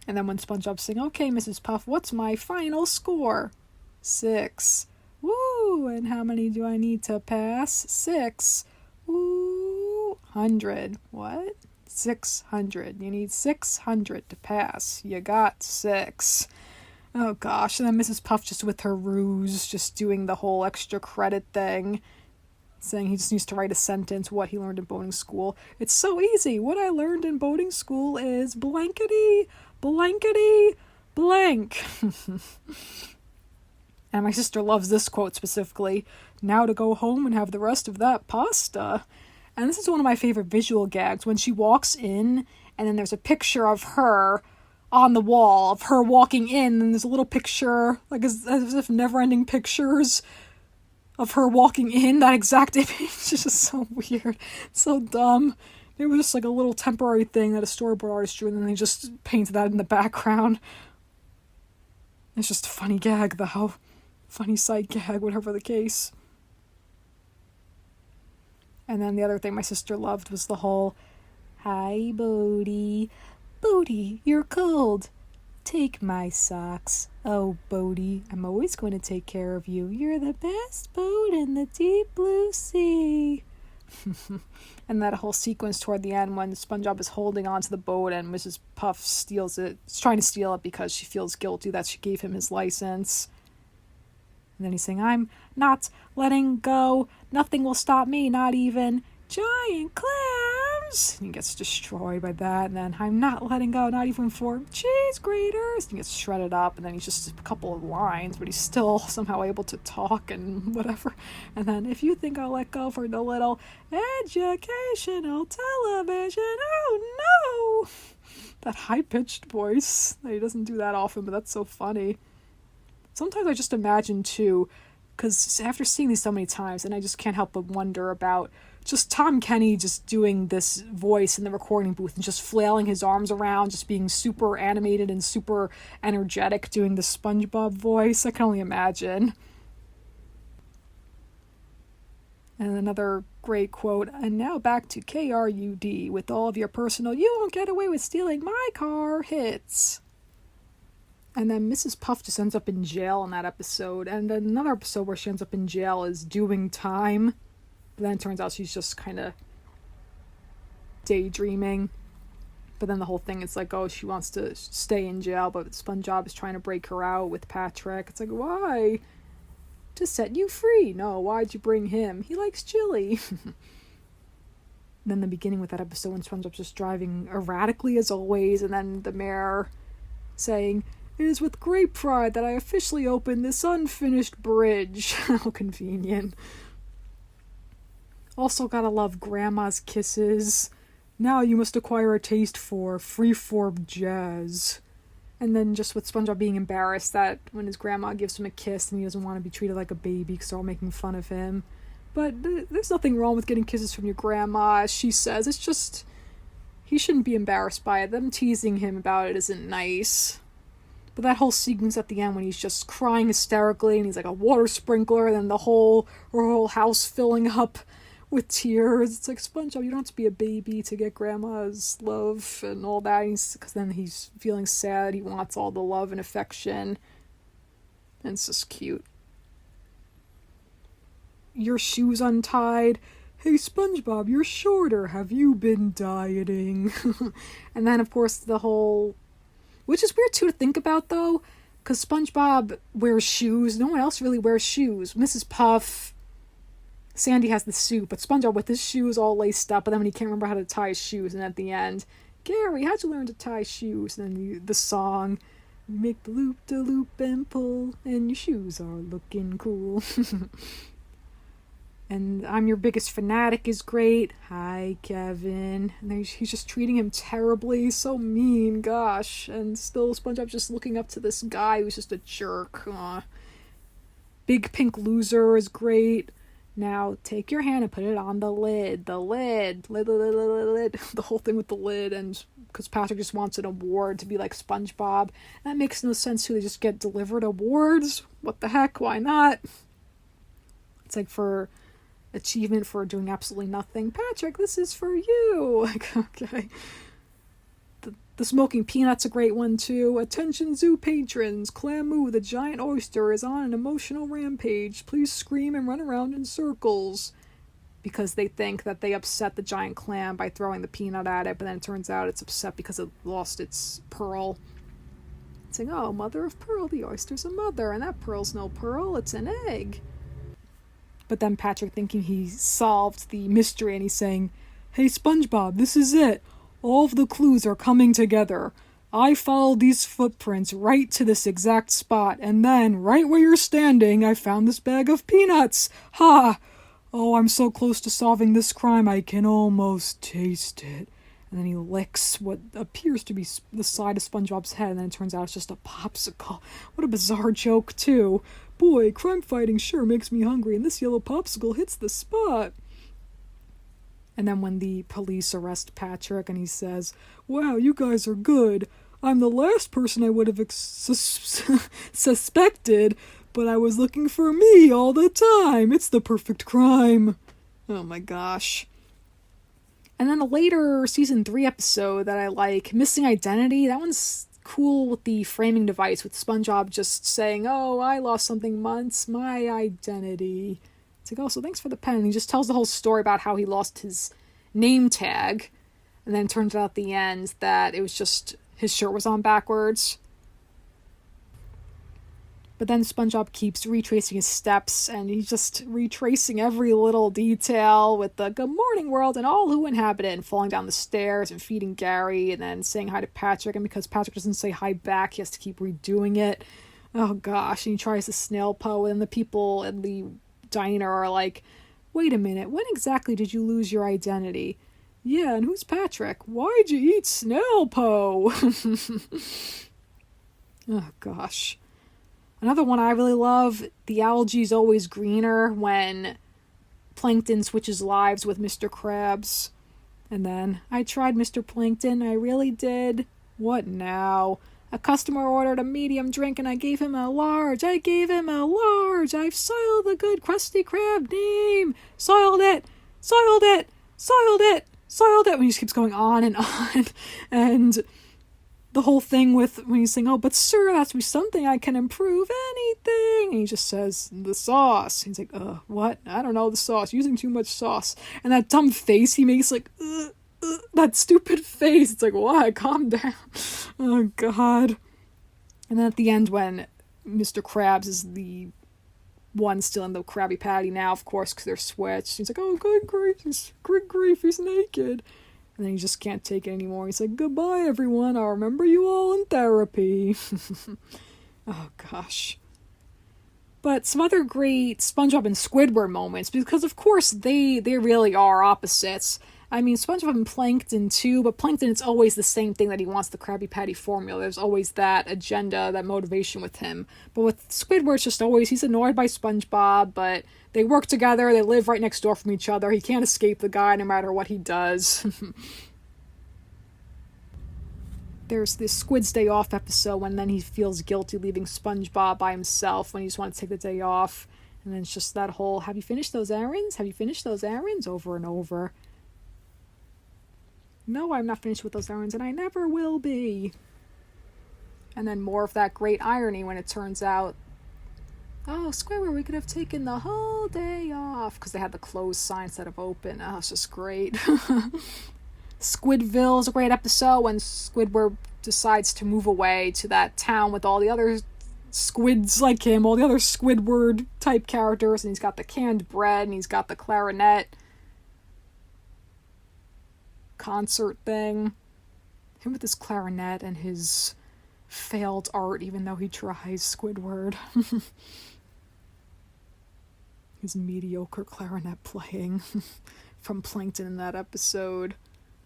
And then when SpongeBob's saying, okay, Mrs. Puff, what's my final score? 6. Woo! And how many do I need to pass? 6. Woo! 100. What? 600. You need 600 to pass. You got 6. Oh gosh, and then Mrs. Puff just with her ruse, just doing the whole extra credit thing, saying he just needs to write a sentence, what he learned in boating school. It's so easy. What I learned in boating school is blankety, blankety, blank. And my sister loves this quote specifically. Now to go home and have the rest of that pasta. And this is one of my favorite visual gags, when she walks in, and then there's a picture of her on the wall of her walking in, and there's a little picture, like as if Never-Ending Pictures of her walking in, that exact image is just so weird, so dumb. It was just like a little temporary thing that a storyboard artist drew, and then they just painted that in the background. It's just a funny gag, though. Funny sight gag, whatever the case. And then the other thing my sister loved was the whole, hi, Bodie. Bodie, you're cold. Take my socks. Oh, Bodie, I'm always going to take care of you. You're the best boat in the deep blue sea. And that whole sequence toward the end when SpongeBob is holding onto the boat and Mrs. Puff steals it. She's trying to steal it because she feels guilty that she gave him his license. And then he's saying, I'm not letting go. Nothing will stop me, not even giant clams. And he gets destroyed by that. And then I'm not letting go, not even for cheese graters. And he gets shredded up. And then he's just a couple of lines, but he's still somehow able to talk and whatever. And then if you think I'll let go for the little educational television, oh no! That high-pitched voice. He doesn't do that often, but that's so funny. Sometimes I just imagine, too, because after seeing these so many times, and I just can't help but wonder about just Tom Kenny just doing this voice in the recording booth and just flailing his arms around, just being super animated and super energetic doing the SpongeBob voice. I can only imagine. And another great quote, and now back to KRUD with all of your personal, you won't get away with stealing my car hits. And then Mrs. Puff just ends up in jail in that episode. And then another episode where she ends up in jail is doing time. But then it turns out she's just kind of daydreaming. But then the whole thing is like, oh, she wants to stay in jail, but SpongeBob is trying to break her out with Patrick. It's like, why? To set you free. No, why'd you bring him? He likes chili. Then the beginning with that episode when SpongeBob's just driving erratically as always. And then the mayor saying, it is with great pride that I officially open this unfinished bridge. How convenient. Also gotta love Grandma's kisses. Now you must acquire a taste for freeform jazz. And then just with SpongeBob being embarrassed that when his grandma gives him a kiss and he doesn't want to be treated like a baby because they're all making fun of him. But there's nothing wrong with getting kisses from your grandma, as she says. It's just, he shouldn't be embarrassed by it. Them teasing him about it isn't nice. But that whole sequence at the end when he's just crying hysterically and he's like a water sprinkler and then the whole house filling up with tears. It's like, SpongeBob, you don't have to be a baby to get grandma's love and all that. Because then he's feeling sad. He wants all the love and affection. And it's just cute. Your shoes untied. Hey, SpongeBob, you're shorter. Have you been dieting? And then, of course, the whole... Which is weird, too, to think about, though. Because SpongeBob wears shoes. No one else really wears shoes. Mrs. Puff... Sandy has the suit, but SpongeBob with his shoes all laced up, and then when he can't remember how to tie his shoes, and at the end, Gary, how'd you learn to tie shoes? And then the song, make the loop-de-loop and pull, and your shoes are looking cool. And I'm your biggest fanatic is great. Hi, Kevin. And he's just treating him terribly. So mean, gosh. And still SpongeBob's just looking up to this guy who's just a jerk. Big Pink Loser is great. Now take your hand and put it on the lid. The lid. Lid. The whole thing with the lid. And because Patrick just wants an award to be like SpongeBob. That makes no sense too. They just get delivered awards. What the heck? Why not? It's like for achievement for doing absolutely nothing. Patrick, this is for you. Like, okay. The smoking peanut's a great one too. Attention zoo patrons. Clamu, the giant oyster, is on an emotional rampage. Please scream and run around in circles. Because they think that they upset the giant clam by throwing the peanut at it, but then it turns out it's upset because it lost its pearl. It's like, oh, mother of pearl, the oyster's a mother, and that pearl's no pearl, it's an egg. But then Patrick, thinking he solved the mystery, and he's saying, hey, SpongeBob, this is it. All of the clues are coming together. I followed these footprints right to this exact spot, and then, right where you're standing, I found this bag of peanuts. Ha! Oh, I'm so close to solving this crime, I can almost taste it. And then he licks what appears to be the side of SpongeBob's head, and then it turns out it's just a popsicle. What a bizarre joke, too. Boy, crime fighting sure makes me hungry, and this yellow popsicle hits the spot. And then when the police arrest Patrick, and he says, wow, you guys are good. I'm the last person I would have suspected, but I was looking for me all the time. It's the perfect crime. Oh my gosh. And then a later season 3 episode that I like, Missing Identity, that one's cool with the framing device, with SpongeBob just saying, oh, I lost something once, my identity. It's like, oh, so thanks for the pen. And he just tells the whole story about how he lost his name tag. And then it turns out at the end that it was just his shirt was on backwards. But then SpongeBob keeps retracing his steps, and he's just retracing every little detail with the good morning world and all who inhabit it, and falling down the stairs and feeding Gary and then saying hi to Patrick. And because Patrick doesn't say hi back, he has to keep redoing it. Oh gosh, and he tries the snail pose, and the people in the diner are like, wait a minute, when exactly did you lose your identity? Yeah, and who's Patrick? Why'd you eat snail po? Oh gosh. Another one I really love, the algae's always greener, when Plankton switches lives with Mr. Krabs. And then, I tried Mr. Plankton, I really did. What now? A customer ordered a medium drink and I gave him a large. I've soiled the good Krusty Krab name. Soiled it. When he just keeps going on and on. And the whole thing with when he's saying, oh, but sir, that has to be something I can improve, anything. And he just says, the sauce. He's like, what? I don't know, the sauce. Using too much sauce. And that dumb face he makes, like, that stupid face. It's like, why? Calm down. Oh, God. And then at the end, when Mr. Krabs is the one still in the Krabby Patty now, of course, because they're switched. He's like, oh, good grief, he's naked. And then he just can't take it anymore. He's like, goodbye, everyone. I'll remember you all in therapy. Oh, gosh. But some other great SpongeBob and Squidward moments, because, of course, they really are opposites. I mean, SpongeBob and Plankton, too, but Plankton, it's always the same thing, that he wants the Krabby Patty formula. There's always that agenda, that motivation with him. But with Squidward, it's just always, he's annoyed by SpongeBob, but they work together, they live right next door from each other. He can't escape the guy no matter what he does. There's this Squid's Day Off episode when then he feels guilty leaving SpongeBob by himself when he just wants to take the day off. And then it's just that whole, have you finished those errands? Over and over. No, I'm not finished with those errands, and I never will be. And then more of that great irony when it turns out, oh, Squidward, we could have taken the whole day off, because they had the closed sign instead of open. Oh, it's just great. Squidville is a great episode when Squidward decides to move away to that town with all the other squids like him, all the other Squidward type characters, and he's got the canned bread, and he's got the clarinet concert thing. Him with his clarinet and his failed art, even though he tries, Squidward. his mediocre clarinet playing from Plankton in that episode,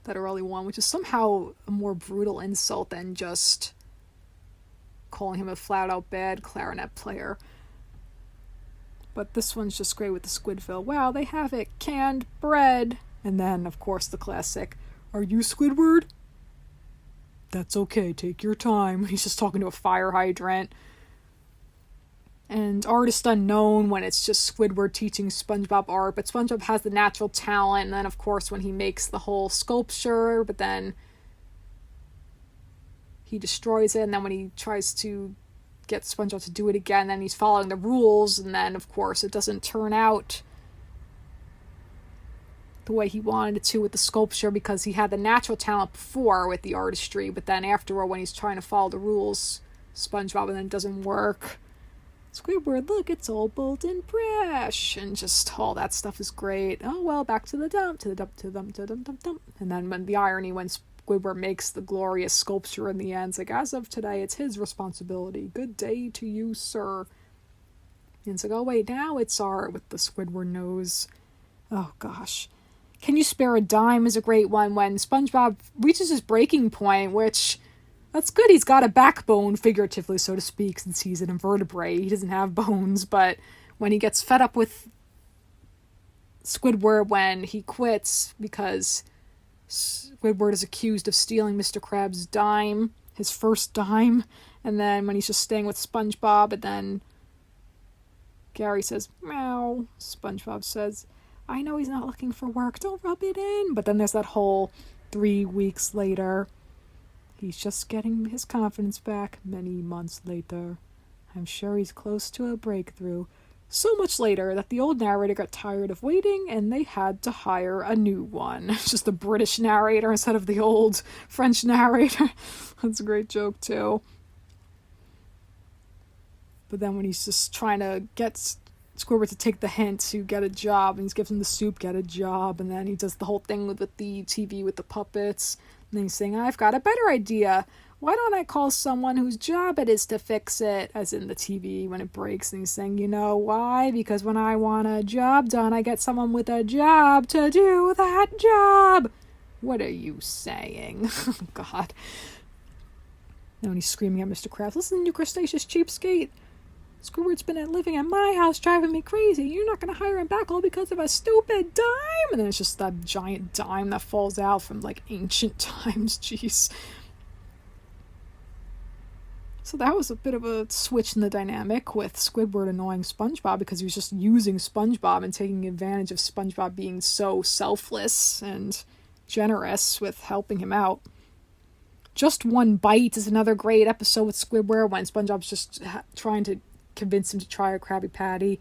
that early one, which is somehow a more brutal insult than just calling him a flat-out bad clarinet player. But this one's just great with the Squidville. Wow, they have it. Canned bread. And then, of course, the classic, "Are you Squidward?" "That's okay, take your time." He's just talking to a fire hydrant. And Artist Unknown, when it's just Squidward teaching SpongeBob art, but SpongeBob has the natural talent, and then, of course, when he makes the whole sculpture, but then he destroys it, and then when he tries to get SpongeBob to do it again, then he's following the rules, and then, of course, it doesn't turn out the way he wanted it to with the sculpture, because he had the natural talent before with the artistry, but then afterward, when he's trying to follow the rules, SpongeBob, and then it doesn't work. "Squidward, look, it's all Bolton Fresh," and just all that stuff is great. "Oh, well, back to the dump, to the dump, to the dump, to the dump, dump, dump." And then when the irony when Squidward makes the glorious sculpture in the end, it's like, "As of today, it's his responsibility. Good day to you, sir." And it's like, "Oh, wait, now it's art," with the Squidward nose. Oh, gosh. "Can You Spare a Dime" is a great one when SpongeBob reaches his breaking point, which... that's good, he's got a backbone, figuratively, so to speak, since he's an invertebrate. He doesn't have bones, but when he gets fed up with Squidward when he quits, because Squidward is accused of stealing Mr. Krabs' dime, his first dime, and then when he's just staying with SpongeBob, and then Gary says, "Meow," SpongeBob says, "I know he's not looking for work, don't rub it in." But then there's that whole 3 weeks later... he's just getting his confidence back many months later. I'm sure he's close to a breakthrough. So much later that the old narrator got tired of waiting and they had to hire a new one. Just a British narrator instead of the old French narrator. That's a great joke too. But then when he's just trying to get Squidward to take the hint to get a job, and he gives him the soup, get a job, and then he does the whole thing with the TV with the puppets. And then he's saying, "I've got a better idea. Why don't I call someone whose job it is to fix it?" As in the TV when it breaks. And he's saying, "You know why? Because when I want a job done, I get someone with a job to do that job." What are you saying? Oh, God. And when he's screaming at Mr. Krabs, "Listen, you crustaceous cheapskate. Squidward's been living at my house driving me crazy. You're not going to hire him back all because of a stupid dime." And then it's just that giant dime that falls out from, like, ancient times. Jeez. So that was a bit of a switch in the dynamic with Squidward annoying SpongeBob because he was just using SpongeBob and taking advantage of SpongeBob being so selfless and generous with helping him out. Just One Bite is another great episode with Squidward when SpongeBob's just trying to convince him to try a Krabby Patty.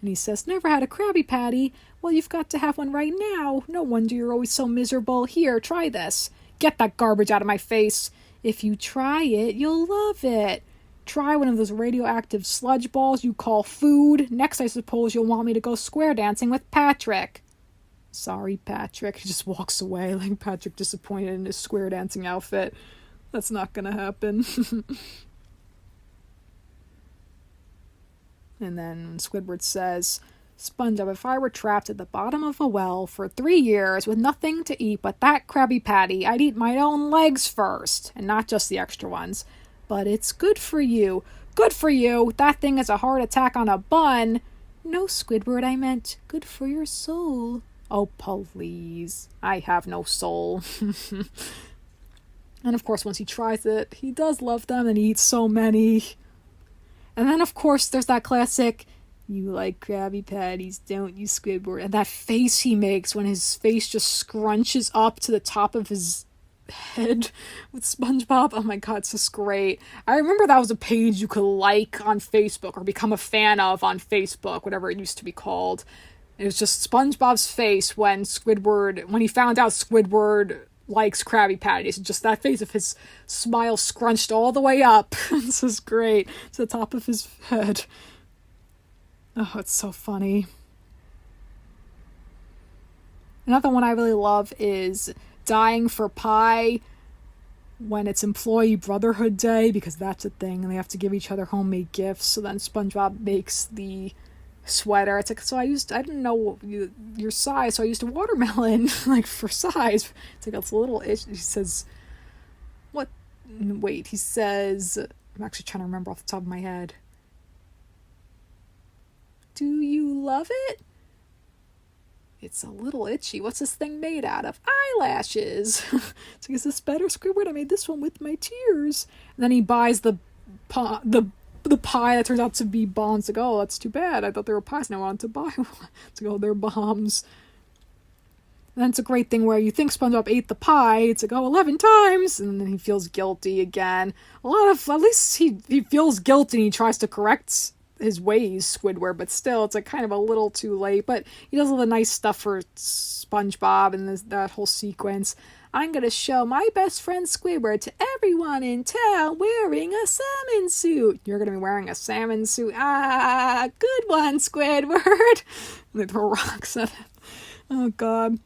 And he says, "Never had a Krabby Patty? Well, you've got to have one right now. No wonder you're always so miserable. Here, try this. Get that garbage out of my face. If you try it, you'll love it. Try one of those radioactive sludge balls you call food. Next, I suppose you'll want me to go square dancing with Patrick." "Sorry, Patrick." He just walks away like Patrick disappointed in his square dancing outfit. That's not gonna happen. And then Squidward says, "SpongeBob, if I were trapped at the bottom of a well for 3 years with nothing to eat but that Krabby Patty, I'd eat my own legs first, and not just the extra ones. But it's good for you. Good for you. That thing is a heart attack on a bun." "No, Squidward, I meant good for your soul." "Oh, please. I have no soul." And of course, once he tries it, he does love them and he eats so many. And then, of course, there's that classic, "You like Krabby Patties, don't you, Squidward?" And that face he makes when his face just scrunches up to the top of his head with SpongeBob. Oh my God, it's just great. I remember that was a page you could like on Facebook or become a fan of on Facebook, whatever it used to be called. It was just SpongeBob's face when he found out Squidward likes Krabby Patties. Just that face of his smile scrunched all the way up. This is great. To the top of his head. Oh, it's so funny. Another one I really love is Dying for Pie when it's Employee Brotherhood Day, because that's a thing, and they have to give each other homemade gifts. So then SpongeBob makes the sweater. It's like, so I didn't know your size, so I used a watermelon, like, for size. It's like, it's a little itch. He says, what? Wait, he says, I'm actually trying to remember off the top of my head. Do you love it? It's a little itchy. What's this thing made out of? Eyelashes. So is this better, Squidward? I made this one with my tears. And then he buys the pie that turns out to be bombs. Like, oh, that's too bad. I thought they were pies and I wanted to buy one. To go, they're bombs. And then it's a great thing where you think SpongeBob ate the pie. It's like, oh, 11 times. And then he feels guilty again. At least he feels guilty and he tries to correct his ways, Squidward, but still, it's like kind of a little too late. But he does all the nice stuff for SpongeBob and that whole sequence. I'm gonna show my best friend Squidward to everyone in town wearing a salmon suit. You're gonna be wearing a salmon suit. Ah, good one, Squidward. And they throw rocks at him. Oh, God.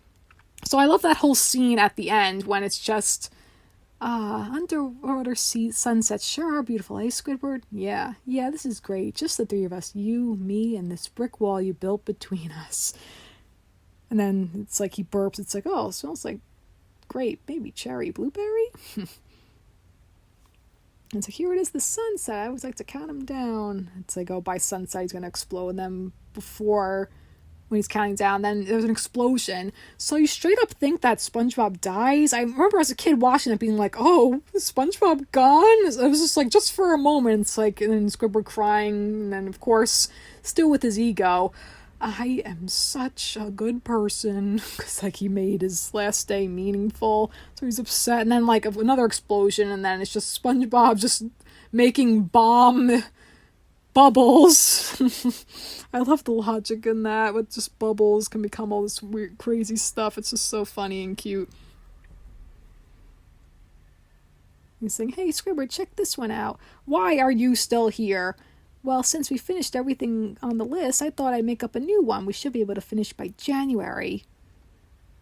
So I love that whole scene at the end when it's just underwater sunsets sure are beautiful, eh, Squidward? Yeah, this is great. Just the three of us, you, me, and this brick wall you built between us. And then it's like he burps. It's like, oh, it smells like grape, maybe cherry, blueberry? It's like, here it is, the sunset. I always like to count them down. It's like, oh, by sunset he's going to explode. And then before, when he's counting down, then there's an explosion. So you straight up think that SpongeBob dies. I remember as a kid watching it being like, oh, is SpongeBob gone? It was just like, just for a moment. It's like, and then Squidward crying, and then of course, still with his ego, I am such a good person. Because like he made his last day meaningful. So he's upset. And then like another explosion, and then it's just SpongeBob just making bomb bubbles. I love the logic in that, with just bubbles can become all this weird crazy stuff. It's just so funny and cute. He's saying, hey Squidward, check this one out. Why are you still here? Well, since we finished everything on the list, I thought I'd make up a new one. We should be able to finish by January.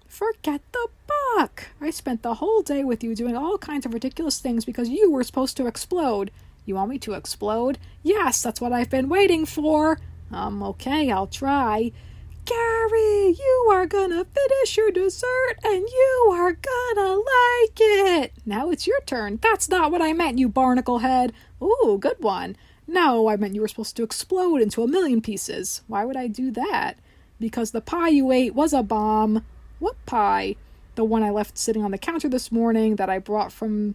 Forget the book! I spent the whole day with you doing all kinds of ridiculous things because you were supposed to explode. You want me to explode? Yes, that's what I've been waiting for. Okay, I'll try. Gary, you are gonna finish your dessert and you are gonna like it. Now it's your turn. That's not what I meant, you barnacle head. Ooh, good one. No, I meant you were supposed to explode into 1,000,000 pieces. Why would I do that? Because the pie you ate was a bomb. What pie? The one I left sitting on the counter this morning that I bought from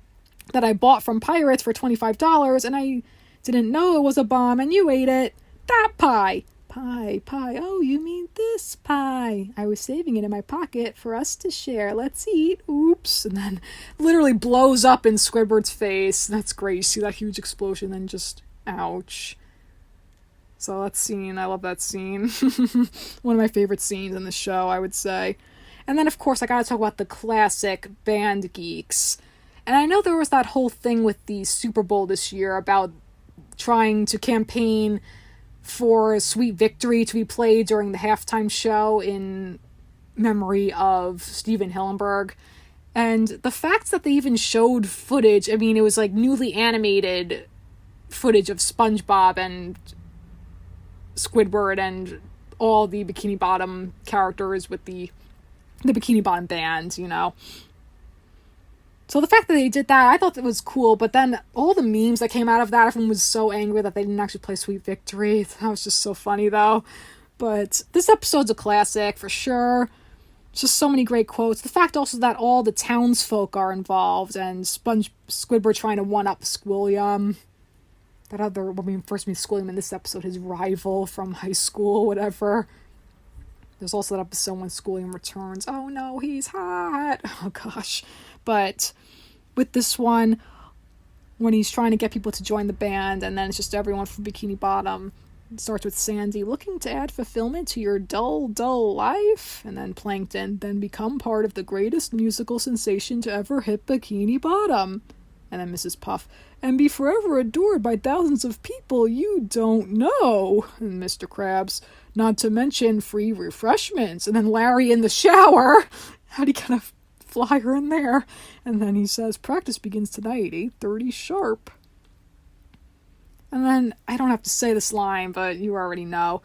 Pirates for $25, and I didn't know it was a bomb, and you ate it. That pie. Pie. Oh, you mean this pie. I was saving it in my pocket for us to share. Let's eat. Oops. And then literally blows up in Squidward's face. That's great. You see that huge explosion, then just, ouch. So that scene, I love that scene. One of my favorite scenes in the show, I would say. And then, of course, I gotta talk about the classic Band Geeks. And I know there was that whole thing with the Super Bowl this year about trying to campaign for Sweet Victory to be played during the halftime show in memory of Stephen Hillenburg. And the fact that they even showed footage, I mean, it was like newly animated footage of SpongeBob and Squidward and all the Bikini Bottom characters with the Bikini Bottom band, you know. So the fact that they did that, I thought it was cool, but then all the memes that came out of that, everyone was so angry that they didn't actually play Sweet Victory. That was just so funny, though. But this episode's a classic, for sure. Just so many great quotes. The fact also that all the townsfolk are involved, and Squidward trying to one-up Squilliam. That other, when we first meet Squilliam in this episode, his rival from high school, whatever. There's also that episode when Squilliam returns. Oh no, he's hot! Oh gosh. But with this one, when he's trying to get people to join the band, and then it's just everyone from Bikini Bottom. It starts with Sandy, looking to add fulfillment to your dull life. And then Plankton, then become part of the greatest musical sensation to ever hit Bikini Bottom. And then Mrs. Puff, and be forever adored by thousands of people you don't know. And Mr. Krabs, not to mention free refreshments. And then Larry in the shower. How'd he kind of fly her in there? And then he says, practice begins tonight, 8:30 sharp. And then, I don't have to say this line, but you already know.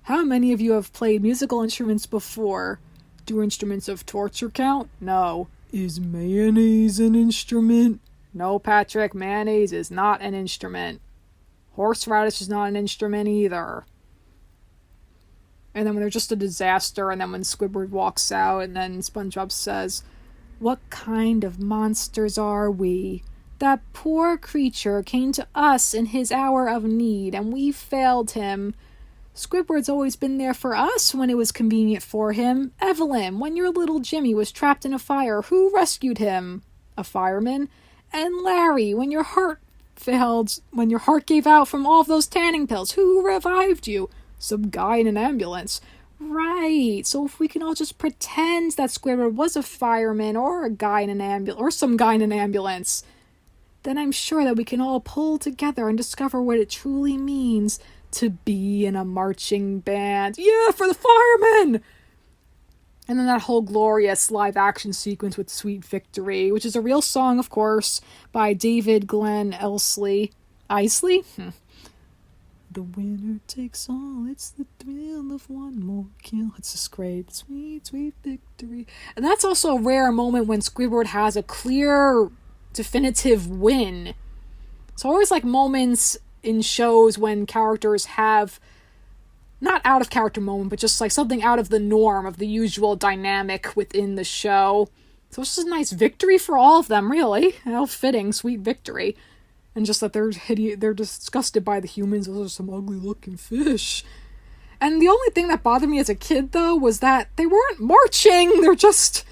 How many of you have played musical instruments before? Do instruments of torture count? No. Is mayonnaise an instrument? No, Patrick, mayonnaise is not an instrument. Horseradish is not an instrument either. And then when they're just a disaster, and then when Squidward walks out, and then SpongeBob says, "What kind of monsters are we? That poor creature came to us in his hour of need, and we failed him. Squidward's always been there for us when it was convenient for him. Evelyn, when your little Jimmy was trapped in a fire, who rescued him? A fireman. And Larry, when your heart gave out from all of those tanning pills, who revived you? Some guy in an ambulance. Right, so if we can all just pretend that Squidward was a fireman or a guy in an ambulance, or some guy in an ambulance, then I'm sure that we can all pull together and discover what it truly means to be in a marching band. Yeah, for the firemen!" And then that whole glorious live-action sequence with Sweet Victory, which is a real song, of course, by David Glenn Isley? The winner takes all, it's the thrill of one more kill. It's just great. Sweet, sweet victory. And that's also a rare moment when Squidward has a clear, definitive win. So I always like moments in shows when characters have not out of character moment, but just like something out of the norm of the usual dynamic within the show. So it's just a nice victory for all of them, really. How fitting, sweet victory. And just that they're disgusted by the humans. Those are some ugly looking fish. And the only thing that bothered me as a kid, though, was that they weren't marching. They're just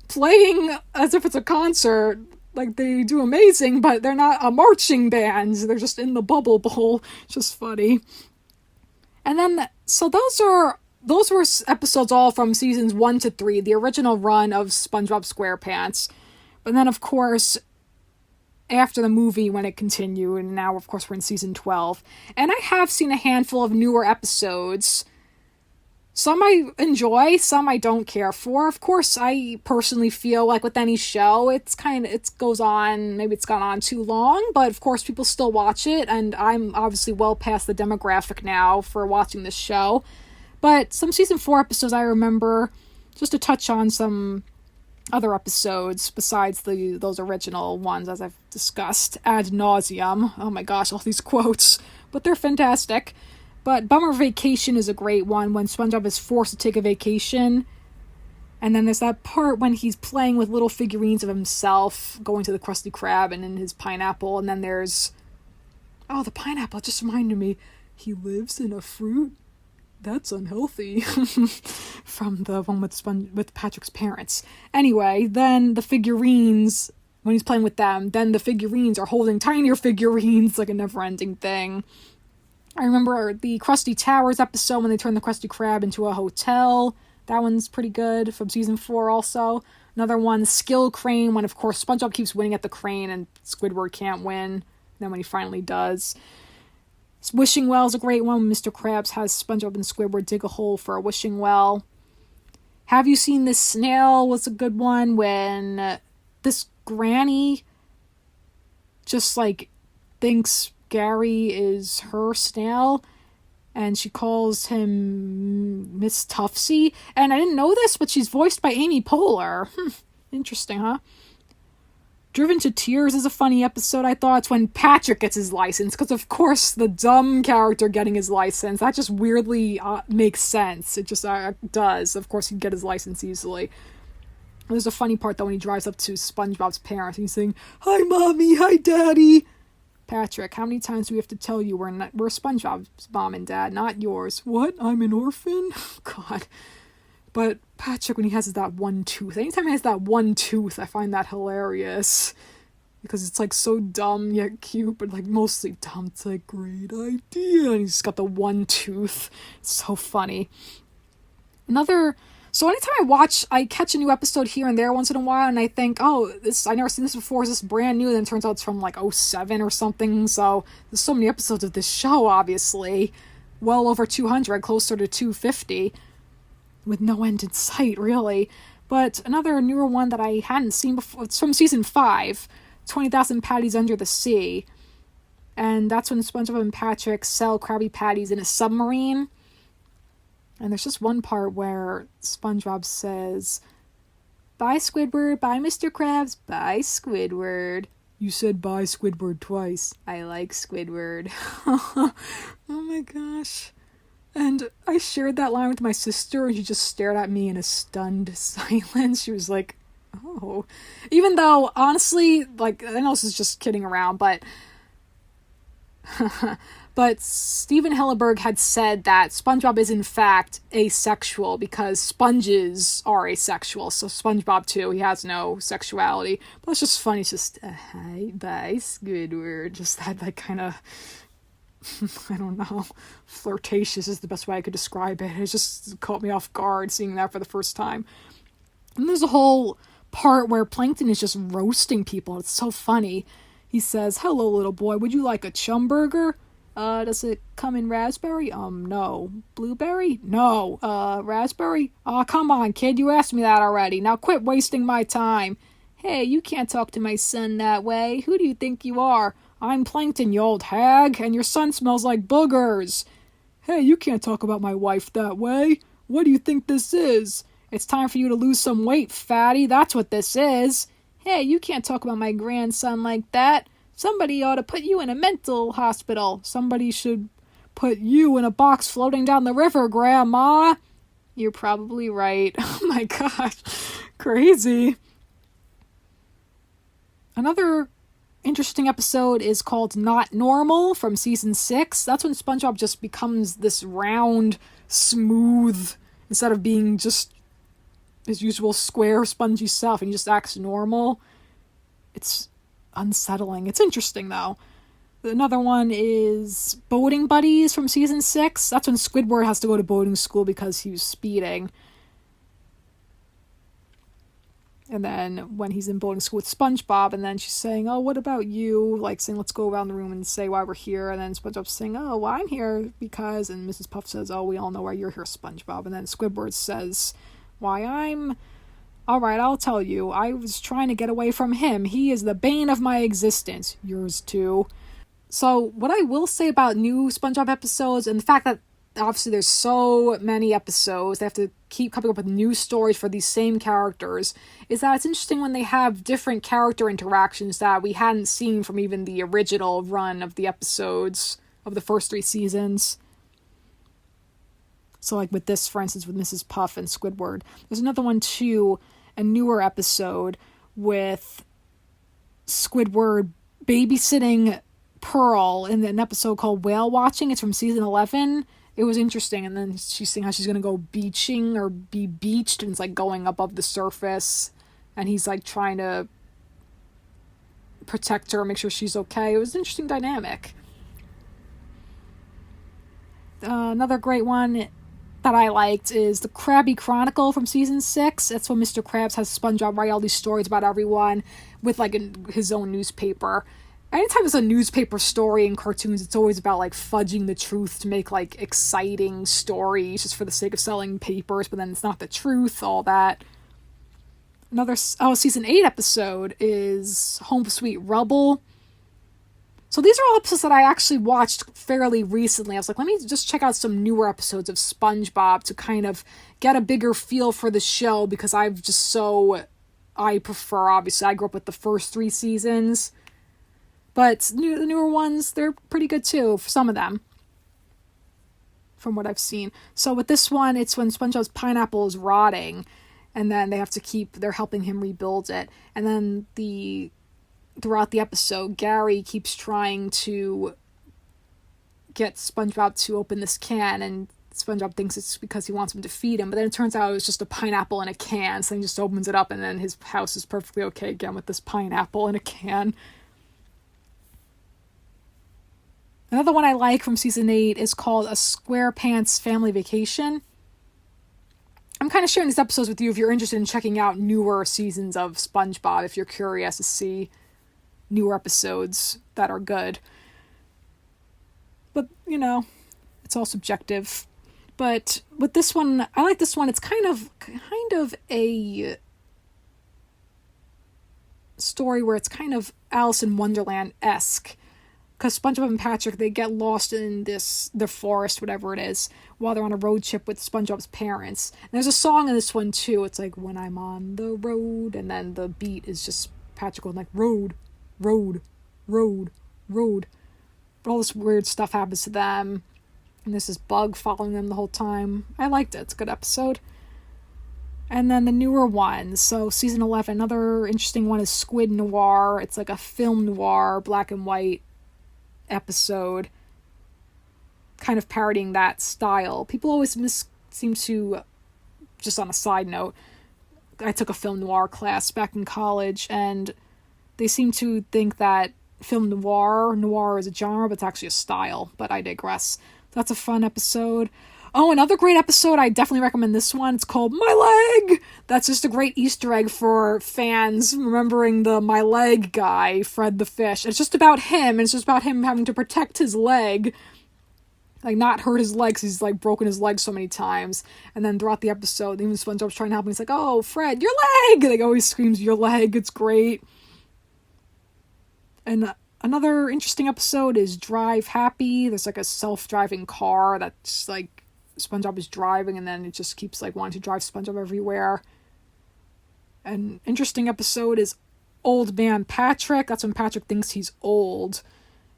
playing as if it's a concert. Like, they do amazing, but they're not a marching band. They're just in the bubble bowl. It's just funny. And then, so those were episodes all from seasons 1 to 3, the original run of SpongeBob SquarePants. But then, of course, after the movie, when it continued, and now, of course, we're in season 12. And I have seen a handful of newer episodes. Some I enjoy, some I don't care for. Of course, I personally feel like with any show, it goes on, maybe it's gone on too long, but of course people still watch it, and I'm obviously well past the demographic now for watching this show. But some season 4 episodes I remember, just to touch on some other episodes besides those original ones, as I've discussed ad nauseum. Oh my gosh, all these quotes, but they're fantastic. But Bummer Vacation is a great one, when SpongeBob is forced to take a vacation. And then there's that part when he's playing with little figurines of himself, going to the Krusty Krab and in his pineapple. And then there's... oh, the pineapple just reminded me. He lives in a fruit? That's unhealthy. From the one with Patrick's parents. Anyway, then the figurines, when he's playing with them, then the figurines are holding tinier figurines, like a never-ending thing. I remember the Krusty Towers episode when they turned the Krusty Krab into a hotel. That one's pretty good, from season 4 also. Another one, Skill Crane, when of course SpongeBob keeps winning at the crane and Squidward can't win. And then when he finally does. Wishing Well is a great one, when Mr. Krabs has SpongeBob and Squidward dig a hole for a wishing well. Have You Seen This Snail was a good one, when this granny just thinks Gary is her snail, and she calls him Miss Tuftsy. And I didn't know this, but she's voiced by Amy Poehler. Interesting, huh? Driven to Tears is a funny episode, I thought. It's when Patrick gets his license, because of course the dumb character getting his license, that just weirdly makes sense. It just does. Of course he'd get his license easily. There's a funny part though when he drives up to SpongeBob's parents and he's saying, "Hi mommy, hi daddy." Patrick, how many times do we have to tell you we're SpongeBob's mom and dad, not yours? What? I'm an orphan? God. But Patrick, when he has that one tooth, anytime he has that one tooth, I find that hilarious. Because it's so dumb yet cute, but mostly dumb. It's great idea. And he's just got the one tooth. It's so funny. So anytime I catch a new episode here and there once in a while, and I think, oh, I never seen this before, is this brand new? And then it turns out it's from '07 or something. So there's so many episodes of this show, obviously. Well over 200, closer to 250. With no end in sight, really. But another newer one that I hadn't seen before, it's from season 5, 20,000 Patties Under the Sea. And that's when SpongeBob and Patrick sell Krabby Patties in a submarine. And there's just one part where SpongeBob says, "Bye, Squidward. Bye, Mr. Krabs. Bye, Squidward." "You said bye, Squidward, twice." "I like Squidward." Oh my gosh. And I shared that line with my sister, and she just stared at me in a stunned silence. She was like, oh. Even though, honestly, like, I know this is just kidding around, but but Stephen Hillenburg had said that SpongeBob is in fact asexual because sponges are asexual. So SpongeBob too, he has no sexuality. But it's just funny. It's just, hi, bye, Squidward. Just that, like, kind of, I don't know, flirtatious is the best way I could describe it. It just caught me off guard seeing that for the first time. And there's a whole part where Plankton is just roasting people. It's so funny. He says, "Hello, little boy, would you like a chum burger? Does it come in raspberry? No. Blueberry? No. Raspberry? Aw, come on, kid, you asked me that already. Now quit wasting my time." "Hey, you can't talk to my son that way. Who do you think you are? I'm Plankton, you old hag, and your son smells like boogers." "Hey, you can't talk about my wife that way. What do you think this is? It's time for you to lose some weight, fatty. That's what this is." "Hey, you can't talk about my grandson like that. Somebody ought to put you in a mental hospital. Somebody should put you in a box floating down the river, Grandma." "You're probably right." Oh my gosh. Crazy. Another interesting episode is called Not Normal from season 6. That's when SpongeBob just becomes this round, smooth, instead of being just his usual square, spongy self, and he just acts normal. It's unsettling. It's interesting, though. Another one is Boating Buddies from season 6. That's when Squidward has to go to boating school because he was speeding. And then when he's in boating school with SpongeBob, and then she's saying, "Oh, what about you?" Like saying, "Let's go around the room and say why we're here." And then SpongeBob's saying, "Oh, well, I'm here because," and Mrs. Puff says, "Oh, we all know why you're here, SpongeBob." And then Squidward says, "Why I'm... All right, I'll tell you. I was trying to get away from him. He is the bane of my existence." "Yours too." So what I will say about new SpongeBob episodes, and the fact that obviously there's so many episodes, they have to keep coming up with new stories for these same characters, is that it's interesting when they have different character interactions that we hadn't seen from even the original run of the episodes of the first 3 seasons. So like with this, for instance, with Mrs. Puff and Squidward. There's another one too, a newer episode with Squidward babysitting Pearl in an episode called Whale Watching. It's from season 11. It was interesting. And then she's saying how she's going to go beaching or be beached, and it's like going above the surface. And he's like trying to protect her, make sure she's okay. It was an interesting dynamic. Another great one that I liked is the Krabby Chronicle from season 6. That's when Mr. Krabs has SpongeBob write all these stories about everyone with like his own newspaper. Anytime there's a newspaper story in cartoons, it's always about like fudging the truth to make like exciting stories just for the sake of selling papers, but then it's not the truth, all that. Another season 8 episode is Home Sweet Rubble. So these are all episodes that I actually watched fairly recently. I was like, let me just check out some newer episodes of SpongeBob to kind of get a bigger feel for the show, because I prefer, obviously, I grew up with the first 3 seasons. But the newer ones, they're pretty good too, for some of them, from what I've seen. So with this one, it's when SpongeBob's pineapple is rotting, and then they're helping him rebuild it. And then throughout the episode, Gary keeps trying to get SpongeBob to open this can, and SpongeBob thinks it's because he wants him to feed him, but then it turns out it was just a pineapple in a can, so he just opens it up, and then his house is perfectly okay again with this pineapple in a can. Another one I like from season 8 is called A SquarePants Family Vacation. I'm kind of sharing these episodes with you if you're interested in checking out newer seasons of SpongeBob, if you're curious to see newer episodes that are good. But, it's all subjective. But with this one, I like this one. It's kind of a story where it's kind of Alice in Wonderland-esque. because SpongeBob and Patrick, they get lost in the forest, whatever it is, while they're on a road trip with SpongeBob's parents. And there's a song in this one too. It's like, when I'm on the road, and then the beat is just Patrick going like, road, road, road, road. But all this weird stuff happens to them, and there's this bug following them the whole time. I liked it. It's a good episode. And then the newer ones. So season 11, another interesting one is Squid Noir. It's like a film noir, black and white episode, kind of parodying that style. People always seem to, just on a side note, I took a film noir class back in college, and they seem to think that film noir is a genre, but it's actually a style, but I digress. That's a fun episode. Oh, another great episode, I definitely recommend this one. It's called My Leg! That's just a great Easter egg for fans remembering the My Leg guy, Fred the Fish. It's just about him, and it's just about him having to protect his leg. Like, not hurt his leg, 'cause he's, like, broken his leg so many times. And then throughout the episode, even SpongeBob's trying to help him, he's like, oh, Fred, your leg! Like, always screams, your leg, it's great. And another interesting episode is Drive Happy. There's, like, a self-driving car that's, like, SpongeBob is driving, and then it just keeps like wanting to drive SpongeBob everywhere. An interesting episode is Old Man Patrick. That's when Patrick thinks he's old.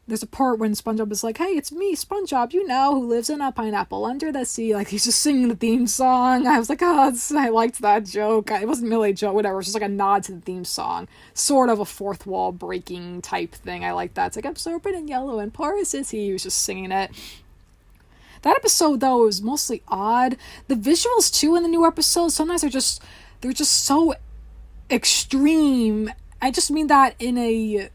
There's a part when SpongeBob is like, hey, it's me, SpongeBob, you know, who lives in a pineapple under the sea. Like, he's just singing the theme song. I was like, oh, I liked that joke. It wasn't really a joke, whatever. It's just like a nod to the theme song. Sort of a fourth wall breaking type thing. I like that. It's like, I'm sorbet in yellow and porous is he. He was just singing it. That episode, though, was mostly odd. The visuals, too, in the new episodes, sometimes they're just so extreme. I just mean that in an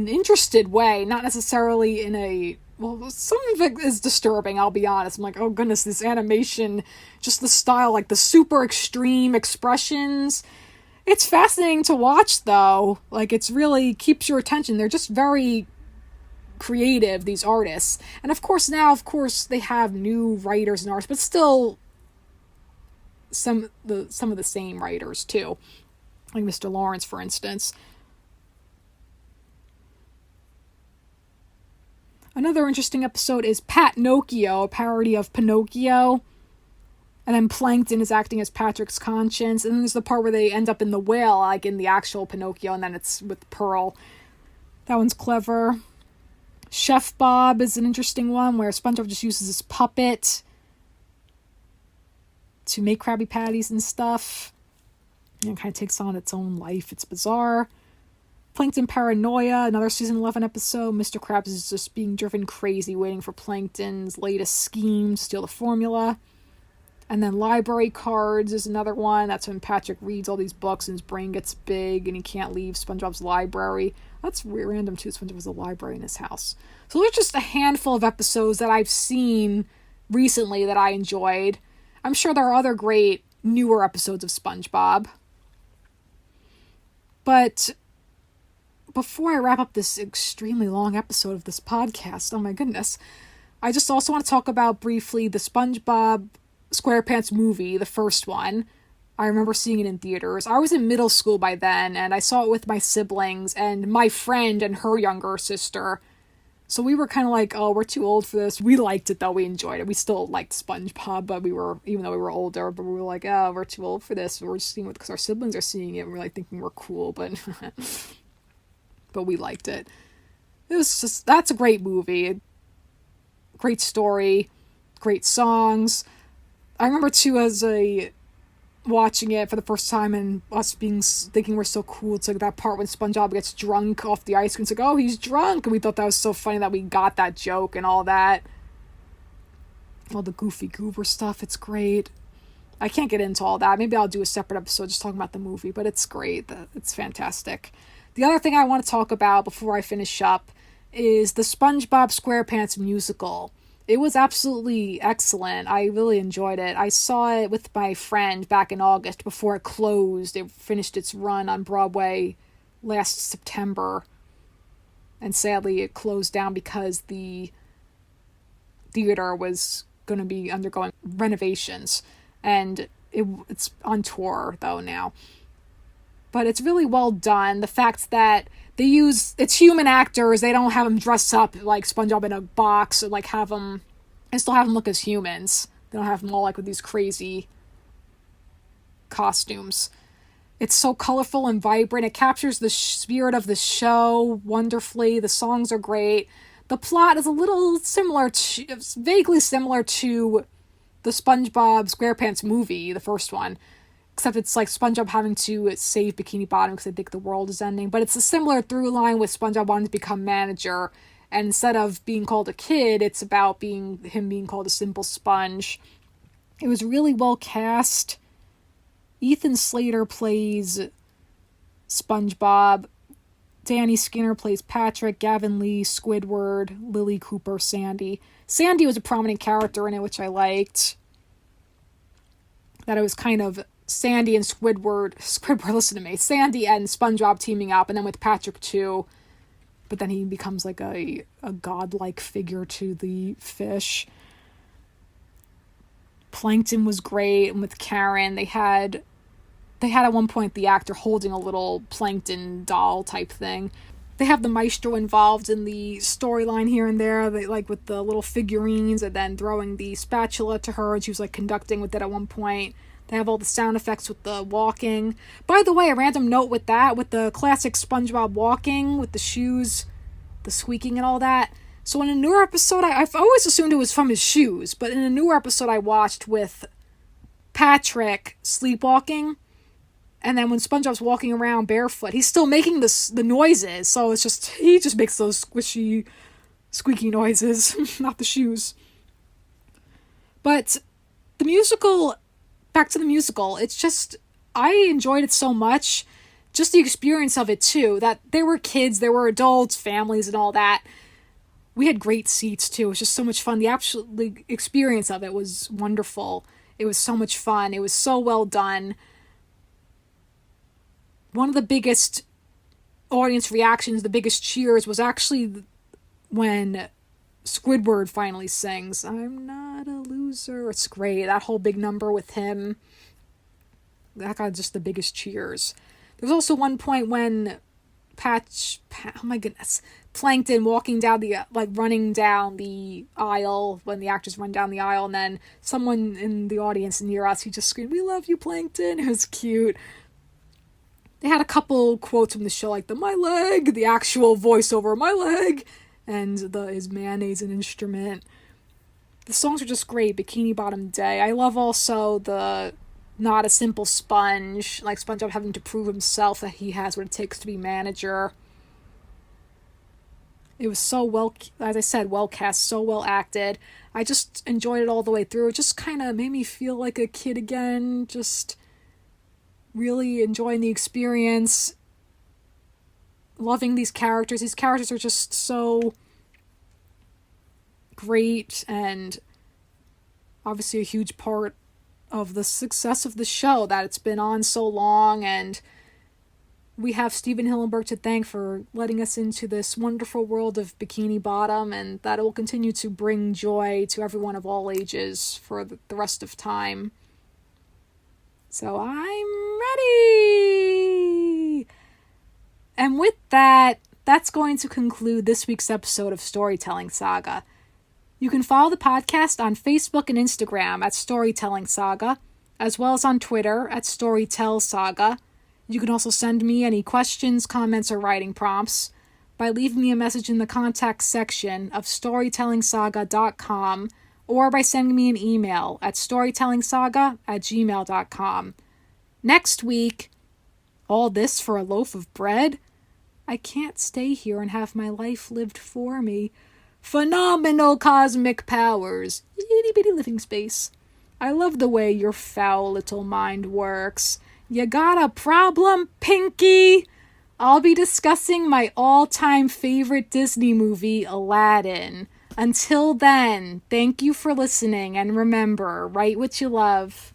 interested way, not necessarily in a... Well, some of it is disturbing, I'll be honest. I'm like, oh goodness, this animation, just the style, like the super extreme expressions. It's fascinating to watch, though. Like, it's really keeps your attention. They're just very creative, these artists. And of course they have new writers and artists, but still some of the same writers too, like Mr. Lawrence, for instance. Another interesting episode is Patnocchio, a parody of Pinocchio, and then Plankton is acting as Patrick's conscience, and then there's the part where they end up in the whale, like in the actual Pinocchio, and then it's with Pearl. That one's clever. Chef Bob is an interesting one where SpongeBob just uses his puppet to make Krabby Patties and stuff. And it kind of takes on its own life. It's bizarre. Plankton Paranoia, another season 11 episode. Mr. Krabs is just being driven crazy waiting for Plankton's latest scheme to steal the formula. And then Library Cards is another one. That's when Patrick reads all these books and his brain gets big and he can't leave SpongeBob's library. That's random too. SpongeBob has a library in his house. So there's just a handful of episodes that I've seen recently that I enjoyed. I'm sure there are other great newer episodes of SpongeBob. But before I wrap up this extremely long episode of this podcast, oh my goodness, I just also want to talk about briefly the SpongeBob SquarePants movie, the first one. I remember seeing it in theaters. I was in middle school by then, and I saw it with my siblings and my friend and her younger sister. So we were kind of like, oh, we're too old for this. We liked it, though. We enjoyed it. We still liked SpongeBob, but even though we were older, but we were like, oh, we're too old for this. We're just seeing it because our siblings are seeing it. And we're like thinking we're cool, but but we liked it. That's a great movie. Great story. Great songs. I remember, too, watching it for the first time and us thinking we're so cool. It's like that part when SpongeBob gets drunk off the ice cream. It's like, oh, he's drunk. And we thought that was so funny that we got that joke and all that. All the goofy goober stuff. It's great. I can't get into all that. Maybe I'll do a separate episode just talking about the movie, but it's great. It's fantastic. The other thing I want to talk about before I finish up is the SpongeBob SquarePants musical. It was absolutely excellent. I really enjoyed it. I saw it with my friend back in August before it closed. It finished its run on Broadway last September. And sadly, it closed down because the theater was going to be undergoing renovations. And it's on tour, though, now. But it's really well done. The fact that it's human actors. They don't have them dress up like SpongeBob in a box, or like and still have them look as humans. They don't have them all like with these crazy costumes. It's so colorful and vibrant. It captures the spirit of the show wonderfully. The songs are great. The plot is a little vaguely similar to the SpongeBob SquarePants movie, the first one. Except it's like SpongeBob having to save Bikini Bottom because they think the world is ending. But it's a similar through line with SpongeBob wanting to become manager. And instead of being called a kid, it's about him being called a simple sponge. It was really well cast. Ethan Slater plays SpongeBob. Danny Skinner plays Patrick. Gavin Lee, Squidward. Lily Cooper, Sandy. Sandy was a prominent character in it, which I liked. That it was kind of Sandy and Squidward, listen to me, Sandy and SpongeBob teaming up, and then with Patrick too, but then he becomes like a godlike figure to the fish. Plankton was great, and with Karen, they had at one point the actor holding a little Plankton doll type thing. They have the maestro involved in the storyline here and there, like with the little figurines, and then throwing the spatula to her, and she was like conducting with it at one point. They have all the sound effects with the walking. By the way, a random note with the classic SpongeBob walking, with the shoes, the squeaking and all that. So in a newer episode, I've always assumed it was from his shoes, but in a newer episode I watched with Patrick sleepwalking, and then when SpongeBob's walking around barefoot, he's still making the noises, so he just makes those squishy, squeaky noises, not the shoes. But the musical... Back to the musical, it's just, I enjoyed it so much, just the experience of it too, that there were kids, there were adults, families and all that. We had great seats too. It was just so much fun. The experience of it was wonderful. It was so much fun. It was so well done. One of the biggest audience reactions, the biggest cheers, was actually when Squidward finally sings, "I'm not a loser." It's great. That whole big number with him, that got just the biggest cheers. There was also one point when oh my goodness, Plankton walking down running down the aisle, when the actors run down the aisle, and then someone in the audience near us, he just screamed, "We love you, Plankton." It was cute. They had a couple quotes from the show, like my leg, the actual voiceover, "my leg," and is mayonnaise an instrument. The songs are just great. Bikini Bottom Day. I love also the not a simple sponge, like SpongeBob having to prove himself that he has what it takes to be manager. It was so well, as I said, well cast, so well acted. I just enjoyed it all the way through. It just kind of made me feel like a kid again, just really enjoying the experience. Loving these characters. These characters are just so great, and obviously a huge part of the success of the show, that it's been on so long, and we have Stephen Hillenburg to thank for letting us into this wonderful world of Bikini Bottom, and that it will continue to bring joy to everyone of all ages for the rest of time. So I'm ready! And with that, that's going to conclude this week's episode of Storytelling Saga. You can follow the podcast on Facebook and Instagram at Storytelling Saga, as well as on Twitter at Storytell Saga. You can also send me any questions, comments, or writing prompts by leaving me a message in the contact section of storytellingsaga.com, or by sending me an email at storytellingsaga@gmail.com. Next week, all this for a loaf of bread? I can't stay here and have my life lived for me. Phenomenal cosmic powers. Itty bitty living space. I love the way your foul little mind works. You got a problem, Pinky? I'll be discussing my all-time favorite Disney movie, Aladdin. Until then, thank you for listening, and remember, write what you love.